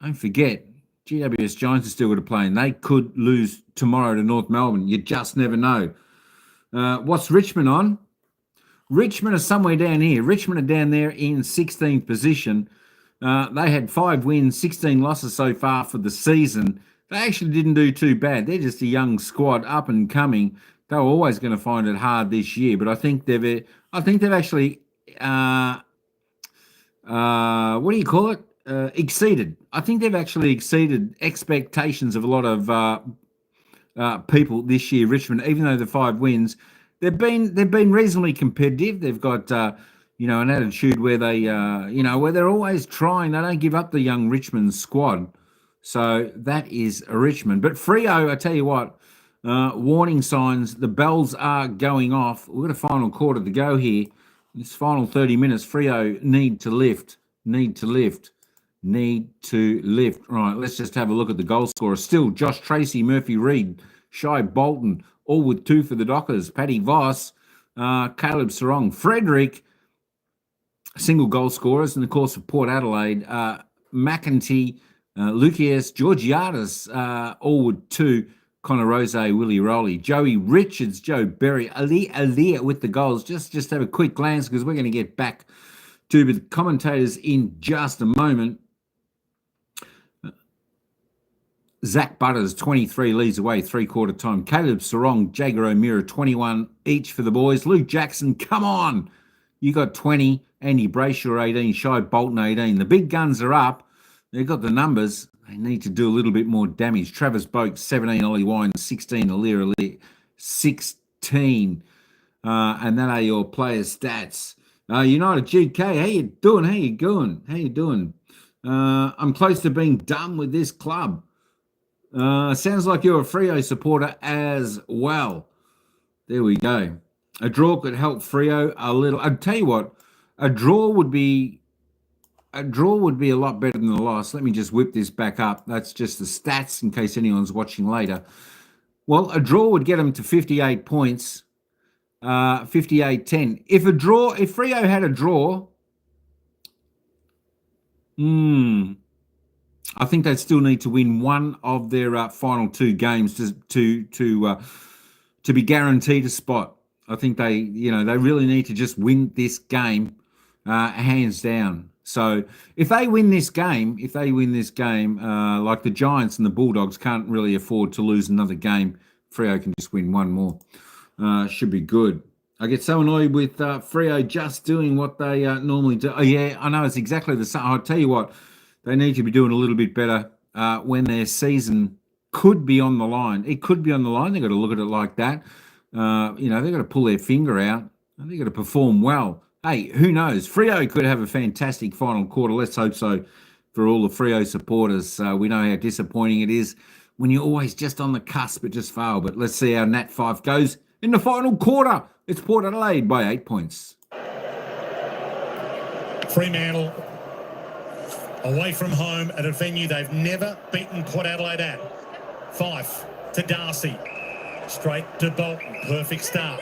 don't forget, GWS Giants are still going to play, and they could lose tomorrow to North Melbourne. You just never know. What's Richmond on? Richmond are somewhere down here. Richmond are down there in 16th position. They had 5 wins, 16 losses so far for the season. They actually didn't do too bad. They're just a young squad, up and coming. They were always going to find it hard this year, but I think they've actually, what do you call it? exceeded. I think they've actually exceeded expectations of a lot of people this year. Richmond, even though the 5 wins, they've been reasonably competitive. They've got an attitude where they where they're always trying. They don't give up the young Richmond squad. So that is Richmond. But Freo, I tell you what, warning signs. The bells are going off. We've got a final quarter to go here. This final 30 minutes, Freo need to lift. Right, let's just have a look at the goal scorers. Still, Josh Tracy, Murphy Reid, Shai Bolton, all with 2 for the Dockers. Paddy Voss, Caleb Sarong, Frederick, single goal scorers. And of course, for Port Adelaide, McEntee, Lucius, Georgiadis, all with 2. Connor Rose, Willie Rowley, Joey Richards, Joe Berry, Ali Alia with the goals. Just have a quick glance because we're going to get back to the commentators in just a moment. Zach Butters, 23, leads away, 3/4 time. Caleb Sarong, Jager O'Meara, 21 each for the boys. Luke Jackson, come on. You got 20. Andy Brayshaw, 18. Shai Bolton, 18. The big guns are up. They've got the numbers. They need to do a little bit more damage. Travis Boak, 17. Ollie Wine, 16. Alir 16. And that are your players' stats. United GK, how you doing? I'm close to being done with this club. Sounds like you're a Freo supporter as well. There we go. A draw could help Freo a little. I'd tell you what, a draw would be a lot better than a loss. Let me just whip this back up. That's just the stats in case anyone's watching later. Well, a draw would get them to 58 points. 58-10. If Freo had a draw, I think they'd still need to win one of their final 2 games to be guaranteed a spot. I think they really need to just win this game hands down. So if they win this game, like the Giants and the Bulldogs can't really afford to lose another game. Freo can just win one more. Should be good. I get so annoyed with Freo just doing what they normally do. Oh, yeah, I know it's exactly the same. I'll tell you what, they need to be doing a little bit better when their season could be on the line. It could be on the line. They've got to look at it like that. They've got to pull their finger out. They've got to perform well. Hey, who knows? Freo could have a fantastic final quarter. Let's hope so for all the Freo supporters. We know how disappointing it is when you're always just on the cusp but just fail. But let's see how Nat 5 goes in the final quarter. It's Port Adelaide by 8 points. Fremantle away from home at a venue they've never beaten Port Adelaide at. Fife to Darcy. Straight to Bolton. Perfect start.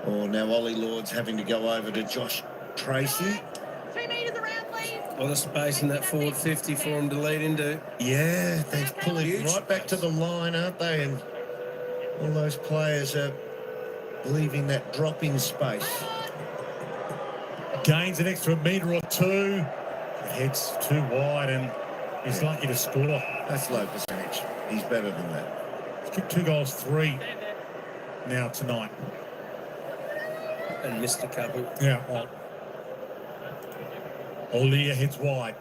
Oh, now Ollie Lord's having to go over to Josh Tracy. 2 metres around, please. A lot of space in that forward 50 for him to lead into. Yeah, they're pulling right back to the line, aren't they? And all those players are leaving that drop-in space. Gains an extra metre or 2. Heads too wide and he's lucky to score. That's low percentage. He's better than that. He's kicked 2 goals, 3 now tonight. And missed a couple. Yeah, well. O'Lear heads wide.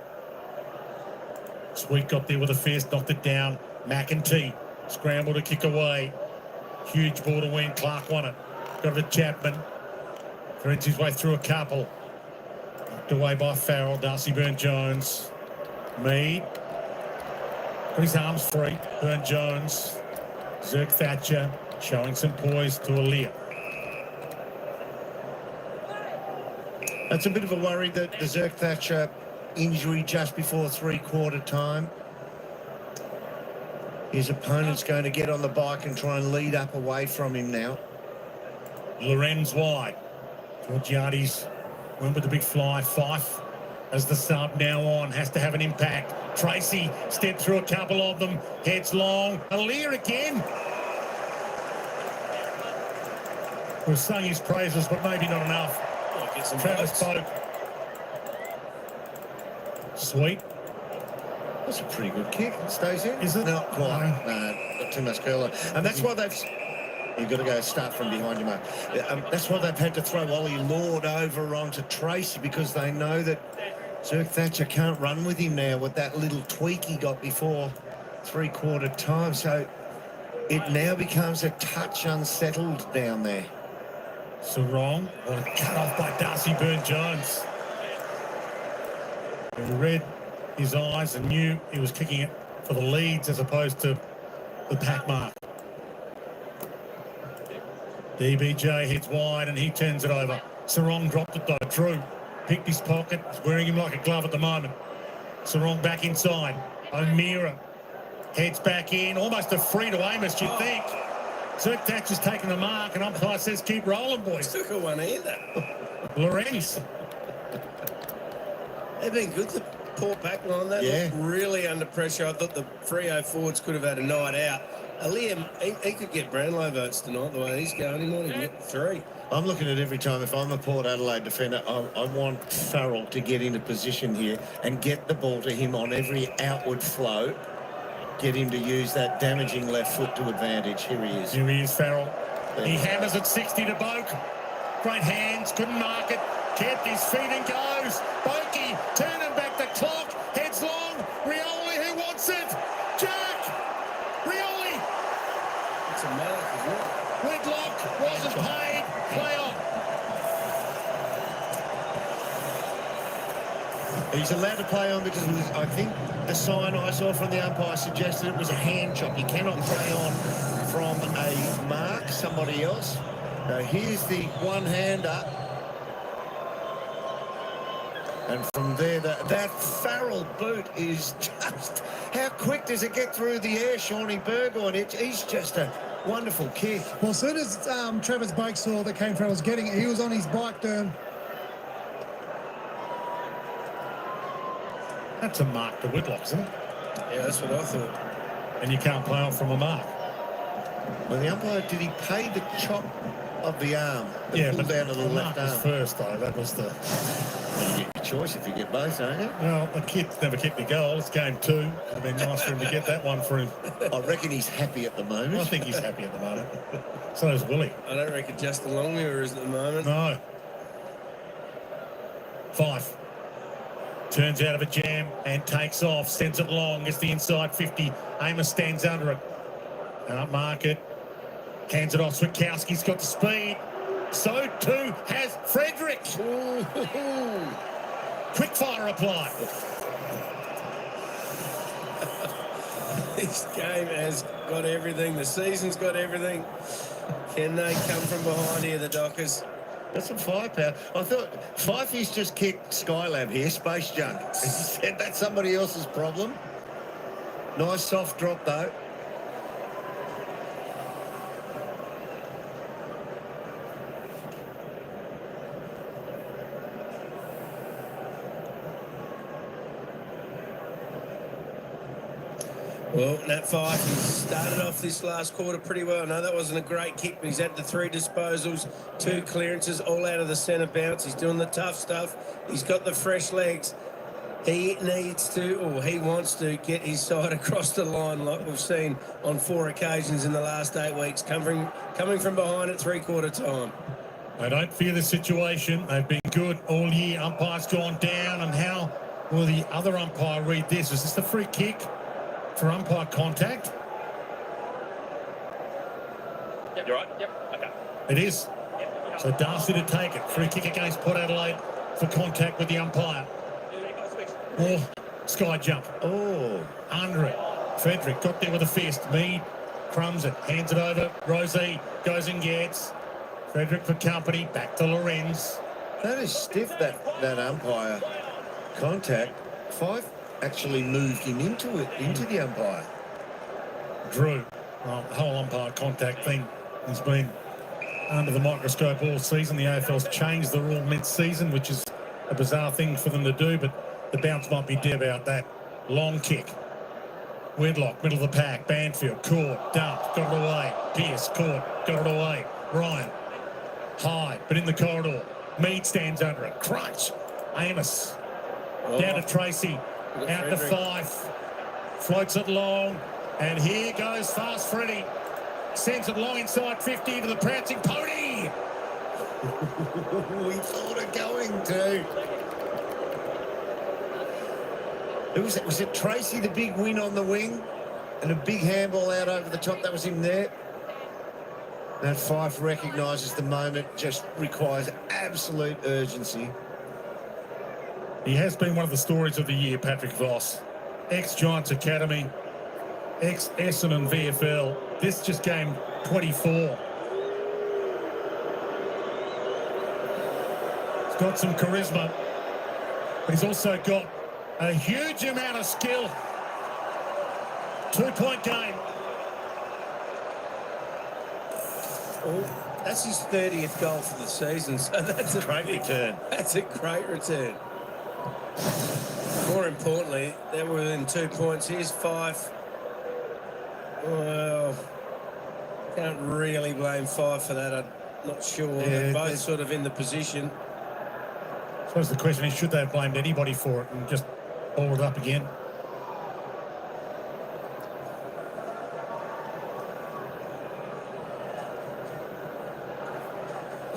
Sweet got there with a fist, knocked it down. McEntee scrambled to kick away. Huge ball to win. Clark won it. Got it to Chapman. Threads his way through a couple. Knocked away by Farrell. Darcy Burn-Jones. Mead. Got his arms free. Burn-Jones. Zerk Thatcher showing some poise to O'Lear. That's a bit of a worry that the Zerk Thatcher injury just before 3/4 time. His opponent's going to get on the bike and try and lead up away from him now. Lorenz wide. Georgiades went with the big fly. Fife as the sub now on. Has to have an impact. Tracy stepped through a couple of them. Heads long. Alir again. We've sung his praises, but maybe not enough. Travis Boak. Sweet. That's a pretty good kick. It stays in. Is it? Not quite. No, got too much curl on. And that's why they've... You've got to go start from behind your mark. That's why they've had to throw Ollie Lord over onto Tracy, because they know that Zerk Thatcher can't run with him now with that little tweak he got before three-quarter time. So it now becomes a touch unsettled down there. Sarong, cut off by Darcy Byrne-Jones. He read his eyes and knew he was kicking it for the leads as opposed to the pack mark. DBJ hits wide and he turns it over. Sarong dropped it though. Drew picked his pocket. He's wearing him like a glove at the moment. Sarong back inside. O'Meara heads back in. Almost a free to Amos, you'd think. Zerk Thatcher's taking the mark and umpire says keep rolling, boys. Took a one-hander. Lorenz. They've been good, the poor back line. They look really under pressure. I thought the Freo forwards could have had a night out. Liam, he could get Brownlow votes tonight, the way he's going. He might even get 3. I'm looking at every time, if I'm a Port Adelaide defender, I want Farrell to get into position here and get the ball to him on every outward flow. Get him to use that damaging left foot to advantage. Here he is. Here he is, Farrell. He hammers at 60 to Boak. Great hands, couldn't mark it. Kept his feet and goes. Bokey turning back the clock. Heads long. Rioli, who wants it? Jack! Rioli! It's a mark as well. Whitlock wasn't paid. Play on. He's allowed to play on because I think the sign I saw from the umpire suggested it was a hand chop. You cannot play on from a mark, somebody else. Now here's the one-hander. And from there, that Farrell boot is just... How quick does it get through the air, Shawnee Burgoyne? He's just a wonderful kick. Well, as soon as Travis Boak saw that Kane Farrell was getting it, he was on his bike, Derm. That's a mark to Whitlock, isn't it? Yeah, that's what I thought. And you can't play on from a mark. Well, the umpire, did he pay the chop of the arm? Yeah, but down to the left mark was arm. first, though. That was the... Well, you get your choice if you get both, don't you? Well, the kid's never kicked a goal. It's game 2. It'd been nice for him to get that one for him. I reckon he's happy at the moment. I think he's happy at the moment. So is Willie. I don't reckon Justin Longmuir is at the moment. No. 5. Turns out of a jam and takes off. Sends it long. Gets the inside 50. Amos stands under it. Can't mark it. Hands it off. Switkowski's got the speed. So too has Frederick. Quick fire apply. This game has got everything. The season's got everything. Can they come from behind here, the Dockers? That's some firepower. I thought Fifey's just kicked Skylab here, Space Junk. He said that's somebody else's problem. Nice soft drop, though. Well, Nat Fife started off this last quarter pretty well. No, that wasn't a great kick, but he's had the 3 disposals, 2 clearances, all out of the centre bounce. He's doing the tough stuff. He's got the fresh legs. He needs to, or he wants to, get his side across the line like we've seen on 4 occasions in the last 8 weeks, coming from behind at three-quarter time. They don't fear the situation. They've been good all year. Umpire's gone down, and how will the other umpire read this? Is this the free kick for umpire contact? Yep, you're right. Yep, okay. It is. So Darcy to take it. Free kick against Port Adelaide for contact with the umpire. Oh, sky jump. Oh, under it. Frederick got there with a fist. Mead crumbs it, hands it over. Rosie goes and gets. Frederick for company. Back to Lorenz. that is stiff, that umpire contact. Fife actually moved him into the umpire. Drew. Well, the whole umpire contact thing has been under the microscope all season. The AFL's changed the rule mid-season, which is a bizarre thing for them to do, but the bounce might be dead about that. Long kick. Whitlock, middle of the pack. Banfield, caught, dumped, got it away. Pearce, caught, got it away. Ryan, high, but in the corridor. Mead stands under it. Crunch. Amos. Down to Tracy. Out to Fife. Floats it long. And here goes Fast Freddy. Sends it long inside 50 into the prancing pony. We thought of going to. Was it Tracy, the big win on the wing? And a big handball out over the top. That was him there. That Fife recognises the moment, just requires absolute urgency. He has been one of the stories of the year, Patrick Voss. Ex-Giants Academy, ex-Essendon VFL. This just game 24. He's got some charisma, but he's also got a huge amount of skill. 2-point game. Oh, that's his 30th goal for the season, so that's a Great return. That's a great return. More importantly, they were within 2 points. Here's 5. Well, can't really blame 5 for that. I'm not sure. Yeah, They're both sort of in the position. I suppose the question is, should they have blamed anybody for it and just balled it up again?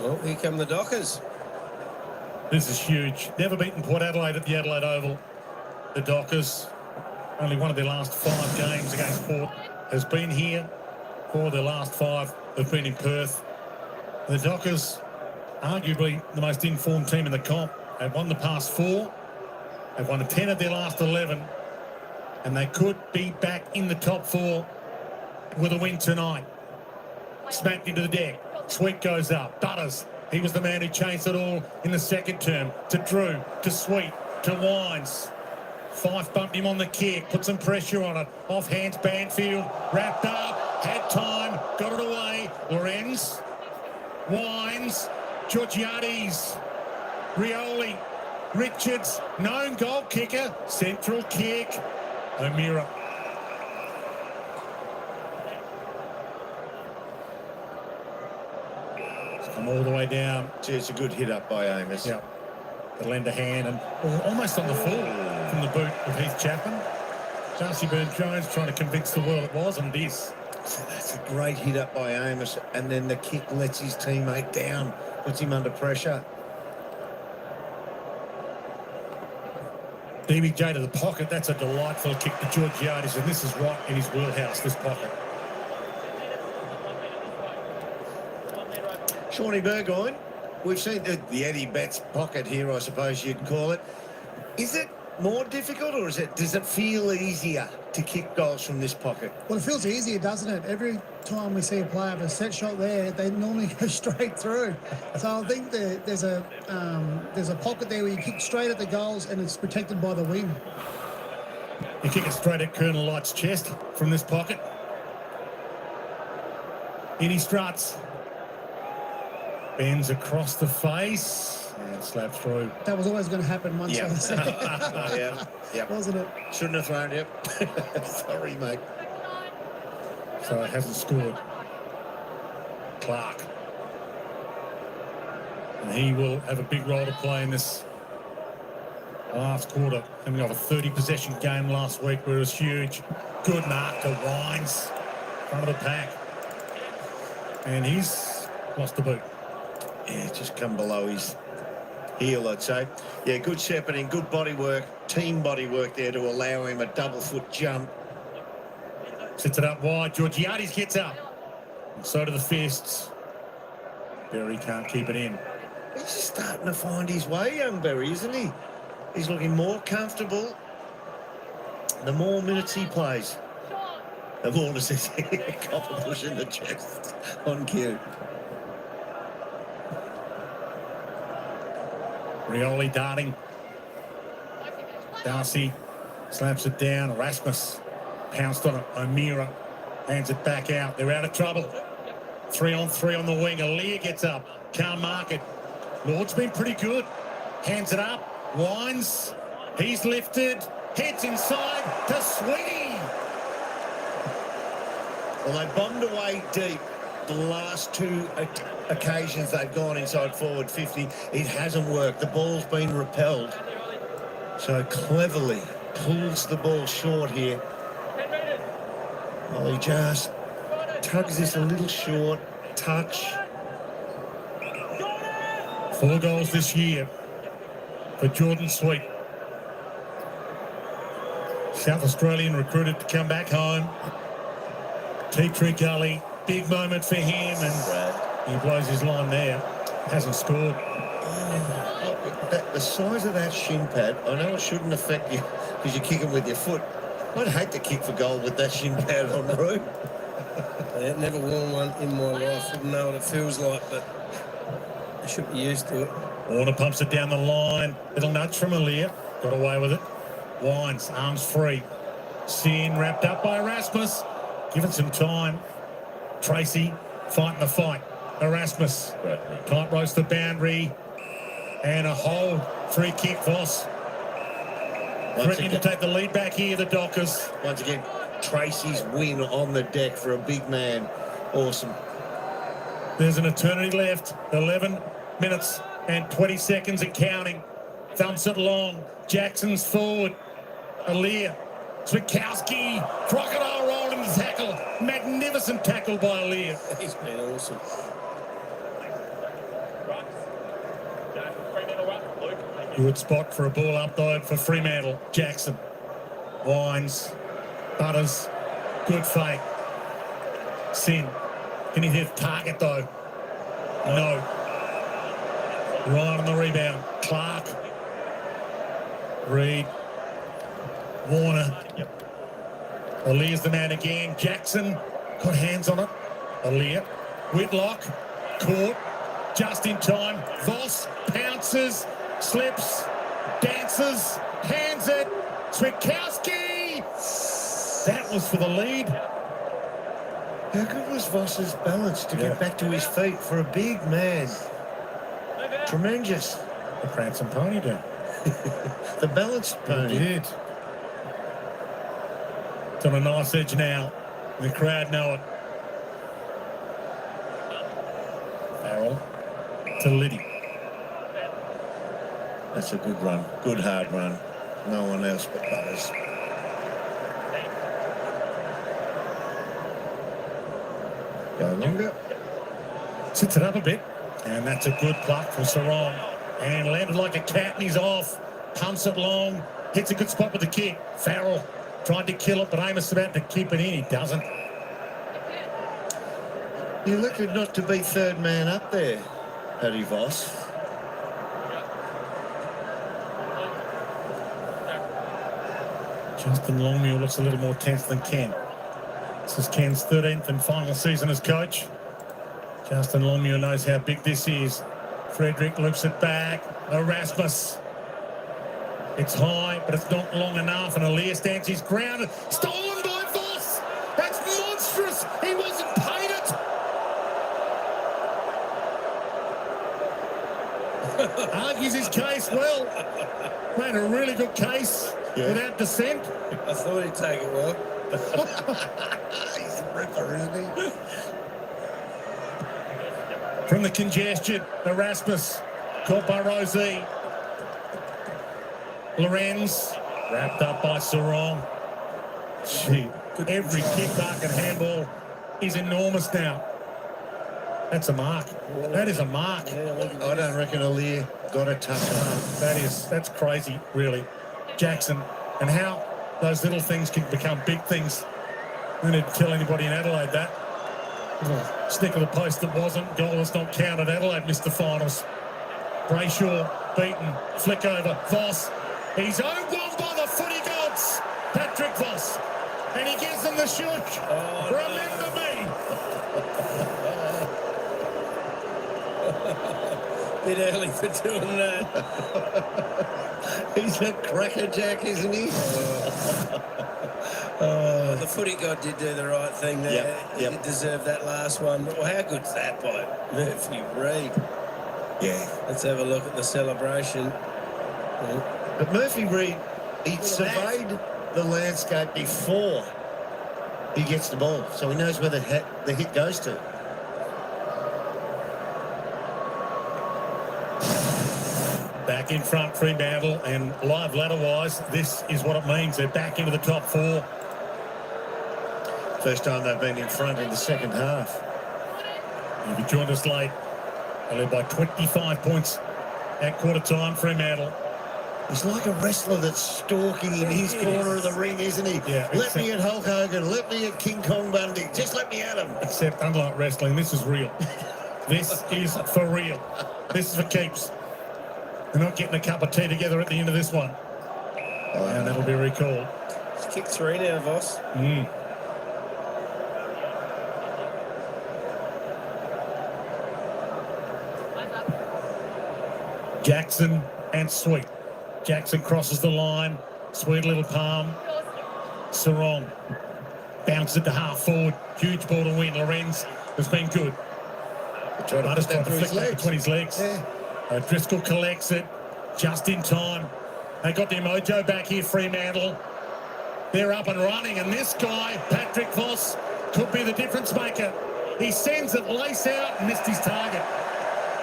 Oh, here come the Dockers. This is huge. Never beaten Port Adelaide at the Adelaide Oval. The Dockers, only one of their last 5 games against Port has been here. 4 of their last 5 have been in Perth. The Dockers, arguably the most informed team in the comp. They've won the past 4. They've won 10 of their last 11. And they could be back in the top 4 with a win tonight. Smacked into the deck. Sweet goes up. Butters. He was the man who changed it all in the second term. To Drew. To Sweet. To Wines. Fife bumped him on the kick. Put some pressure on it. Off hands Banfield. Wrapped up. Had time. Got it away. Lorenz. Wines. Georgiades. Rioli. Richards. Known goal kicker. Central kick. O'Meara. Come all the way down. Gee, it's a good hit up by Amos. Yeah. The lend a hand and almost on the full from the boot of Heath Chapman. Darcy Burns-Jones trying to convince the world it was, and it is. So that's a great hit up by Amos, and then the kick lets his teammate down, puts him under pressure. DBJ to the pocket. That's a delightful kick to Georgiades, and this is right in his wheelhouse, this pocket. Shawnee Burgoyne, we've seen the Eddie Betts pocket here, I suppose you'd call it. Is it more difficult, or does it feel easier to kick goals from this pocket? Well, it feels easier, doesn't it? Every time we see a player have a set shot there, they normally go straight through. So I think there's a pocket there where you kick straight at the goals and it's protected by the wing. You kick it straight at Colonel Light's chest from this pocket. In he struts. Bends across the face and slaps through. That was always going to happen once. Yeah. Yeah. Wasn't it? Shouldn't have thrown it. Sorry, mate. So it hasn't scored. Clark. And he will have a big role to play in this last quarter. Coming off a 30-possession game last week where it was huge. Good mark to Wines. Front of the pack. And he's lost the boot. Yeah, just come below his heel, I'd say. Yeah, good shepherding, good body work, team body work there to allow him a double foot jump. Sits it up wide. Georgiades gets up. And so do the fists. Berry can't keep it in. He's just starting to find his way, young Berry, isn't he? He's looking more comfortable the more minutes he plays. The ball is a copper push in the chest on cue. Rioli darting. Darcy slaps it down. Erasmus pounced on it. O'Meara hands it back out. They're out of trouble. 3-on-3 on the wing. Aaliyah gets up. Can't mark it. Lord's been pretty good. Hands it up. Wines. He's lifted. Heads inside to Sweetie. Well, they bombed away deep. The last 2 occasions they've gone inside forward 50, it hasn't worked. The ball's been repelled. So cleverly pulls the ball short here. Well, he just tugs this a little short. Touch. 4 goals this year for Jordan Sweet. South Australian recruited to come back home. Tea Tree Gully, big moment for him, and he blows his line there. Hasn't scored. The size of that shin pad, I know it shouldn't affect you because you're kicking with your foot. I'd hate to kick for goal with that shin pad on the room. I've never worn one in my life. Wouldn't know what it feels like, but I should be used to it. Warner pumps it down the line. Little nudge from Aaliyah. Got away with it. Wines, arms free. Sin wrapped up by Erasmus. Given some time. Tracy fighting the fight. Erasmus. Tight roast the boundary. And a hold. Free kick, Voss. Threatening to take the lead back here, the Dockers. Once again, Tracy's win on the deck for a big man. Awesome. There's an eternity left. 11 minutes and 20 seconds and counting. Thumps it long. Jackson's forward. Aaliyah. Zwitkowski. Crocodile rolled in the tackle. Magnificent tackle by Aaliyah. He's been awesome. Good spot for a ball up though for Fremantle. Jackson. Wines. Butters. Good fake. Sin. Can he hit target though? No. Right on the rebound. Clark. Reed. Warner. Aaliyah's the man again. Jackson. Got hands on it. Aaliyah. Whitlock. Caught. Just in time. Voss pounces. Slips. Dances. Hands it. Zwitkowski. That was for the lead. How good was Voss's balance to get back to his feet for a big man? Tremendous. The Prancing Pony did. The balanced pony. He did. It's on a nice edge now. The crowd know it. Farrell to Liddy. That's a good run. Good hard run. No one else but Butters. Go longer. Sits it up a bit. And that's a good pluck from Sarong. And landed like a cat and he's off. Pumps it long. Hits a good spot with the kick. Farrell tried to kill it, but Amos about to keep it in. He doesn't. He elected not to be third man up there, Paddy Voss. Justin Longmuir looks a little more tense than Ken. This is Ken's 13th and final season as coach. Justin Longmuir knows how big this is. Frederick loops it back. Erasmus. It's high, but it's not long enough. And Aaliyah stands his ground. Stolen by Voss. That's monstrous. He wasn't paid it. Argues his case well. Made a really good case without dissent. I thought he'd take it well. He's a ripper, isn't he? From the congestion, Erasmus caught by Rosie. Lorenz wrapped up by Sarong. Gee, every kick, mark and handball is enormous now. That's a mark. That is a mark. I don't reckon Aaliyah got a touch on. That's crazy, really. Jackson, and how those little things can become big things. I didn't tell anybody in Adelaide that. Little stick of the post that wasn't. Goal is not counted. Adelaide missed the finals. Brayshaw beaten. Flick over. Voss. He's owned one by the footy gods. Patrick Voss. And he gives them the shoot. Oh, remember me. Bit early for doing that. He's a crackerjack, isn't he? The footy god did do the right thing there. He did deserve that last one. Well, how good's that by Murphy Reid? Yeah. Let's have a look at the celebration. But Murphy Reid, he surveyed the landscape before he gets the ball, so he knows where the hit goes to. Back in front, Fremantle, and live ladder-wise, this is what it means. They're back into the top 4. First time they've been in front in the second half. If you joined us late, they led by 25 points at quarter time, Fremantle. He's like a wrestler that's stalking in his corner of the ring, isn't he? Yeah, let me at Hulk Hogan, let me at King Kong Bundy, just let me at him. Except, unlike wrestling, this is real. This is for real. This is for keeps. They're not getting a cup of tea together at the end of this one. And that'll be recalled. It's kick 3 now, Voss. Jackson and Sweet. Jackson crosses the line. Sweet little palm. Sarong bounces it to half forward. Huge ball to win. Lorenz has been good. Butters tried to flick that between his legs. Yeah. Driscoll collects it just in time. They got their mojo back here, Fremantle. They're up and running, and this guy, Patrick Voss, could be the difference maker. He sends it lace out and missed his target.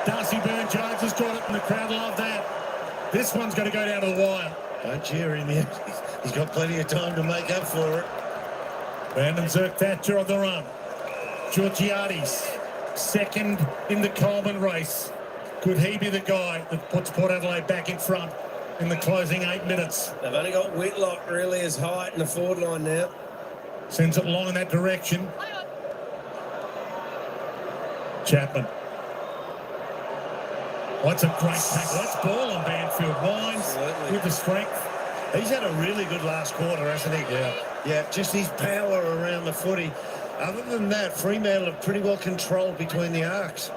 Darcy Byrne-Jones has got it, and the crowd love that. This one's going to go down to the wire. Don't cheer him yet. He's got plenty of time to make up for it. Brandon Zerk-Thatcher on the run. Georgiades, second in the Coleman race. Could he be the guy that puts Port Adelaide back in front in the closing 8 minutes? They've only got Whitlock really as height in the forward line now. Sends it long in that direction. Chapman. What's a great tackle. That's ball on Banfield. Wines with the strength. He's had a really good last quarter, hasn't he? Yeah, just his power around the footy. Other than that, Fremantle have pretty well controlled between the arcs.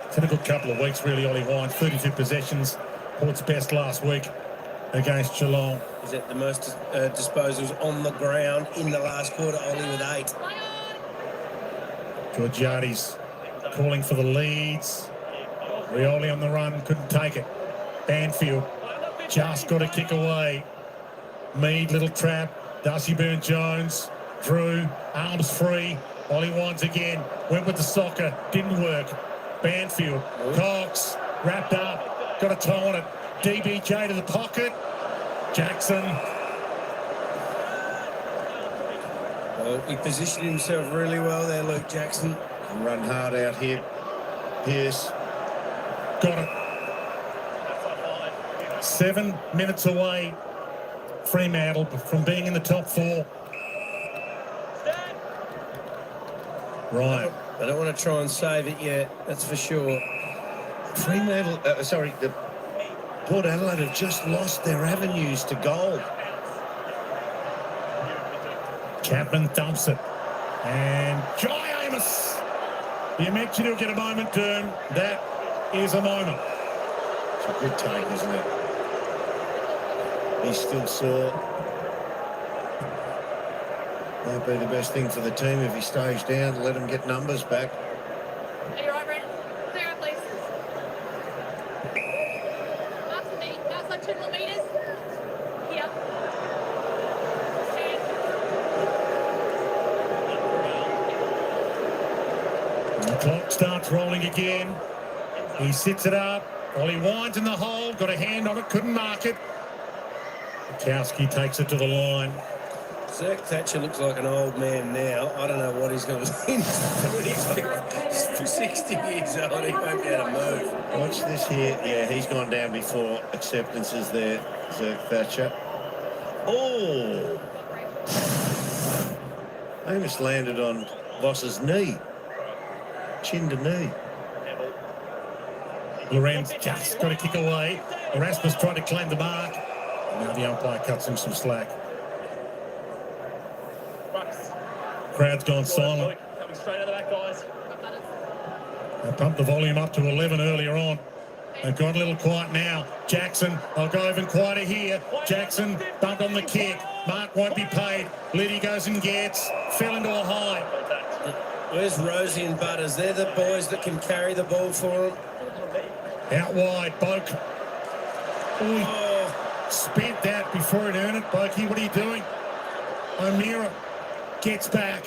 It's had a good couple of weeks, really, Ollie Wines. 32 possessions. Port's best last week against Geelong. He's at the most disposals on the ground in the last quarter, Ollie, with 8. Georgiades calling for the leads. Rioli on the run, couldn't take it. Banfield just got a kick away. Mead, little trap. Darcy Byrne-Jones. Drew, arms free. Ollie Wines again. Went with the soccer, didn't work. Banfield, Cox, wrapped up. Got a toe on it. DBJ to the pocket. Jackson. Well, he positioned himself really well there, Luke Jackson. Run hard out here. Pierce. Got it. 7 minutes away, Fremantle, from being in the top 4. Right. I don't want to try and save it yet, that's for sure. Fremantle, the Port Adelaide have just lost their avenues to goal. Chapman dumps it. And Jai Amos. You mentioned he'll get a moment, Durham. That is a moment. It's a good take, isn't it? He's still sore. Might be the best thing for the team if he stays down, let him get numbers back. Are you right, Brandon? Clear up, please. Marks the knee. Outside 2 more metres. Here. And the clock starts rolling again. He sits it up. Ollie Wines in the hole. Got a hand on it. Couldn't mark it. Kowski takes it to the line. Zerk Thatcher looks like an old man now. I don't know what he's going to do. He's 60 years old. He won't be able to move. Watch this here. Yeah, he's gone down before acceptances there, Zerk Thatcher. Oh! Amos landed on Voss's knee. Chin to knee. Lorenz just got a kick away. Erasmus tried to claim the mark. And now the umpire cuts him some slack. Crowd's gone silent. Coming straight out of the back, guys. They pumped the volume up to 11 earlier on. They've got a little quiet now. Jackson, I'll go even quieter here. Jackson bumped on the kick. Mark won't be paid. Liddy goes and gets. Fell into a high. Where's Rosie and Butters? They're the boys that can carry the ball for him. Out wide, Boak. Spent that before it earned it. Bokey, what are you doing? O'Meara gets back.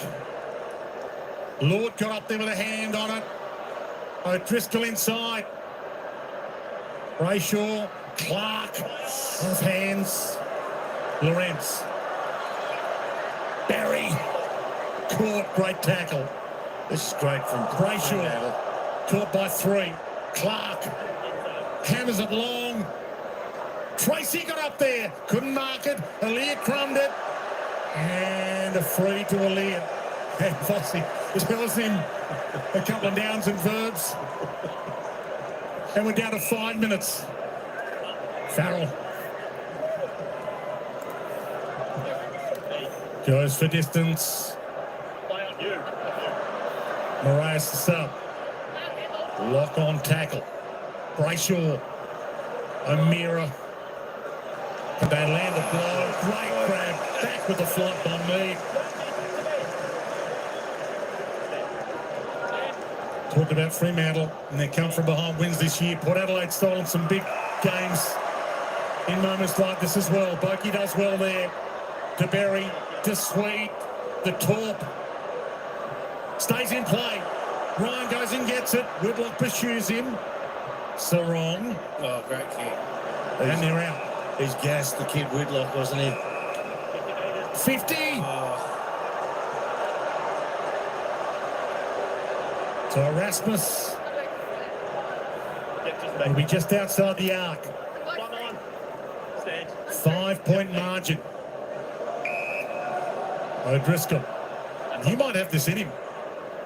Lord got up there with a hand on it. O'Driscoll inside. Brayshaw, Clark, off hands. Lorenz. Barry. caught. Great tackle. This is great from Brayshaw. Caught by 3. Clark hammers it long. Tracy got up there. Couldn't mark it. Aaliyah crumbed it. And a free to Aaliyah. And Fossey tells him a couple of downs and verbs. And we're down to 5 minutes. Farrell goes for distance. Marias is up. Lock on tackle. Brayshaw. O'Meara. And they land the blow. Great grab. Back with the flop by me. Talked about Fremantle and they come from behind wins this year. Port Adelaide stolen some big games in moments like this as well. Bokey does well there. To Berry, to Sweet, the Torp. Stays in play. Ryan goes and gets it. Whitlock pursues him. Sarong. Oh, great kick. And they're out. He's gassed the kid Whitlock, wasn't he? 50. To Erasmus. It'll be just outside the arc. 5-point margin. O'Driscoll. He might have this in him.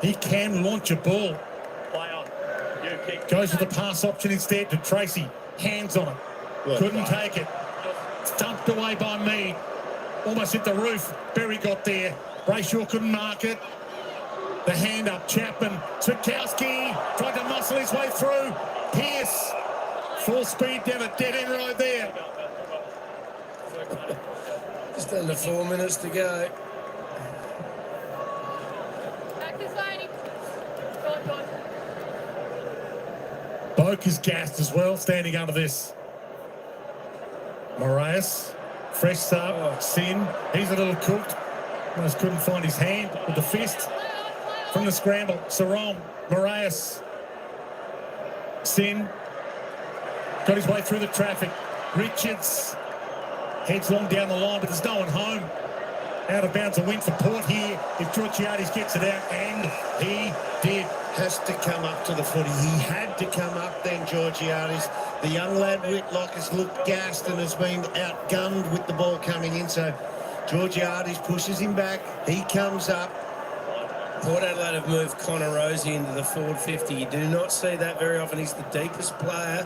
He can launch a ball. Goes for the pass option instead to Tracy. Hands on it. Couldn't take it. Stumped away by Mead. Almost hit the roof. Berry got there. Brayshaw couldn't mark it. The hand up. Chapman. Switkowski tried to muscle his way through. Pearce. Full speed down a dead end road there. Just under 4 minutes to go. Back this way. Go on. Boak is gassed as well, standing under this. Marias, fresh sub, Sin. He's a little cooked. Almost couldn't find his hand with the fist. From the scramble, Sarong, Marias. Sin. Got his way through the traffic. Richards. Heads long down the line, but there's no one home. Out of bounds, a win for Port here. If Georgiades gets it out, and he did. Has to come up to the footy. He had to come up then, Georgiades. The young lad Whitlock has looked gassed and has been outgunned with the ball coming in. So Georgiades pushes him back. He comes up. Port Adelaide have moved Connor Rosie into the forward 50. You do not see that very often. He's the deepest player.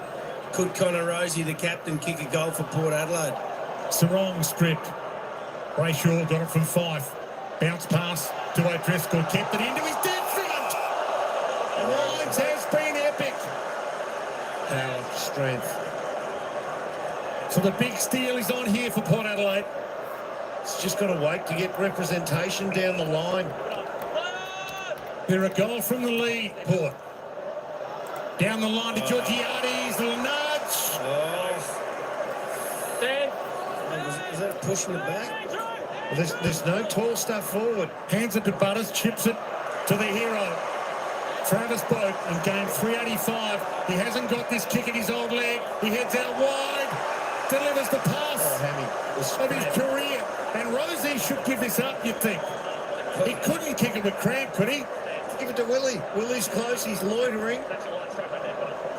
Could Connor Rosie, the captain, kick a goal for Port Adelaide? Sarong stripped. Brayshaw got it from 5. Bounce pass to O'Driscoll. Kept it into his dead front. Wines has been epic. Power, strength. So the big steal is on here for Port Adelaide. It's just got to wait to get representation down the line. They're a goal from the lead, Port. Down the line to Georgiades. Little nudge. Is that pushing it back? Well, there's no tall stuff forward. Hands it to Butters. Chips it to the hero. Travis Boak in game 385. He hasn't got this kick in his old leg. He heads out wide. Delivers the pass of his career. And Rosie should give this up, you'd think. He couldn't kick it with cramp, could he? Give it to Willie. Willie's close. He's loitering.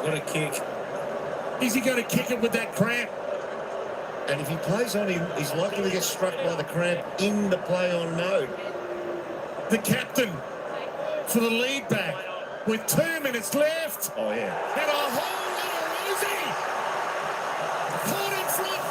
What a kick. Is he going to kick it with that cramp? And if he plays on him, he's likely to get struck by the cramp in the play-on mode. The captain for the lead back with 2 minutes left. Oh, yeah. And a whole lot of Rosie. Caught in front.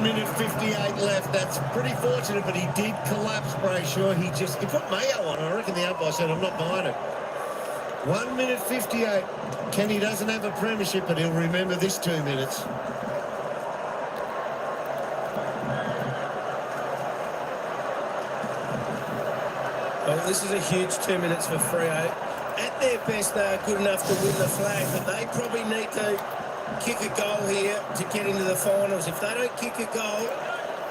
Minute 58 left. That's pretty fortunate, but he did collapse, Brayshaw. He put Mayo on. I reckon the umpire said, I'm not buying it. 1 minute 58. Kenny doesn't have a premiership, but he'll remember this 2 minutes. Well, this is a huge 2 minutes for Freo. At their best, they are good enough to win the flag, but they probably need to kick a goal here to get into the finals. If they don't kick a goal,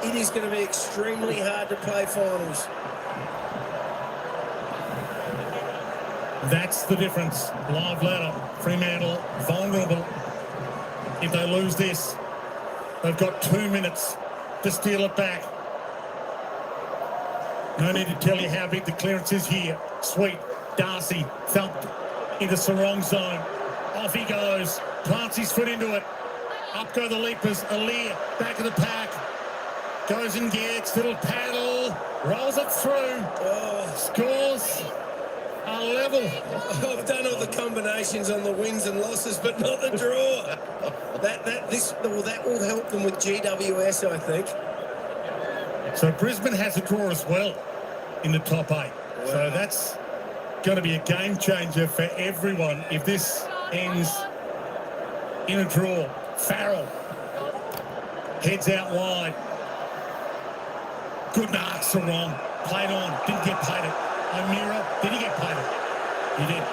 It is going to be extremely hard to play finals. That's the difference. Live ladder, Fremantle vulnerable. If they lose this, they've got 2 minutes to steal it back. No need to tell you how big the clearance is here. Sweet. Darcy thumped into Sarong zone. Off he goes. Plants his foot into it. Up go the leapers. Alir back of the pack. Goes and gets. Little paddle. Rolls it through. Scores a level. I've done all the combinations on the wins and losses, but not the draw. That will help them with GWS, I think. So Brisbane has a draw as well in the top 8. Wow. So that's going to be a game changer for everyone if this ends in a draw. Farrell heads out wide. Good mark, Sarong. Played on, didn't get paid it. O'Meara, did he get paid it? He did.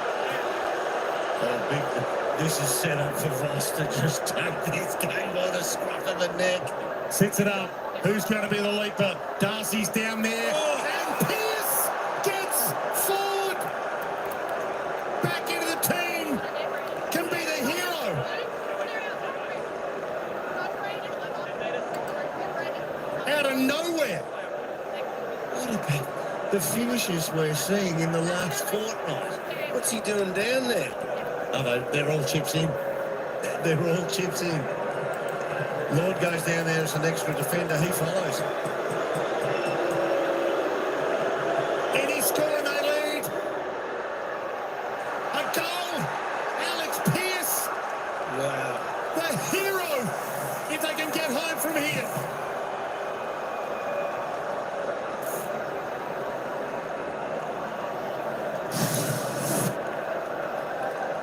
Oh, big. This is set up for Voss to just take this game by the scruff of the neck. Sets it up. Who's going to be the leaper? Darcy's down there. And Pearce gets forward. Back into the team. Can be the hero. Out of nowhere. What about the finishes we're seeing in the last fortnight? What's he doing down there? Oh, they're all chips in. They're all chips in. Lord goes down there as an extra defender. He follows. Any score and they lead. A goal. Alex Pearce. Wow. The hero. If they can get home from here.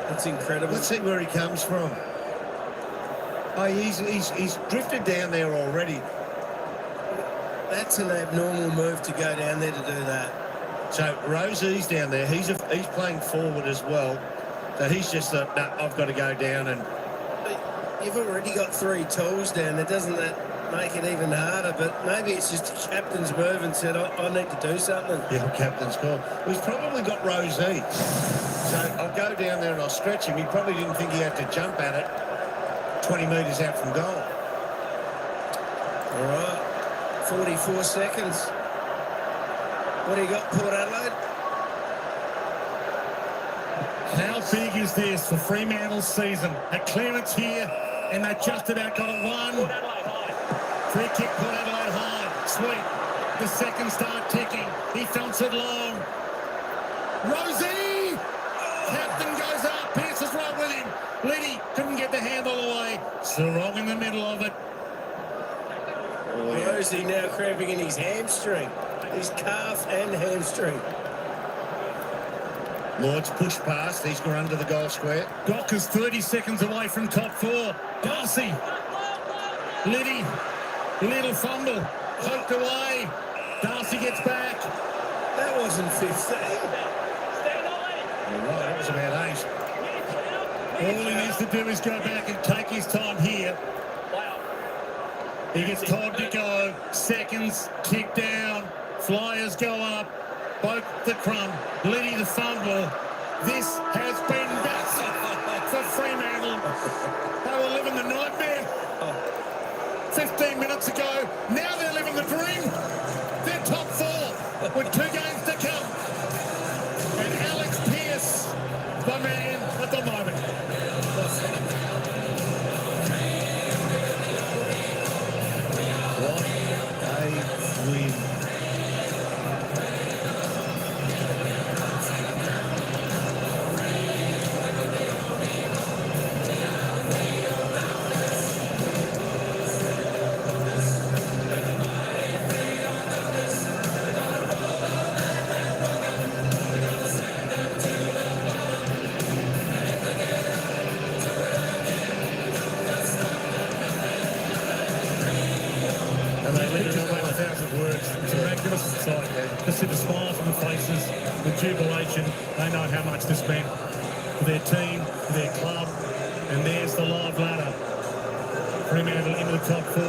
That's incredible. Let's see where he comes from. Oh, he's drifted down there already. That's an abnormal move to go down there to do that. So Rosie's down there. He's playing forward as well. So he's just thought, no, I've got to go down and. But you've already got 3 tools down there. Doesn't that make it even harder? But maybe it's just a captain's move and said, I need to do something. Yeah, captain's call. He's probably got Rosie. So I'll go down there and I'll stretch him. He probably didn't think he had to jump at it 20 metres out from goal. All right, 44 seconds. What do you got, Port Adelaide? How big is this for Fremantle's season? A clearance here, and they just about got it won. Free kick, Port Adelaide high. Sweet. The seconds start ticking. He thumps it long. Rosie! Captain goes up. Pearce is right with him. Liddy couldn't get the handle away. Sarong in the middle of it. Oh, yeah. Rosie now cramping in his hamstring. His calf and hamstring. Lord's pushed past. He's gone under the goal square. Dockers 30 seconds away from top 4. Darcy. Liddy. Little fumble. Poked away. Darcy gets back. That wasn't 15. All right, that was about 8. All he needs to do is go back and take his time here. He gets told to go. Seconds, kick down. Flyers go up. Both the crumb. Liddy the fumble. This has been massive for Fremantle. They were living the nightmare 15 minutes ago. Now they're living the dream. They're top 4 with 2 games to come. And Alex Pearce, the man at the moment. What a win. To see the smiles on the faces, the jubilation. They know how much this meant for their team, for their club. And there's the live ladder. Fremantle into the top 4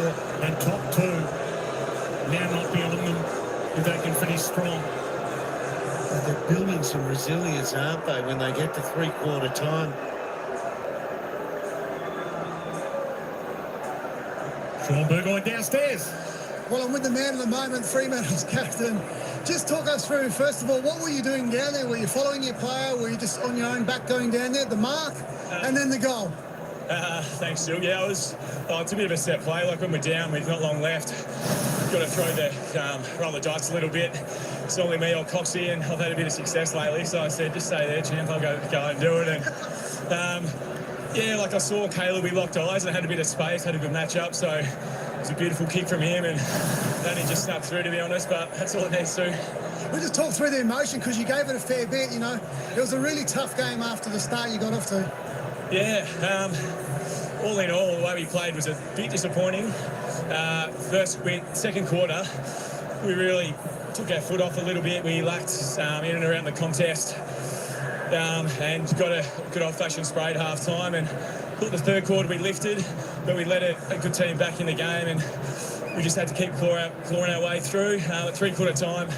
and top 2 now not be on them if they can finish strong. They're building some resilience, aren't they, when they get to three-quarter time? Sean Burgoyne downstairs. Well, I'm with the man of the moment, Fremantle's captain. Just talk us through, first of all, what were you doing down there? Were you following your player? Were you just on your own back going down there? The mark and then the goal? Thanks, Sil. Yeah, it's a bit of a set play. Like when we're down, we've not long left. Got to throw roll the dice a little bit. It's only me or Coxie, and I've had a bit of success lately. So I said, just stay there, champ. I'll go and do it. And yeah, like I saw Caleb, we locked eyes and had a bit of space, had a good match up. So it was a beautiful kick from him, and only just snuck through, to be honest. But that's all it needs to. We just talked through the emotion because you gave it a fair bit. You know, it was a really tough game after the start you got off to. Yeah. All in all, the way we played was a bit disappointing. Second quarter, we really took our foot off a little bit. We lacked in and around the contest, and got a good old-fashioned spray at half-time. And thought the third quarter we lifted, but we let a good team back in the game, and we just had to keep clawing our way through. At three-quarter time,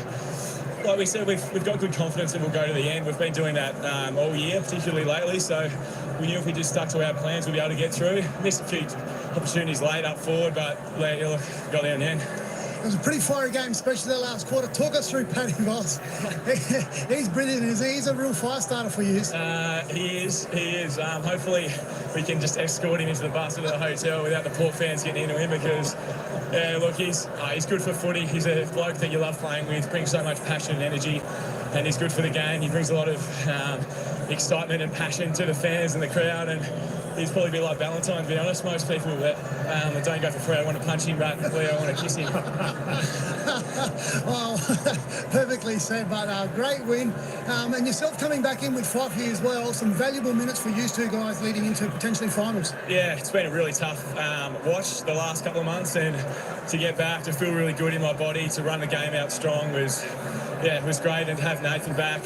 like we said, we've got good confidence that we'll go to the end. We've been doing that all year, particularly lately, so we knew if we just stuck to our plans, we'd be able to get through. Missed a few opportunities late up forward, but look, got there in the end. It was a pretty fiery game, especially the last quarter. Talk us through Paddy Voss. He's brilliant, isn't he? He's a real fire starter for you. He is. Hopefully we can just escort him into the bus to the hotel without the Port fans getting into him, because, yeah, look, he's good for footy. He's a bloke that you love playing with, brings so much passion and energy, and he's good for the game. He brings a lot of excitement and passion to the fans and the crowd, and he's probably a bit like Valentine, to be honest. Most people that don't go for free, I want to punch him, but Leo, I want to kiss him. Well, perfectly said, but great win. And yourself coming back in with Fluffy as well. Some valuable minutes for you two guys leading into potentially finals. Yeah, it's been a really tough watch the last couple of months, and to get back, to feel really good in my body, to run the game out strong was great. And to have Nathan back,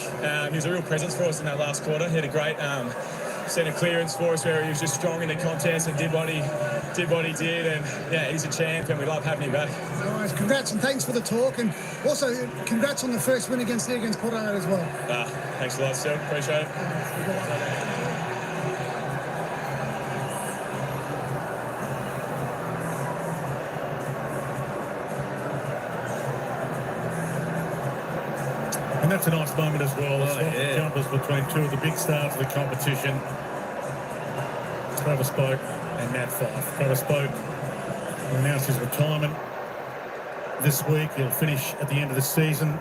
he was a real presence for us in that last quarter. He had a great centre clearance for us where he was just strong in the contest and did what he did, and yeah, he's a champ and we love having him back. Nice, congrats and thanks for the talk, and also congrats on the first win against Port Adelaide as well. Thanks a lot, Sil, appreciate it. And that's a nice moment as well. The jumpers between two of the big stars of the competition. Travis Boak and Nat Fyfe. Travis Boak will announce his retirement this week. He'll finish at the end of the season.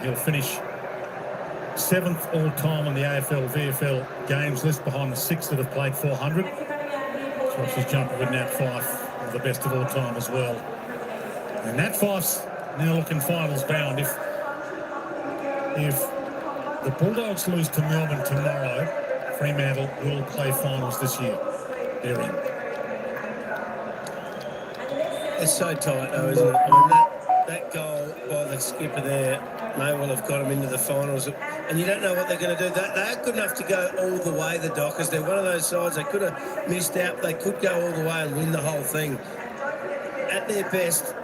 He'll finish 7th all-time on the AFL VFL games list, behind the 6 that have played 400. So it's his jumper with Nat Fyfe, one of the best of all time as well. And Nat Fyfe's now looking finals bound. If the Bulldogs lose to Melbourne tomorrow, Fremantle will play finals this year. They're in. It's so tight, though, isn't it? I mean, that goal by the skipper there may well have got them into the finals. And you don't know what they're going to do. They're good enough to go all the way, the Dockers. They're one of those sides, they could have missed out. They could go all the way and win the whole thing. At their best,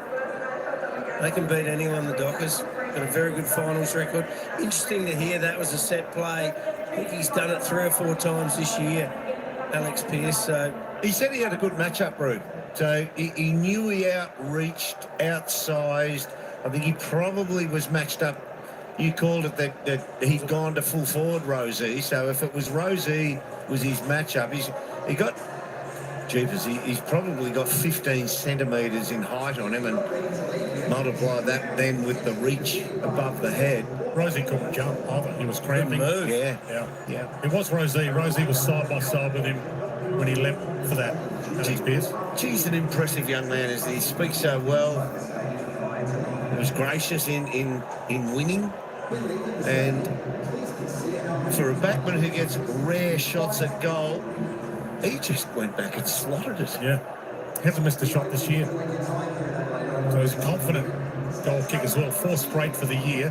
they can beat anyone, the Dockers. Got a very good finals record. Interesting to hear that was a set play. I think he's done it 3 or 4 times this year, Alex Pearce. So he said he had a good matchup, Rude. So he knew he outreached, outsized. I think he probably was matched up. You called it that he'd gone to full forward Rosie. So if it was Rosie was his matchup, he got... Jeepers, he's probably got 15 centimetres in height on him, and multiply that then with the reach above the head. Rosie couldn't jump either. He was cramping. Yeah. It was Rosie. Rosie was side by side with him when he leapt for that. He's an impressive young man, isn't he? He speaks so well. He was gracious in winning. And for a backman who gets rare shots at goal, he just went back and slotted it. Yeah. Hasn't missed a shot this year. So he's a confident goal kick as well. 4 straight for the year.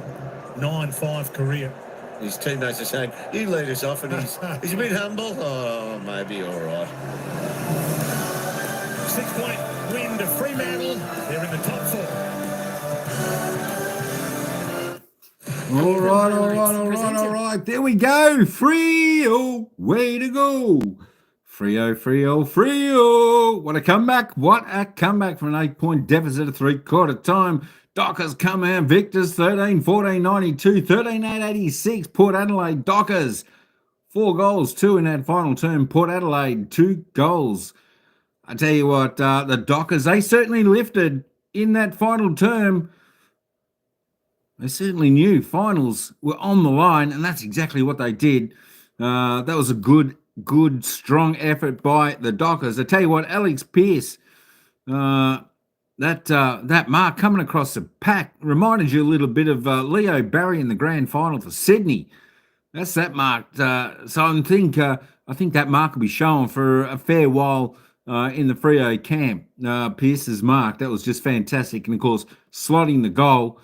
9-5 career. His teammates are saying, you lead us off, and he's a bit humble. Oh, maybe all right. 6-point win to Fremantle. They're in the top 4. All right. There we go. Freo, way to go. Freo. What a comeback. What a comeback from an 8-point deficit at three-quarter time. Dockers come out victors 13-14, 92, 13-8, 86. Port Adelaide Dockers. 4 goals, 2 in that final term. Port Adelaide, 2 goals. I tell you what, the Dockers, they certainly lifted in that final term. They certainly knew finals were on the line, and that's exactly what they did. That was a good, strong effort by the Dockers. I tell you what, Alex Pearce, that mark coming across the pack reminded you a little bit of Leo Barry in the grand final for Sydney. That's that mark. So I think that mark will be shown for a fair while in the Freo camp. Pearce's mark, that was just fantastic. And of course, slotting the goal.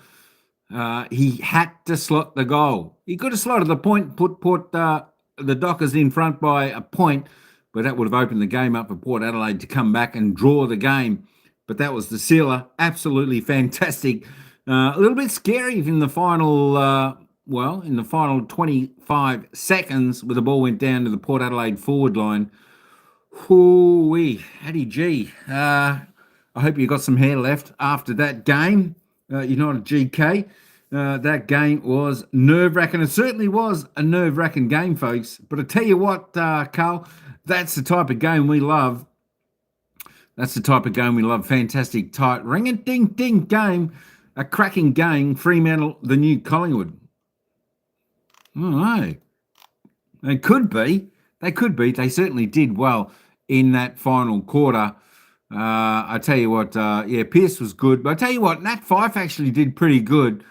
He had to slot the goal. He could have slotted the point, put the Dockers in front by a point, but that would have opened the game up for Port Adelaide to come back and draw the game. But that was the sealer. Absolutely fantastic. A little bit scary in the final, in the final 25 seconds where the ball went down to the Port Adelaide forward line. Hoo-wee, Hattie G. I hope you got some hair left after that game. You're not a GK. That game was nerve-wracking. It certainly was a nerve-wracking game, folks. But I tell you what, Carl, that's the type of game we love. Fantastic, tight, ring-a-ding-ding game. A cracking game. Fremantle, the new Collingwood. Oh, they could be. They certainly did well in that final quarter. I tell you what, Pearce was good. But I tell you what, Nat Fyfe actually did pretty good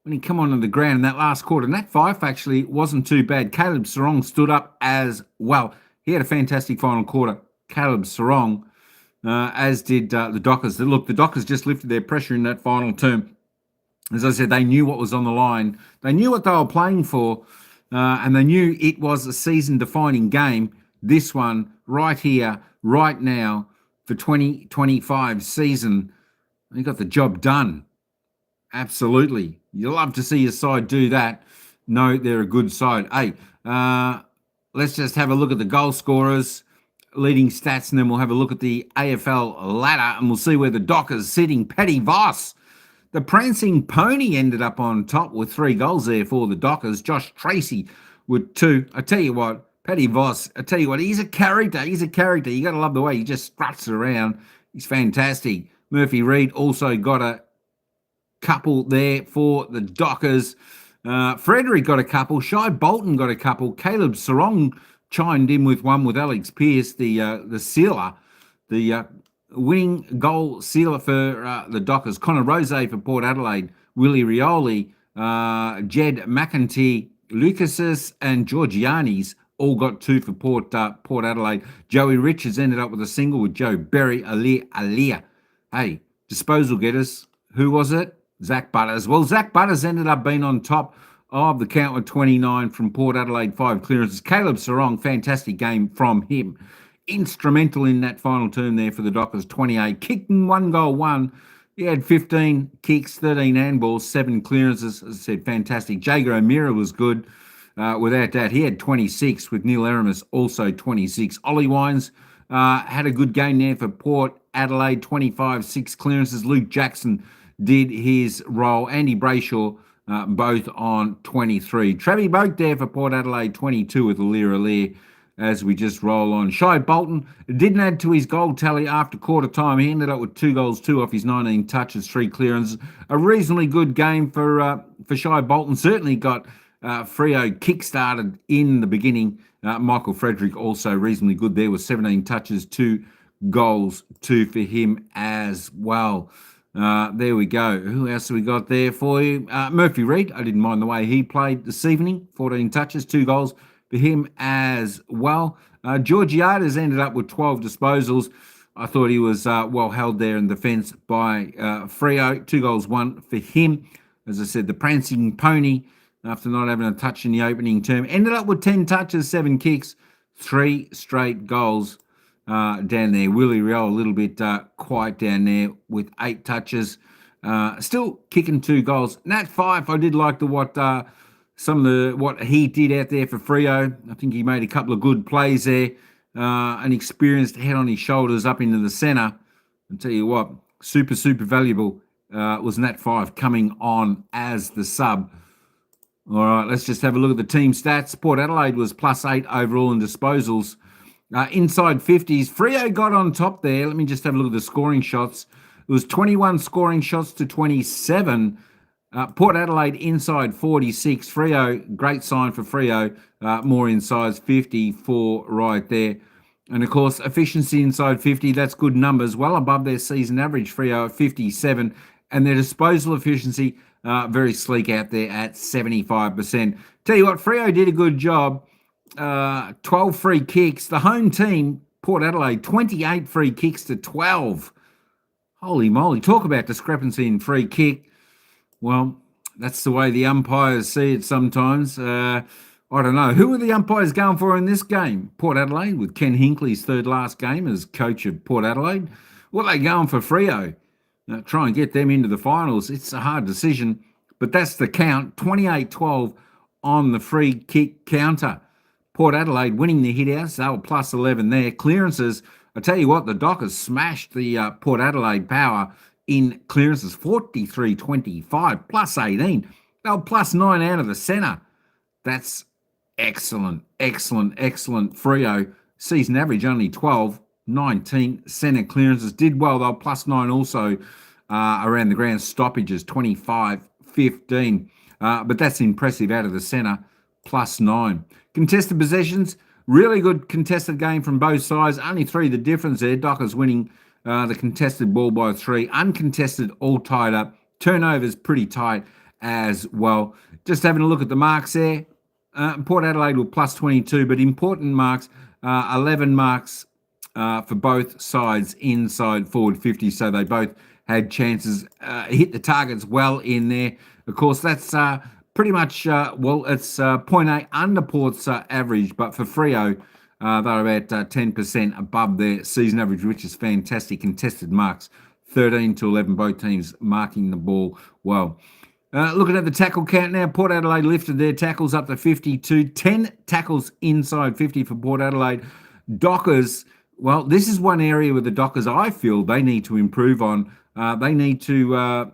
when he come onto the ground in that last quarter. Nat Fyfe actually wasn't too bad. Caleb Sarong stood up as well. He had a fantastic final quarter. Caleb Sarong, as did the Dockers. Look, the Dockers just lifted their pressure in that final term. As I said, they knew what was on the line. They knew what they were playing for, and they knew it was a season-defining game. This one, right here, right now, for 2025 season, they got the job done. Absolutely. You love to see your side do that. No, they're a good side. Hey, let's just have a look at the goal scorers, leading stats, and then we'll have a look at the AFL ladder, and we'll see where the Dockers sitting. Paddy Voss, the prancing pony, ended up on top with 3 goals there for the Dockers. Josh Tracy with 2. I tell you what, Paddy Voss, he's a character. You got to love the way he just struts around. He's fantastic. Murphy Reid also got a couple there for the Dockers. Frederick got a couple. Shai Bolton got a couple. Caleb Sarong chimed in with one with Alex Pearce, the sealer, the winning goal sealer for the Dockers. Connor Rose for Port Adelaide. Willie Rioli, Jed McEntee, Lucases and Georgiani's all got 2 for Port Adelaide. Joey Richards ended up with a single with Joe Berry, Alia. Hey, disposal getters. Who was it? Zach Butters. Well, Zach Butters ended up being on top of the count with 29 from Port Adelaide, 5 clearances. Caleb Sarong, fantastic game from him. Instrumental in that final term there for the Dockers, 28. Kicking 1 goal, 1. He had 15 kicks, 13 handballs, 7 clearances. As I said, fantastic. Jager O'Meara was good. Without that, he had 26 with Neil Aramis, also 26. Ollie Wines had a good game there for Port Adelaide, 25, 6 clearances. Luke Jackson did his role. Andy Brayshaw, both on 23. Travie Boak there for Port Adelaide, 22 with Alir as we just roll on. Shai Bolton didn't add to his goal tally after quarter time. He ended up with 2 goals, 2 off his 19 touches, 3 clearances. A reasonably good game for Shai Bolton. Certainly got Freo kick-started in the beginning. Michael Frederick also reasonably good there with 17 touches, 2 goals, 2 for him as well. There we go. Who else have we got there for you? Murphy Reid. I didn't mind the way he played this evening. 14 touches, 2 goals for him as well. Georgiades ended up with 12 disposals. I thought he was well held there in defence by Freo. 2 goals, 1 for him. As I said, the prancing pony, after not having a touch in the opening term, ended up with 10 touches, 7 kicks, 3 straight goals down there. Willie Riol a little bit quiet down there with 8 touches. Still kicking 2 goals. Nat Fife, I did like what he did out there for Freo. I think he made a couple of good plays there. An experienced head on his shoulders up into the centre. I'll tell you what, super valuable was Nat Fife coming on as the sub. All right, let's just have a look at the team stats. Port Adelaide was +8 overall in disposals. Inside 50s, Freo got on top there. Let me just have a look at the scoring shots. It was 21 scoring shots to 27. Port Adelaide inside 46. Freo, great sign for Freo. More inside 54 right there. And, of course, efficiency inside 50, that's good numbers. Well above their season average, Freo at 57. And their disposal efficiency, very sleek out there at 75%. Tell you what, Freo did a good job. 12 free kicks. The home team, Port Adelaide, 28 free kicks to 12. Holy moly. Talk about discrepancy in free kick. Well, that's the way the umpires see it sometimes. I don't know. Who are the umpires going for in this game? Port Adelaide, with Ken Hinkley's third last game as coach of Port Adelaide. What are they going for Freo? Try and get them into the finals. It's a hard decision, but that's the count. 28-12 on the free kick counter. Port Adelaide winning the hit-outs. They were +11 there. Clearances, I tell you what, the Dockers smashed the Port Adelaide power in clearances, 43-25, +18. They were +9 out of the centre. That's excellent. Freo, season average only 12, 19 centre clearances. Did well, though, +9 also around the ground stoppages, 25-15. But that's impressive out of the centre, +9. Contested possessions, really good contested game from both sides. Only 3 the difference there. Dockers winning the contested ball by 3. Uncontested, all tied up. Turnovers pretty tight as well. Just having a look at the marks there. Port Adelaide were +22, but important marks, 11 marks for both sides inside forward 50. So they both had chances, hit the targets well in there. Of course, that's pretty much, it's 0.8 under Port's average, but for Freo, they're about 10% above their season average, which is fantastic. Contested marks, 13-11, both teams marking the ball well. Looking at the tackle count now, Port Adelaide lifted their tackles up to 52, 10 tackles inside 50 for Port Adelaide. Dockers, well, this is one area where the Dockers, I feel, they need to improve on. They need to,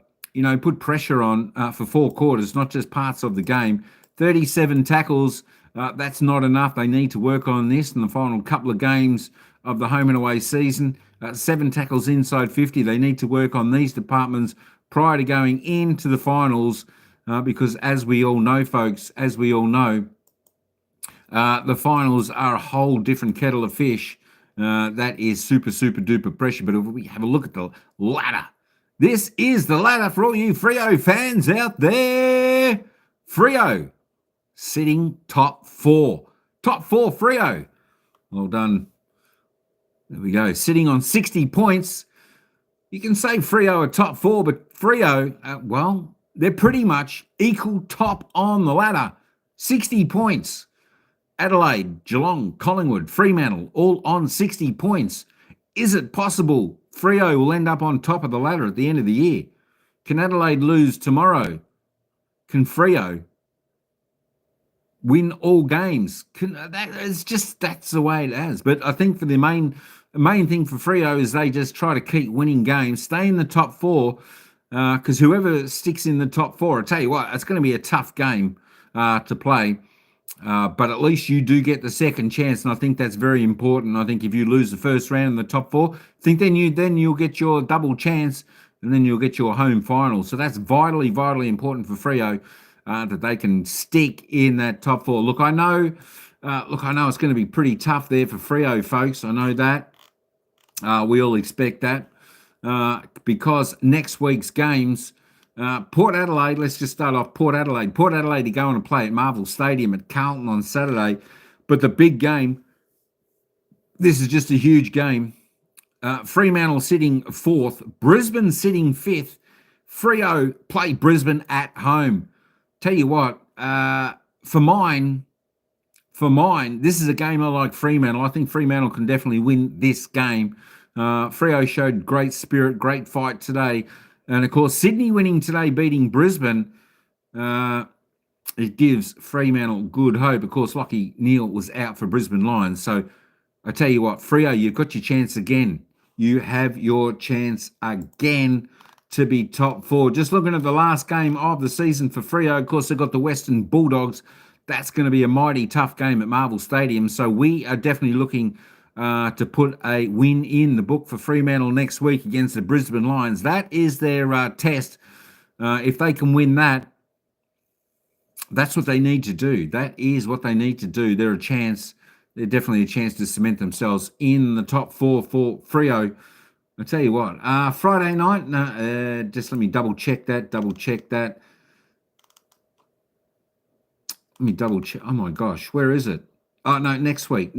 put pressure on for 4 quarters, not just parts of the game. 37 tackles, that's not enough. They need to work on this in the final couple of games of the home and away season. 7 tackles inside 50. They need to work on these departments prior to going into the finals, because as we all know, folks, the finals are a whole different kettle of fish. That is super duper pressure. But if we have a look at the ladder, this is the ladder for all you Freo fans out there. Freo sitting top 4. Top 4 Freo. Well done. There we go. Sitting on 60 points. You can say Freo are top 4, but Freo, they're pretty much equal top on the ladder. 60 points. Adelaide, Geelong, Collingwood, Fremantle, all on 60 points. Is it possible Freo will end up on top of the ladder at the end of the year? Can Adelaide lose tomorrow? Can Freo win all games? That's the way it is. But I think for the main thing for Freo is they just try to keep winning games, stay in the top 4, because whoever sticks in the top 4, I tell you what, it's going to be a tough game to play. But at least you do get the second chance, and I think that's very important. I think if you lose the first round in the top 4, I think then you'll get your double chance, and then you'll get your home final. So that's vitally important for Freo, that they can stick in that top 4. Look, I know it's going to be pretty tough there for Freo, folks. I know that. We all expect that, because next week's games, Port Adelaide, let's just start off. Port Adelaide are going to play at Marvel Stadium at Carlton on Saturday. But the big game, this is just a huge game. Fremantle sitting 4th, Brisbane sitting 5th. Freo play Brisbane at home. Tell you what, for mine, this is a game I like Fremantle. I think Fremantle can definitely win this game. Freo showed great spirit, great fight today. And, of course, Sydney winning today, beating Brisbane. It gives Fremantle good hope. Of course, Lachie Neale was out for Brisbane Lions. So I tell you what, Freo, you've got your chance again. You have your chance again to be top four. Just looking at the last game of the season for Freo, of course, they've got the Western Bulldogs. That's going to be a mighty tough game at Marvel Stadium. So we are definitely looking to put a win in the book for Fremantle next week against the Brisbane Lions. That is their test. If they can win that, that's what they need to do. That is what they need to do. They're definitely a chance to cement themselves in the top four for Freo. I tell you what, Friday night, just let me double check that. Let me double check. Oh my gosh, where is it? Oh no, next week,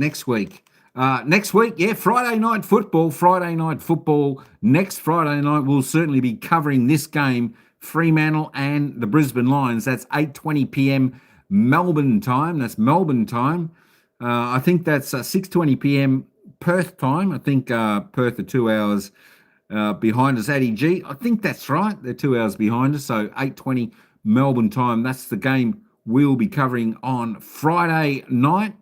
yeah, Friday night football. Next Friday night, we'll certainly be covering this game, Fremantle and the Brisbane Lions. That's 8:20 p.m. Melbourne time. That's Melbourne time. I think that's 6:20 p.m. Perth time. I think Perth are 2 hours behind us. Addy G, I think that's right. They're 2 hours behind us. So 8:20 Melbourne time. That's the game we'll be covering on Friday night.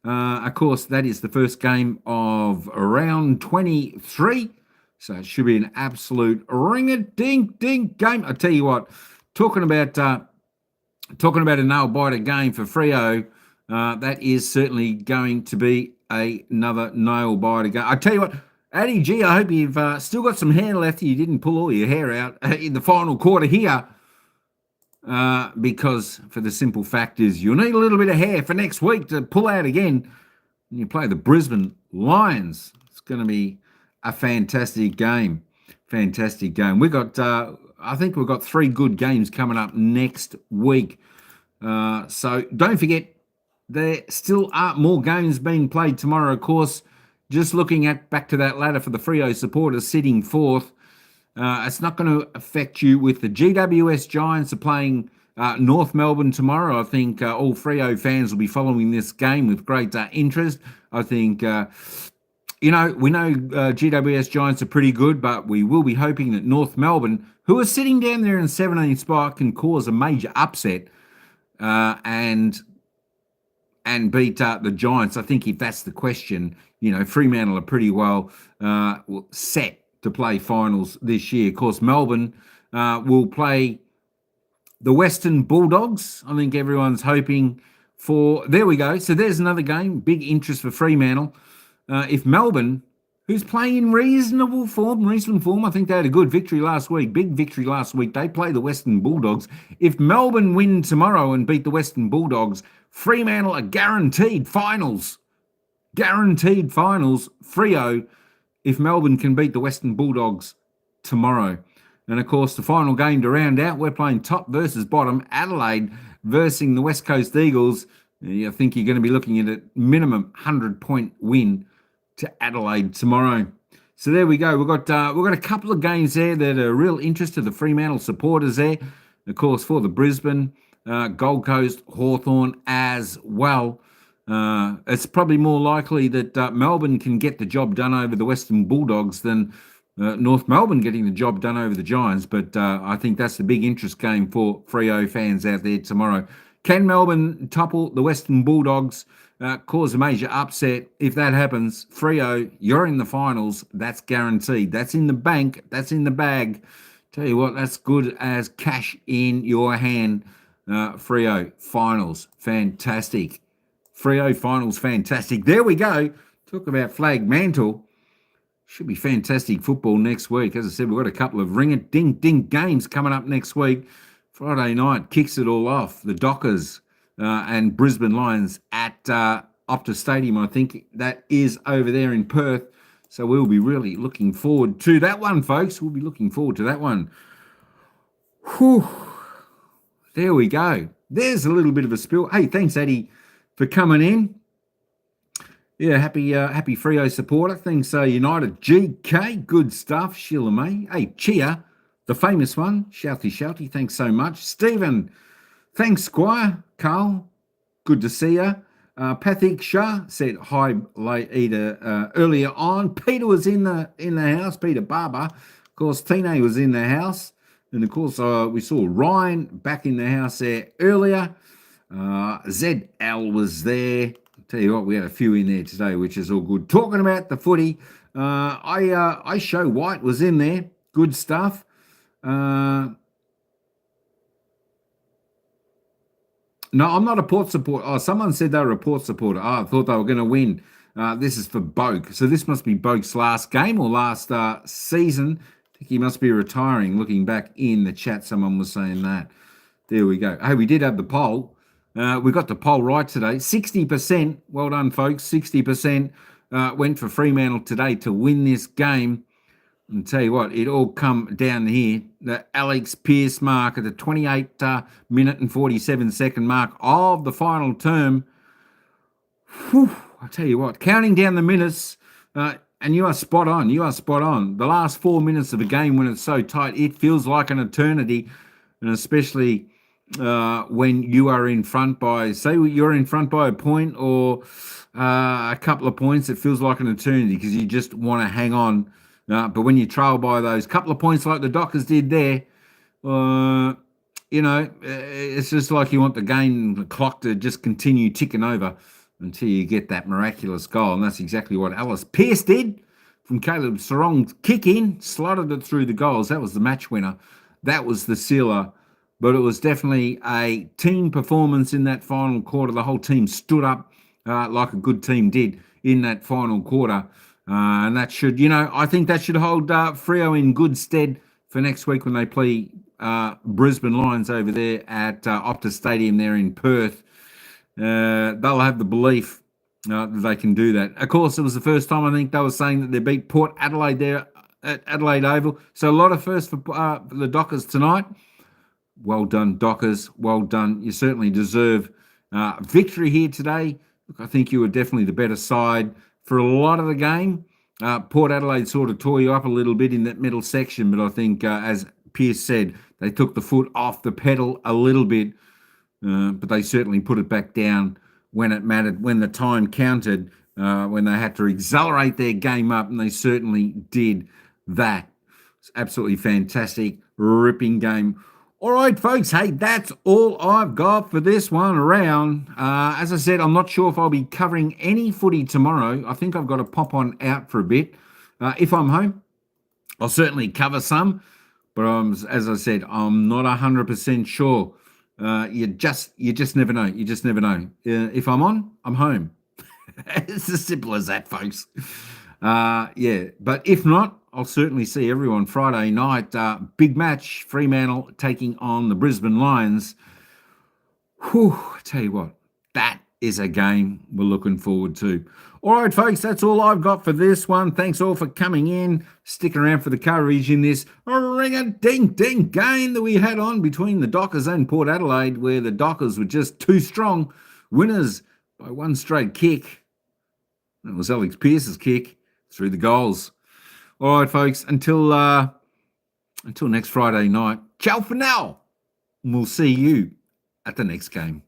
Of course, that is the first game of round 23. So it should be an absolute ring-a-ding-ding game. I tell you what, talking about a nail-biter game for Freo, that is certainly going to be another nail-biter game. I tell you what, Addy G, I hope you've still got some hair left. You didn't pull all your hair out in the final quarter here. Because for the simple fact is you'll need a little bit of hair for next week to pull out again when you play the Brisbane Lions. It's going to be a fantastic game. We've got, I think we've got 3 good games coming up next week. So don't forget, there still are more games being played tomorrow, of course. Just looking at back to that ladder for the Freo supporters sitting fourth. It's not going to affect you with the GWS Giants are playing North Melbourne tomorrow. I think all Freo fans will be following this game with great interest. I think, we know GWS Giants are pretty good, but we will be hoping that North Melbourne, who are sitting down there in 17th spot, can cause a major upset and beat the Giants. I think if that's the question, Fremantle are pretty well set to play finals this year. Of course, Melbourne will play the Western Bulldogs. I think everyone's hoping for... There we go. So there's another game. Big interest for Fremantle. If Melbourne, who's playing in reasonable form, I think they had a good victory last week, big victory last week. They play the Western Bulldogs. If Melbourne win tomorrow and beat the Western Bulldogs, Fremantle are guaranteed finals. Freo, if Melbourne can beat the Western Bulldogs tomorrow. And, of course, the final game to round out, we're playing top versus bottom, Adelaide versus the West Coast Eagles. I think you're going to be looking at a minimum 100-point win to Adelaide tomorrow. So there we go. We've got a couple of games there that are real interest to the Fremantle supporters there. Of course, for the Brisbane, Gold Coast, Hawthorn as well. It's probably more likely that Melbourne can get the job done over the Western Bulldogs than North Melbourne getting the job done over the Giants. But I think that's the big interest game for Freo fans out there tomorrow. Can Melbourne topple the Western Bulldogs, cause a major upset? If that happens, Freo, you're in the finals. That's guaranteed. That's in the bank. That's in the bag. Tell you what, that's good as cash in your hand. Freo finals, fantastic. Freo finals, fantastic. There we go. Talk about flag mantle. Should be fantastic football next week. As I said, we've got a couple of ring-a-ding-ding games coming up next week. Friday night kicks it all off. The Dockers and Brisbane Lions at Optus Stadium. I think that is over there in Perth. So we'll be really looking forward to that one, folks. We'll be looking forward to that one. Whew. There we go. There's a little bit of a spill. Hey, thanks, Eddie, for coming in. Yeah, happy Freo supporter. Thanks, United GK. Good stuff. Sheila May. Hey, Chia, the famous one. Shouty. Thanks so much. Stephen. Thanks, Squire. Carl. Good to see you. Pathik Shah said hi earlier on. Peter was in the house. Peter Barber. Of course, Tine was in the house. And, of course, we saw Ryan back in the house there earlier. ZL was there. Tell you what, we had a few in there today, which is all good. Talking about the footy, I Show White was in there. Good stuff. No, I'm not a Port supporter. Oh, someone said they were a Port supporter. Oh, I thought they were going to win. This is for Boak. So this must be Boak's last game or last season. I think he must be retiring. Looking back in the chat, someone was saying that. There we go. Hey, we did have the poll. We got the poll right today. 60%, well done, folks. 60% went for Fremantle today to win this game. And tell you what, it all come down here. The Alex Pearce mark at the 28 minute and 47-second mark of the final term. Whew, I tell you what, counting down the minutes, and you are spot on. You are spot on. The last 4 minutes of a game when it's so tight, it feels like an eternity, and especially when you are in front by, say you're in front by a point or a couple of points, it feels like an eternity because you just want to hang on. But when you trail by those couple of points like the Dockers did there, it's just like you want the game, the clock to just continue ticking over until you get that miraculous goal. And that's exactly what Alice Pearce did from Caleb Sarong's kick in, slotted it through the goals. That was the match winner. That was the sealer. But it was definitely a team performance in that final quarter. The whole team stood up like a good team did in that final quarter. And that should, I think that should hold Freo in good stead for next week when they play Brisbane Lions over there at Optus Stadium there in Perth. They'll have the belief that they can do that. Of course, it was the first time I think they were saying that they beat Port Adelaide there at Adelaide Oval. So a lot of firsts for the Dockers tonight. Well done, Dockers. Well done. You certainly deserve victory here today. Look, I think you were definitely the better side for a lot of the game. Port Adelaide sort of tore you up a little bit in that middle section, but I think, as Pearce said, they took the foot off the pedal a little bit, but they certainly put it back down when it mattered, when the time counted, when they had to accelerate their game up, and they certainly did that. It's absolutely fantastic, ripping game. All right, folks, hey, that's all I've got for this one around. As I said, I'm not sure if I'll be covering any footy tomorrow. I think I've got to pop on out for a bit. If I'm home, I'll certainly cover some. But as I said, I'm not 100% sure. You just never know. You just never know. If I'm on, I'm home. It's as simple as that, folks. But if not, I'll certainly see everyone Friday night. Big match, Fremantle taking on the Brisbane Lions. Whew, I tell you what, that is a game we're looking forward to. All right, folks, that's all I've got for this one. Thanks all for coming in, sticking around for the coverage in this ring-a-ding-ding game that we had on between the Dockers and Port Adelaide, where the Dockers were just too strong. Winners by one straight kick. It was Alex Pearce's kick through the goals. All right, folks, until next Friday night, ciao for now. And we'll see you at the next game.